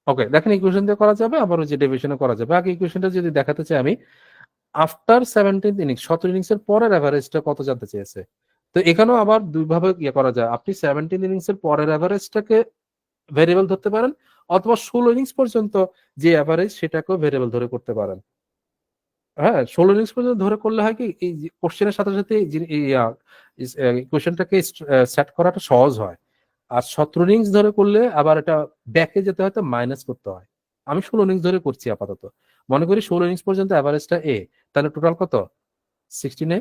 ওকে, দেখেন ইকুয়েশন দিয়ে করা যাবে, আবার ওই যে ডেভিয়েশনে করা যাবে। আগে ইকুয়েশনটা যদি দেখাতে চাই আমি, আফটার 17th ইনিংস 17 ইনিংস এর পরের অ্যাভারেজটা কত জানতে চেয়েছে। তো এখানেও আবার দুই ভাবে ইয়ে করা যায়। আপনি 17 ইনিংস এর পরের অ্যাভারেজটাকে ভেরিয়েবল ধরতে পারেন, অথবা 16 ইনিংস পর্যন্ত যে অ্যাভারেজ সেটাকেও ভেরিয়েবল ধরে করতে পারেন। হ্যাঁ, 16 ইনিংস পর্যন্ত ধরে করলে হয় কি, এই কোশ্চেনের সাথে সাথে কোশ্চেনটাকে সেট করাটা সহজ হয়। আর 17 ইনিংস ধরে করলে আবার এটা ব্যাকে যেতে হয়, তো মাইনাস করতে হয়। আমি 16 ইনিংস ধরে করছি আপাতত। মনে করি 16 ইনিংস পর্যন্ত অ্যাভারেজটা এ, তাহলে টোটাল কত? 16 এ।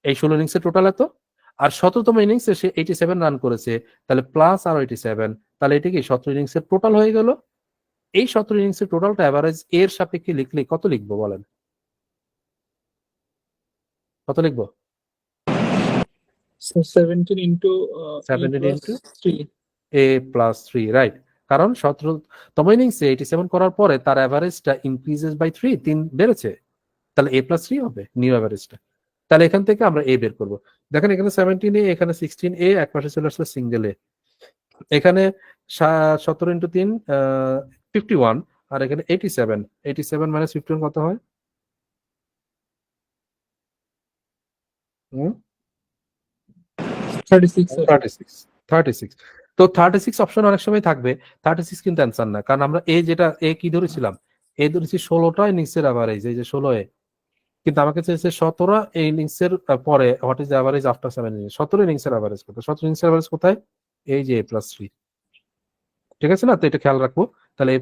এই 16 ইনিংসের টোটাল এত, আর 17তম ইনিংসে সে 87 রান করেছে, তাহলে প্লাস আর 87, তাহলে এটা কি 17 ইনিংসের টোটাল হয়ে গেল। এই 17 ইনিংসের টোটালটা অ্যাভারেজ এর সাপেক্ষে লিখলে কত লিখবো বলেন? কত লিখবো? So 17 into A 17 plus into 3. A plus 3, right. কারণ 17তম ইনিংসে 87 করার পরে তার অ্যাভারেজটা ইনক্রিজেস বাই 3, 3 বেড়েছে, তাহলে এ প্লাস 3 হবে নিউ অ্যাভারেজটা। তাহলে এখান থেকে আমরা এ বের করব। দেখেন এখানে 17 এ, এখানে 16 এ, এক পাশে চলে আসলে সিঙ্গেল এ। এখানে 17 ইন্টু 3 51, আর এখানে 87। 87 মাইনাস 51 কত হয়? 36, sir. 36। 36। তো 36 অপশন অনেক সময় থাকবে, 36 কিন্তু অ্যান্সার না, কারণ আমরা এ যেটা এ কি ধরেছিলাম, এ ধরেছি 16টা ইনিংসের অ্যাভারেজ, এই যে 16 এ। কিন্তু আমাকে চেয়েছে 17 ইনিংসের পরে what is the average after 7 innings. 17 ইনিংসের অ্যাভারেজ কত? 17 ইনিংসের অ্যাভারেজ কোথায়? এই যে এ প্লাস 3। ঠিক আছে না? তো এটা খেয়াল রাখবো। তাহলে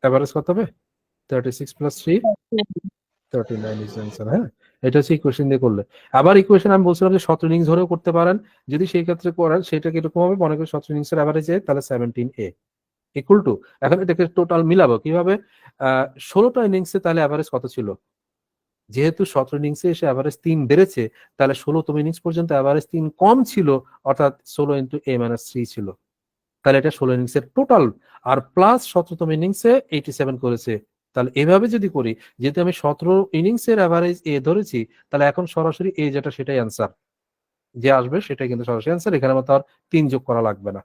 অ্যাভারেজ কত হবে? 36 প্লাস 3, 39 ইজ অ্যান্সার। হ্যাঁ, এটা হচ্ছে ইকুয়েশন দিয়ে করলে। আবার ইকুয়েশন আমি বলছিলাম যে 17 ইনিংস ধরেও করতে পারেন। যদি সেই ক্ষেত্রে করেন সেটা কিরকম হবে, মনে করি 17 ইনিংসের অ্যাভারেজ এ, তাহলে 17 এ ইকুয়াল টু, এখন এটাকে টোটাল মিলাবো কিভাবে? 16টা ইনিংসে তাহলে অ্যাভারেজ কত ছিল? যেহেতু 17 ইনিংসে এসে অ্যাভারেজ 3 বেড়েছে, তাহলে 16তম ইনিংস পর্যন্ত অ্যাভারেজ 3 কম ছিল, অর্থাৎ 16 ইন্টু এ মাইনাস 3 ছিল। তাহলে এটা 16 ইনিংসের টোটাল, আর প্লাস 17তম ইনিংসে 87 করেছে। তাহলে এভাবে যদি করি, যেহেতু আমি 17 ইনিংসের অ্যাভারেজ এ ধরেছি, তাহলে এখন সরাসরি এ যেটা সেটাই অ্যান্সার, যে আসবে সেটাই কিন্তু সরাসরি অ্যান্সার। এখানে মতো আর 3 যোগ করা লাগবে না।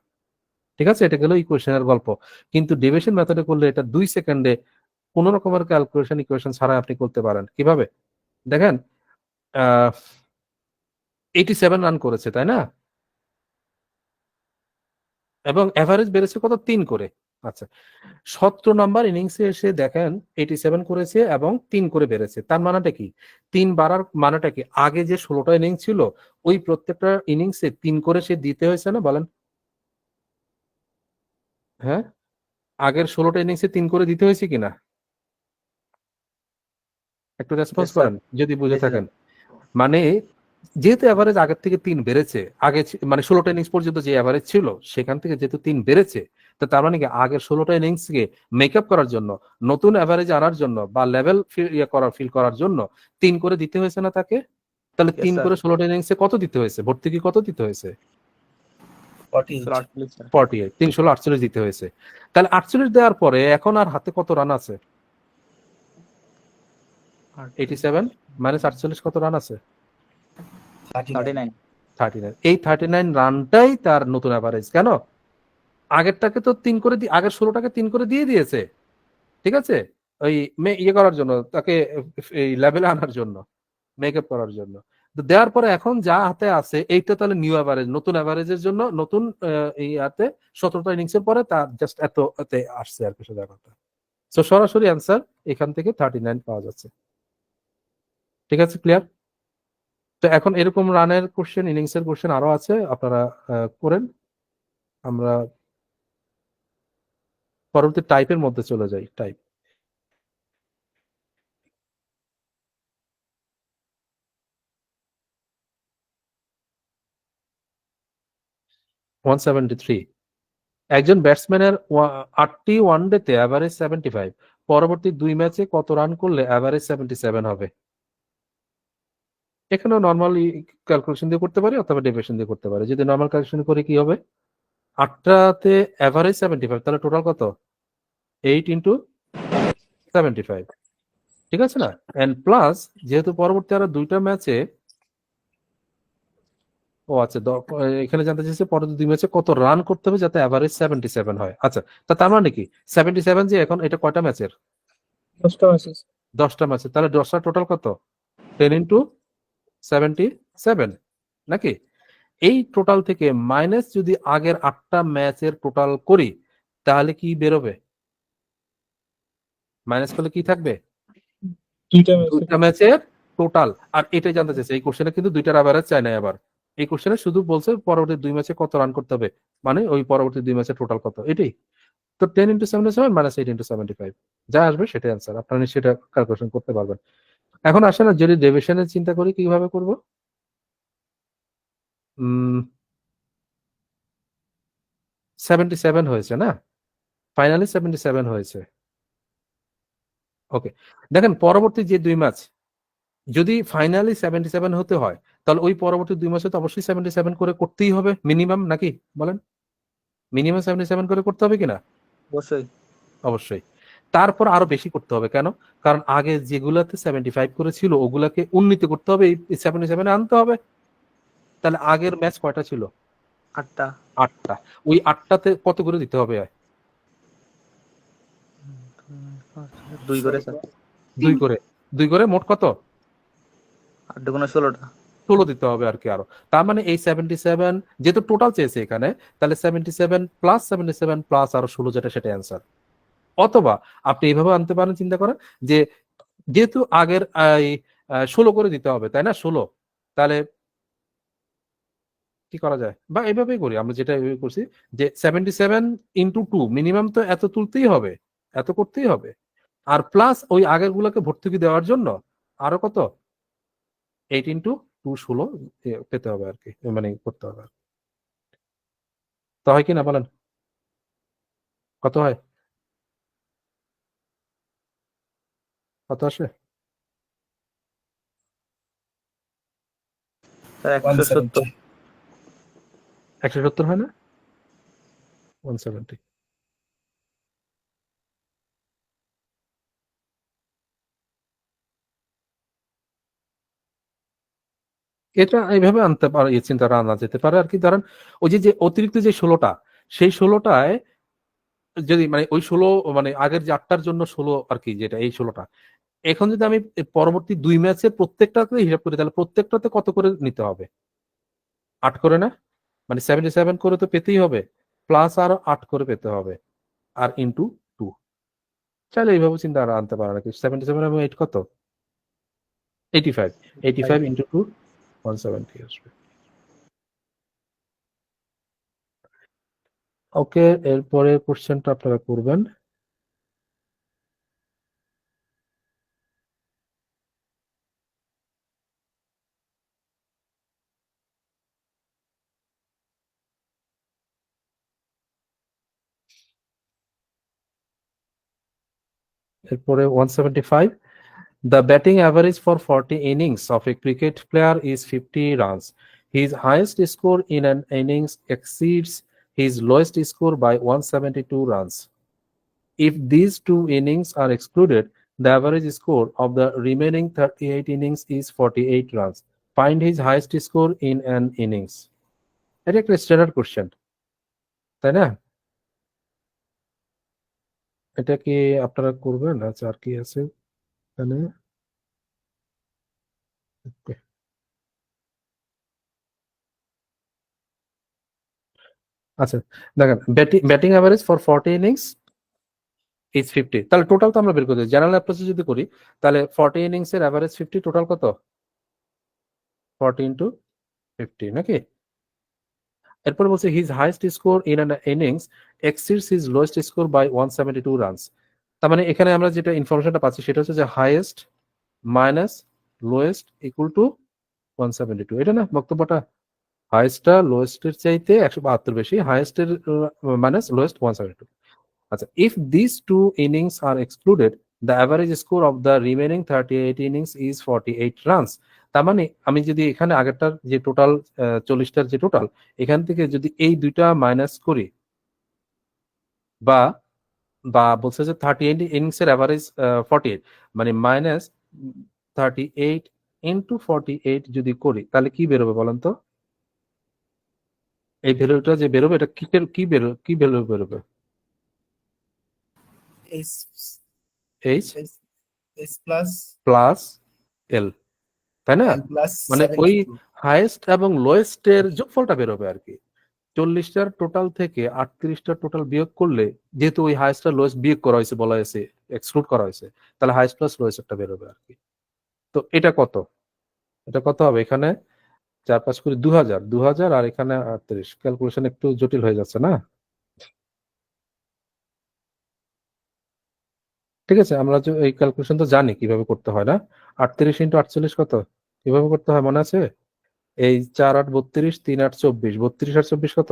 ঠিক আছে, এটা গেল ইকুয়েশনের গল্প। কিন্তু ডেভিয়েশন মেথডে করলে এটা 2 সেকেন্ডে কোন রকমের ক্যালকুলেশন ইকুয়েশন ছাড়া আপনি করতে পারেন। কিভাবে দেখেন, 87 রান করেছে তাই না, এবং এভারেজ বেড়েছে কত? 3 করে। আচ্ছা, 17 নম্বর ইনিংসে এসে দেখেন 87 করেছে এবং 3 করে বেড়েছে। তার মানেটা কি? 3 বাড়ার মানেটা কি? আগে যে 16টা ইনিংস ছিল ওই প্রত্যেকটা ইনিংসে 3 করে সে দিতে হয়েছে না, বলেন? হ্যাঁ, আগের 16টা ইনিংসে 3 করে দিতে হয়েছে কিনা? একটু রেসপন্স Yes, sir. করেন যদি বুঝে Yes, sir. থাকেন। মানে যেহেতু অ্যাভারেজ আগের থেকে 3 বেড়েছে, আগে মানে 16টা ইনিংস পর্যন্ত যে অ্যাভারেজ ছিল সেখান থেকে যেহেতু 3 বেড়েছে, তো তার মানে কি আগের 16টা ইনিংসকে মেকআপ করার জন্য, নতুন অ্যাভারেজ আনার জন্য বা লেভেল ফিল করার জন্য 3 করে দিতে হয়েছে না তাকে? তাহলে Yes, 3 sir. করে 16টা ইনিংসে কত দিতে হয়েছে? ভর্তুকি কত দিতে হয়েছে? 48. Slot, please, sir. 48, 3 16 48 দিতে হয়েছে। তাহলে 48 দেওয়ার পরে এখন আর হাতে কত রান আছে? 87 মাইনাস 48 কত রান আছে? 39. 39। এই 39 রানটাই তার নতুন অ্যাভারেজ। কেন? আগেরটাকে তো 3 করে আগের 16টাকে 3 করে দিয়ে দিয়েছে, ঠিক আছে? ওই ইয়ে করার জন্য, তাকে এই লেভেলে আনার জন্য, মেকআপ করার জন্য। তো দেওয়ার পরে এখন যা হাতে আছে এইটা তাহলে নিউ অ্যাভারেজ, নতুন অ্যাভারেজের জন্য নতুন এই হাতে 17টা ইনিংসের পরে তার জাস্ট এতে আসছে আর কি, সোজা কথা। সো সরাসরি অ্যান্সার এখান থেকে 39 পাওয়া যাচ্ছে। ঠিক আছে, ক্লিয়ার? তো এখন এরকম রানের কোশ্চেন, ইনিংসের কোশ্চেন আরো আছে, আপনারা করেন। আমরা পরবর্তী টাইপের মধ্যে চলে যাই। টাইপ $173। একজন ব্যাটসম্যানের 8টি ওয়ানডেতে অ্যাভারেজ 75, পরবর্তী 2 ম্যাচে কত রান করলে অ্যাভারেজ 77 হবে? এখানেও নর্মালি ক্যালকুলেশন দিয়ে করতে পারি অথবা ডেভিয়েশন দিয়ে করতে পারি। যদি নর্মাল ক্যালকুলেশন করে কি হবে? 8টাতে অ্যাভারেজ 75, তাহলে টোটাল কত? 8 ইন্টু 75, ঠিক আছে না? এন্ড প্লাস যেহেতু পরবর্তী আরো 2টা ম্যাচে, ও আচ্ছা, এখানে জানতে চাইছে পরবর্তী 2 ম্যাচে কত রান করতে হবে যাতে অ্যাভারেজ 77 হয়। আচ্ছা, তার মানে কি 77 যে এখন এটা কয়টা ম্যাচের? 10টা ম্যাচেস। 10টা ম্যাচের, তাহলে 10টা টোটাল কত? 10 ইন্টু 77 নাকি? এই টোটাল থেকে মাইনাস যদি আগের 8টা ম্যাচের টোটাল করি তাহলে কি বেরোবে? মাইনাস করলে কি থাকবে? 2টা ম্যাচের টোটাল। আর এটাই জানতে চাইছে এই কোশ্চেনে, কিন্তু 2টার অ্যাভারেজ চাই না। আবার এই কোশ্চেনে শুধু বলছে পরবর্তী 2 ম্যাচে কত রান করতে হবে, মানে ওই পরবর্তী 2 ম্যাচের টোটাল কত, এটাই তো। 10 ইন্টু 77 মাইনাস 8 ইন্টু 75 যা আসবে সেটাই অ্যান্সার। আপনারা সেটা ক্যালকুলেশন করতে পারবেন। এখন আসে না, যদি ডেভিয়েশনের চিন্তা করি কিভাবে করব? 77 হয়েছে না, ফাইনালি 77 হয়েছে। ওকে, দেখেন পরবর্তী যে 2 ম্যাচ যদি ফাইনালি 77 হতে হয় তাহলে ওই পরবর্তী 2 ম্যাচে তো অবশ্যই 77 করে করতেই হবে মিনিমাম, নাকি বলেন? মিনিমাম 77 করে করতে হবে কিনা? অবশ্যই। অবশ্যই। তারপর আরো বেশি করতে হবে। কেন? কারণ আগে যেগুলাতে 75 করে ছিল ওগুলাকে উন্নীত করতে হবে, এই 77 আনতে হবে। তাহলে আগের ম্যাচ কয়টা ছিল? 8টা। 8টা। ওই 8টাতে কত করে দিতে হবে? 2 করে, স্যার। 2 করে। 2 করে মোট কত? 8 দুগুণে 16টা। 16 দিতে হবে আর কি আরো। তার মানে এই 77 যেহেতু টোটাল চেয়েছে এখানে, তাহলে 77 প্লাস 77 প্লাস আরো 16, যেটা সেটা অ্যান্সার। অথবা আপনি এইভাবে আনতে পারেন, চিন্তা করেন যে যেহেতু আগের 16 করে দিতে হবে, তাই না? 16, তাহলে কি করা যায়? বা এইভাবেই করি আমরা, যেটা এইভাবে করছি যে 77 ইন্টু 2, মিনিমাম তো এত তুলতেই হবে, এত করতেই হবে। আর প্লাস ওই আগের গুলোকে ভর্তুকি দেওয়ার জন্য আরো কত? 8 ইন্টু 2, 16 পেতে হবে আর কি, মানে করতে হবে। তো হয় কি না বলেন? কত হয়? কত আসে? স্যার 170। 170 হয় না? 170। এটা এইভাবে আনতে পারে, এই চিন্তাটা আনা যেতে পারে আর কি। ধরেন ওই যে অতিরিক্ত যে 16টা, সেই 16টায় যদি মানে ওই 16 মানে আগের যে 8টার জন্য 16 আর কি, যেটা এই 16টা, এখন যদি আমি পরবর্তী 2 ম্যাচের প্রত্যেকটাতে হিসাব করি তাহলে প্রত্যেকটাতে কত করে নিতে হবে? 8 করে না? মানে 77 করে তো পেতেই হবে, প্লাস আরো 8 করে পেতে হবে। আর ইন্টু 2। চাইলে এইভাবে চিন্তা আনতে পারেন নাকি। 77 এবং 8 কত? 85। 85 ইন্টু 2 170 আসবে। ওকে, এরপরে কোশ্চেনটা আপনারা করবেন। এরপরে 175, the batting average for 40 innings of a cricket player is 50 runs. His highest score in an innings exceeds his lowest score by 172 runs. If these two innings are excluded, the average score of the remaining 38 innings is 48 runs. Find his highest score in an innings. এটা একটা standard question, তাই না? এটা কি আপনারা করবেন? আচ্ছা, আর কি আছে এখানে? Okay. আচ্ছা, দেখেন batting average for 40 innings is 50। তাহলে টোটাল তো আমরা বের করে দিই। জেনারেল অ্যাপ্রোচে যদি করি তাহলে 40 ইনিংস এর অ্যাভারেজ 50, টোটাল কত? 40 ইনটু 50 নাকি? এরপর বলছে his highest score in an innings exceeds his lowest score by 172 runs. তার মানে এখানে আমরা যেটা ইনফরমেশনটা পাচ্ছি সেটা হচ্ছে যে highest minus lowest equal to 172। এটা না বক্তব্যটা? হাইয়েস্টটা লোয়েস্টের চাইতে 172 বেশি, হাইয়েস্টের মাইনাস লোয়েস্ট 172। আচ্ছা, if these two innings are excluded, the average score of the remaining 38 innings is 48 runs. তার মানে আমি যদি এখানে আগেরটার যে টোটাল 40টার যে টোটাল, এখান থেকে যদি এই দুইটা মাইনাস করি, বা বা বলছে যে 38 ইনিংস এর অ্যাভারেজ 48, মানে মাইনাস 38 ইন্টু 48 যদি করি তাহলে কি বেরোবে বলেন তো? এই ভ্যালুটা যে বেরোবে এটা কি ভ্যালু বেরোবে? S h S plus plus l, তাই না? L plus মানে ওই 72. হাইয়েস্ট এবং লোয়েস্টের যোগফলটা বেরোবে আর কি। 40টার টোটাল থেকে 38টার টোটাল বিয়োগ করলে, যেহেতু ওই হাইয়েস্ট আর লোয়েস্ট বিয়োগ করা হয়েছে, বলা হয়েছে এক্সক্লুড করা হয়েছে, তাহলে হাইয়েস্ট প্লাস লোয়েস্ট একটা বেরোবে আর কি। তো এটা কত? এটা কত হবে? এখানে 4 5 করে 2000 আর এখানে 38। ক্যালকুলেশন একটু জটিল হয়ে যাচ্ছে না? ঠিক আছে, আমরা যে এই ক্যালকুলেশন তো জানি কিভাবে করতে হয় না? 38 ইন্টু 48 কত? কিভাবে করতে হয় মনে আছে? এই 4 8 32, 3 8 24, 32 আর 24 কত?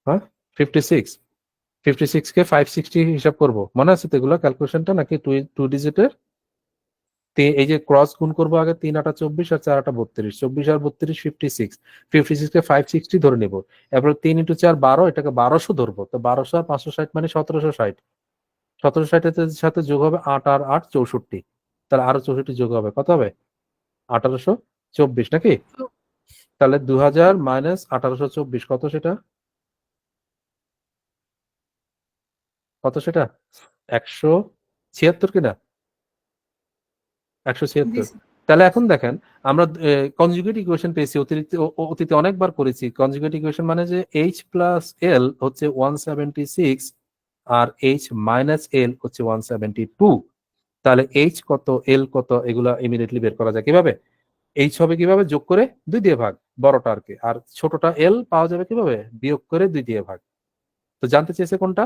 হ্যাঁ, 56। 56 কে 560 হিসাব করব, মনে আছে তো এগুলো ক্যালকুলেশনটা? নাকি টু ডিজিটের এই যে ক্রস গুণ করবো আগে, 3 8 24 আর 4 8 32, 24 আর 32 56, 56 কে 560 ধরে নিব। এরপর 3 ইন্টু 4 12, এটাকে 1200 ধরবো। তো 1200 আর 560 মানে 1760। 1760 এর সাথে যোগ হবে 8 আর 8 64, তাহলে আরো 64 যোগ হবে, কত হবে? 1824 নাকি? তাহলে 2000 মাইনাস 1824 কত সেটা? কত সেটা? 176 কিনা? 176। তাহলে এখন দেখেন, আমরা কনজুগেট ইকুয়েশন পেয়েছি, অতীতে অনেকবার করেছি। কনজুগেট ইকুয়েশন মানে যে এইচ প্লাস এল হচ্ছে 176 আর এইচ মাইনাস এল হচ্ছে 172। তাহলে এইচ কত এল কত এগুলা ইমিডিয়েটলি বের করা যায় কিভাবে? এইচ হবে কিভাবে? যোগ করে 2 দিয়ে ভাগ, বড়টা আর কি। আর ছোটটা এল পাওয়া যাবে কিভাবে? বিয়োগ করে 2 দিয়ে ভাগ। তো জানতে চেয়েছে কোনটা?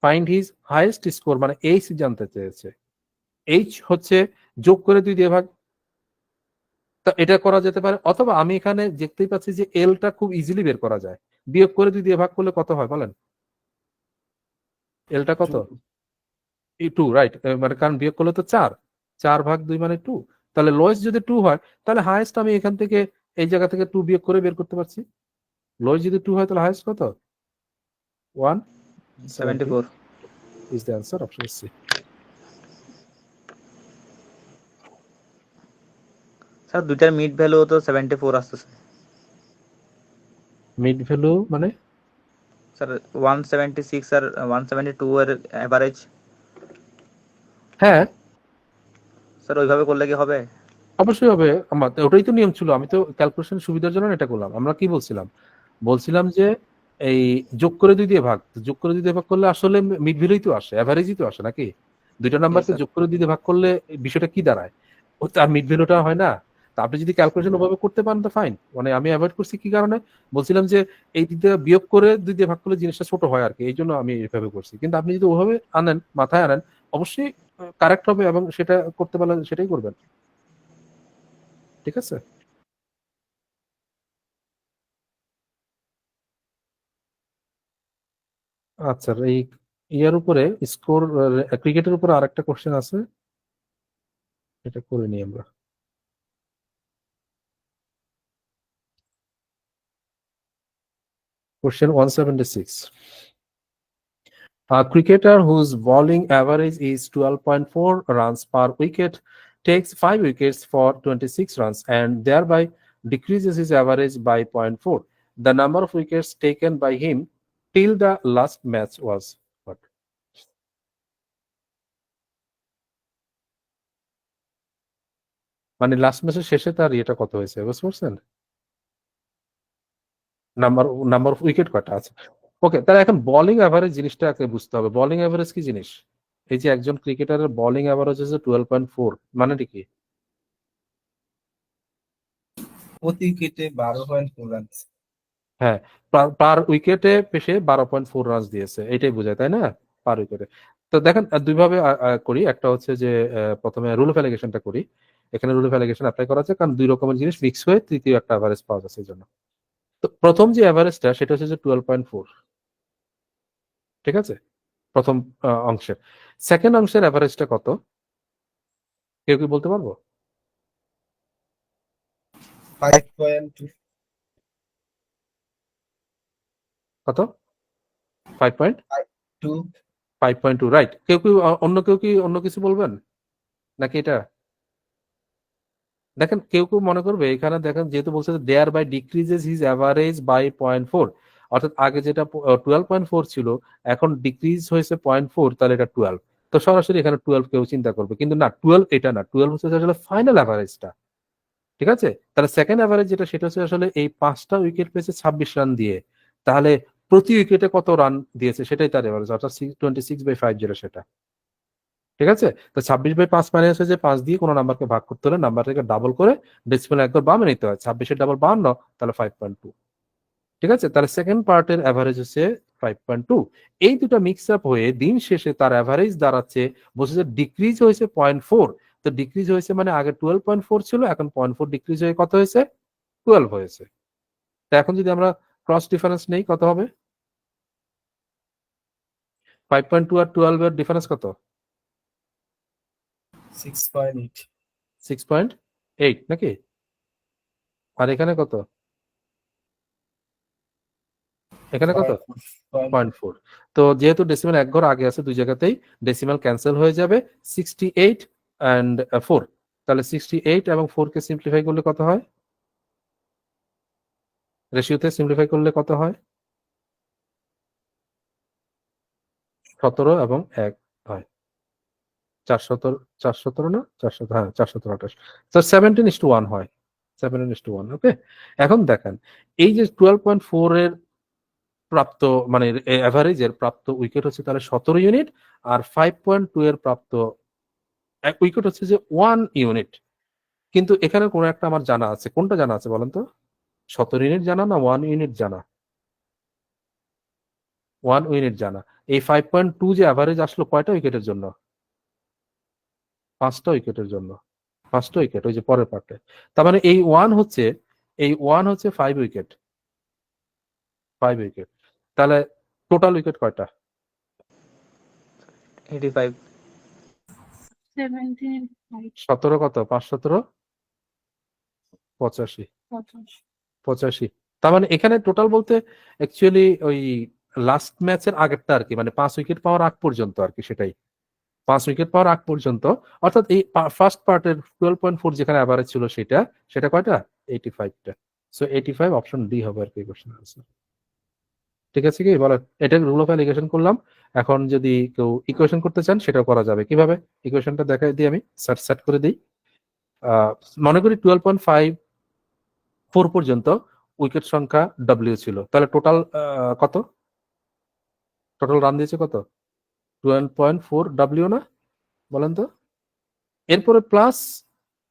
ফাইন্ড হিজ হাইয়েস্ট স্কোর, মানে এইচ জানতে চেয়েছে। এইচ হচ্ছে যোগ করে 2 দিয়ে ভাগ। তা এটা করা যেতে পারে, অথবা আমি এখানে দেখতেই পাচ্ছি যে এলটা খুব ইজিলি বের করা যায়। বিয়োগ করে 2 দিয়ে ভাগ করলে কত হয় বলেন? এলটা কত? 2, রাইট। মানে কারণ বিয়োগ করলে তো 4 ভাগ 2 মানে 2। তাহলে লোয়েস্ট যদি 2 হয় তাহলে হাইয়েস্ট আমি এখান থেকে এই জায়গা থেকে 2 বিয়োগ করে বের করতে পারছি। লোয়েস্ট যদি 2 হয় তাহলে হাইয়েস্ট কত? 174 74। is the answer, option C. Sir দুইটার মিড ভ্যালু তো 74 আসতেছে মিড ভ্যালু মানে? স্যার 176 আর 172 এর এভারেজ। হ্যাঁ, স্যার ওইভাবে করলে কি হবে? অবশ্যই হবে। আমার ওটাই তো নিয়ম ছিল, আমি তো ক্যালকুলেশন সুবিধার জন্য এটা করলাম। আমরা কি বলছিলাম? বলছিলাম যে এই যোগ করে 2 দিয়ে ভাগ, যোগ করে 2 দিয়ে ভাগ করলে আসলে মিড ভ্যালুই তো আসে, অ্যাভারেজই তো আসে নাকি? দুইটা নাম্বারকে sir. যোগ করে 2 দিয়ে ভাগ করলে বিষয়টা কি দাঁড়ায়? ও তার মিড ভ্যালুটা হয় না। তা আপনি যদি ক্যালকুলেশন ওভাবে করতে পারেন তো ফাইন। মানে আমি অ্যাভয়েড করছি কি কারণে? বলছিলাম যে এই দিক দিয়ে বিয়োগ করে 2 দিয়ে ভাগ করলে জিনিসটা ছোট হয় আরকি। এইজন্য আমি এভাবে করছি। কিন্তু আপনি যদি ওভাবে আনেন, মাথায় আনেন, অবশ্যই কারেক্ট হবে এবং সেটা করতে পারলে সেটাই করবেন। ঠিক আছে? আচ্ছা, এই ইয়ার উপরে স্কোর, ক্রিকেটের উপরে আরেকটা কোশ্চেন আছে, এটা করে নিই আমরা। Question 176. A cricketer whose bowling average is 12.4 runs per wicket takes 5 wickets for 26 runs and thereby decreases his average by 0.4. The number of wickets taken by him till the last match was what? মানে last ম্যাচের শেষে তার ইয়েটা কত হয়েছে বুঝতে পারছেন? Number number of wicket কয়টা আছে? ওকে, তাহলে এখন বোলিং এভারেজ জিনিসটাকে বুঝতে হবে। বোলিং এভারেজ কি জিনিস? এই যে একজন ক্রিকেটারের বোলিং এভারেজ হচ্ছে 12.4, মানেটা কি? প্রতি উইকেটে 12.4 রান। হ্যাঁ, পার উইকেটে পেশে 12.4 রান দিয়েছে, এটাই বোঝায় তাই না? পার উইকেটে। তো দেখেন দুইভাবে করি। একটা হচ্ছে যে প্রথমে রুল অফ অ্যালিগেশনটা করি। এখানে রুল অফ অ্যালিগেশন অ্যাপ্লাই করা আছে কারণ দুই রকমের জিনিস মিক্স হয়ে তৃতীয় একটা এভারেজ পাওয়া যাচ্ছে এই জন্য। তো প্রথম যে এভারেজটা সেটা হচ্ছে যে 12.4, ঠিক আছে? প্রথম অংশের। সেকেন্ড অংশের এভারেজটা কত? কেউ কি বলতে পারবো? 5.2 কত? 5.2, 2 রাইট। কেউ কি কেউ কি অন্য কিছু বলবেন নাকি এটা? দেখেন কেউ কেউ মনে করবে এখানে, দেখেন যেহেতু বলছে thereby decreases his average by 0.4, অর্থাৎ আগে যেটা 12.4 ছিল এখন ডিক্রিজ হয়েছে 0.4, তাহলে এটা 12। তো সরাসরি এখানে 12 কেউ চিন্তা করবে, কিন্তু না, 12 এটা না, 12 হচ্ছে আসলে ফাইনাল অ্যাভারেজটা। ঠিক আছে? তাহলে সেকেন্ড অ্যাভারেজ যেটা সেটা হচ্ছে আসলে এই 5টা উইকেট পেয়েছে 26 রান দিয়ে, তাহলে প্রতি উইকেটে কত রান দিয়েছে সেটাই তার এভারেজ, অর্থাৎ 26/5 যেটা সেটা। ঠিক আছে? তো 26/5 মানে হচ্ছে যে 5 দিয়ে কোনো নাম্বারকে ভাগ করতে হলে নাম্বারটাকে ডাবল করে ডেসিমাল একবার বামে নিতে হয়। 26-এর ডাবল 52, তাহলে 5.2। ঠিক আছে? তাহলে সেকেন্ড পার্টের এভারেজ হচ্ছে 5.2। এই দুটো মিক্স আপ হয়ে দিন শেষে তার এভারেজ দাঁড়াচ্ছে, বলছে যে ডিক্রিজ হয়েছে 0.4। তো ডিক্রিজ হয়েছে মানে আগে 12.4 ছিল, এখন 0.4 ডিক্রিজ হয়ে কত হয়েছে? 12 হয়েছে। তো এখন যদি আমরা ক্রস ডিফারেন্স নেই কত হবে? 5.2 আর 12 এর ডিফারেন্স কত? 6.8 6.8 নাকি? আর এখানে কত? এখানে কত? 0.4। তো যেহেতু ডেসিমাল এক ঘর আগে আছে, দুই জায়গাতেই ডেসিমাল ক্যান্সেল হয়ে যাবে। 68 and 4, তাহলে 68 এবং 4 কে সিম্পলিফাই করলে কত হয়? রেশিওতে সিম্পলিফাই করলে কত হয়? 17 এবং 1 হয় 417, 417 না 400, হ্যাঁ 428। তো 17:1 হয়, 17:1। ওকে, এখন দেখেন এই যে 12.4 এর প্রাপ্ত মানে এভারেজের প্রাপ্ত উইকেট হচ্ছে তাহলে 17 ইউনিট, আর 5.2 এর প্রাপ্ত এক উইকেট হচ্ছে যে 1 ইউনিট। কিন্তু এখানে কোন একটা আমার জানা আছে, কোনটা জানা আছে বলেন তো? 17 ইউনিট জানা না 1 ইউনিট জানা? 1 ইউনিট জানা। এই 5.2 যে অ্যাভারেজ আসলো কয়টা উইকেটের জন্য? 5টা উইকেটের জন্য। 5টা উইকেট, ওই যে পরের পার্টে। তার মানে এই 1 হচ্ছে 5 উইকেট, 5 উইকেট। তাহলে টোটাল উইকেট কয়টা? 85। 17 17 কত? 5-17 85, 85। তার মানে এখানে টোটাল বলতে অ্যাকচুয়ালি ওই লাস্ট ম্যাচের আগেরটা আর কি, মানে 5 উইকেট পাওয়ার আগ পর্যন্ত আর কি, সেটাই 5 উইকেট পাওয়ার আগ পর্যন্ত। অর্থাৎ এই ফার্স্ট পার্টের 12.4 যেখানে অ্যাভারেজ ছিল সেটা সেটা কয়টা? 85টা। সো 85 অপশন ডি হবে আর কি কোশ্চেন আনসার। ঠিক আছে কি বলেন? এটা রুল অফ অ্যালিগেশন করলাম। এখন যদি কেউ ইকুয়েশন করতে চান সেটাও করা যাবে। কিভাবে? ইকুয়েশনটা দেখাই দিই, আমি সেট করে দিই। মনে করি 12.54 পর্যন্ত উইকেট সংখ্যা ডব্লিউ ছিল, তাহলে টোটাল কত? টোটাল রান দিয়েছে কত? 12.4 ডব্লিউ না, বলেন তো? এরপরে প্লাস,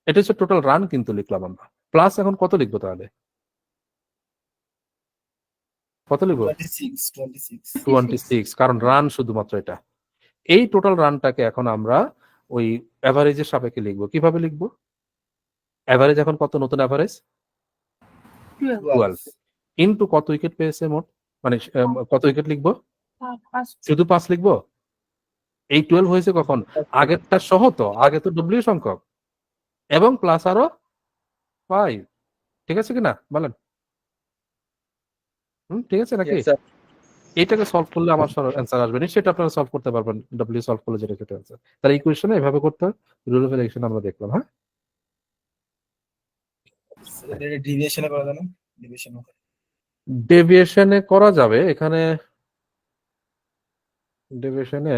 এটা হচ্ছে টোটাল রান কিন্তু লিখলাম আমরা, প্লাস এখন কত লিখবো তাহলে? কত লিখবো? 26, কারণ রান শুধুমাত্র এটা। এই টোটাল রানটাকে এখন আমরা ওই অ্যাভারেজের সাপেক্ষে লিখবো। কিভাবে লিখবো? অ্যাভারেজ এখন কত? নতুন অ্যাভারেজ 12 ইন্টু কত উইকেট পেয়েছে মোট, মানে কত উইকেট লিখবো? শুধু 5 লিখবো? এই 12 হয়েছে কখন? আগেরটা সহ তো, আগে তো ডব্লিউ সংখ্যক এবং প্লাস আরো 5, ঠিক আছে কিনা বলেন? ঠিক আছে নাকি? Yes, sir. এইটাকে সলভ করলে আমার অ্যান্সার আসবে, নিশ্চয়ই এটা আপনারা সলভ করতে পারবেন। ডব্লিউ সলভ করলে যেটা সেটা অ্যান্সার। তাহলে এই কোয়েশ্চেনে এভাবে করতে হয়। রুল অফ এলিগেশন আমরা দেখলাম। হ্যাঁ, ডিভিয়েশনে করা যায় না? ডিভিয়েশন ডেভিয়েশনে করা যাবে। এখানে ডেভিয়েশনে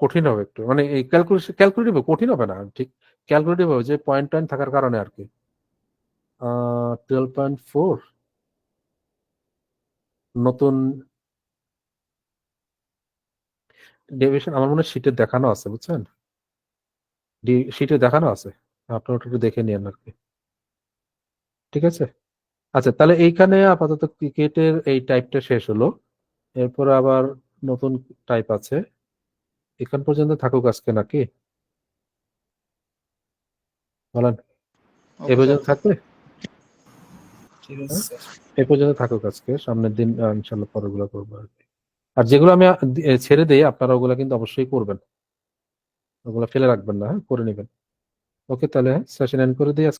কঠিন হবে একটু, মানে এই ক্যালকুলেটিভ কঠিন হবে না, ঠিক ক্যালকুলেটিভ হবে যে পয়েন্ট থাকার কারণে আর কি। 12.4 নতুন ডেভিয়েশন আমার মনে হয় শীটে দেখানো আছে, বুঝছেন? শীটে দেখানো আছে, আপনারা ওটা একটু দেখে নিন আর কি, ঠিক আছে? আচ্ছা, তাহলে এইখানে আপাতত ক্রিকেটের এই টাইপটা শেষ হলো। এরপর আবার নতুন টাইপ আছে, এখান পর্যন্ত থাকুক আজকে নাকি বলেন? এ Okay, পর্যন্ত sir. থাকবে, ঠিক আছে স্যার। এ পর্যন্ত থাকুক আজকে, সামনের দিন ইনশাল্লাহ পরেরগুলো করবো আর কি। আর যেগুলো আমি ছেড়ে দিই আপনারা ওগুলা কিন্তু অবশ্যই করবেন, ওগুলা ফেলে রাখবেন না, হ্যাঁ করে নেবেন। ওকে, তাহলে সেশন এন্ড করে দিই আজকে।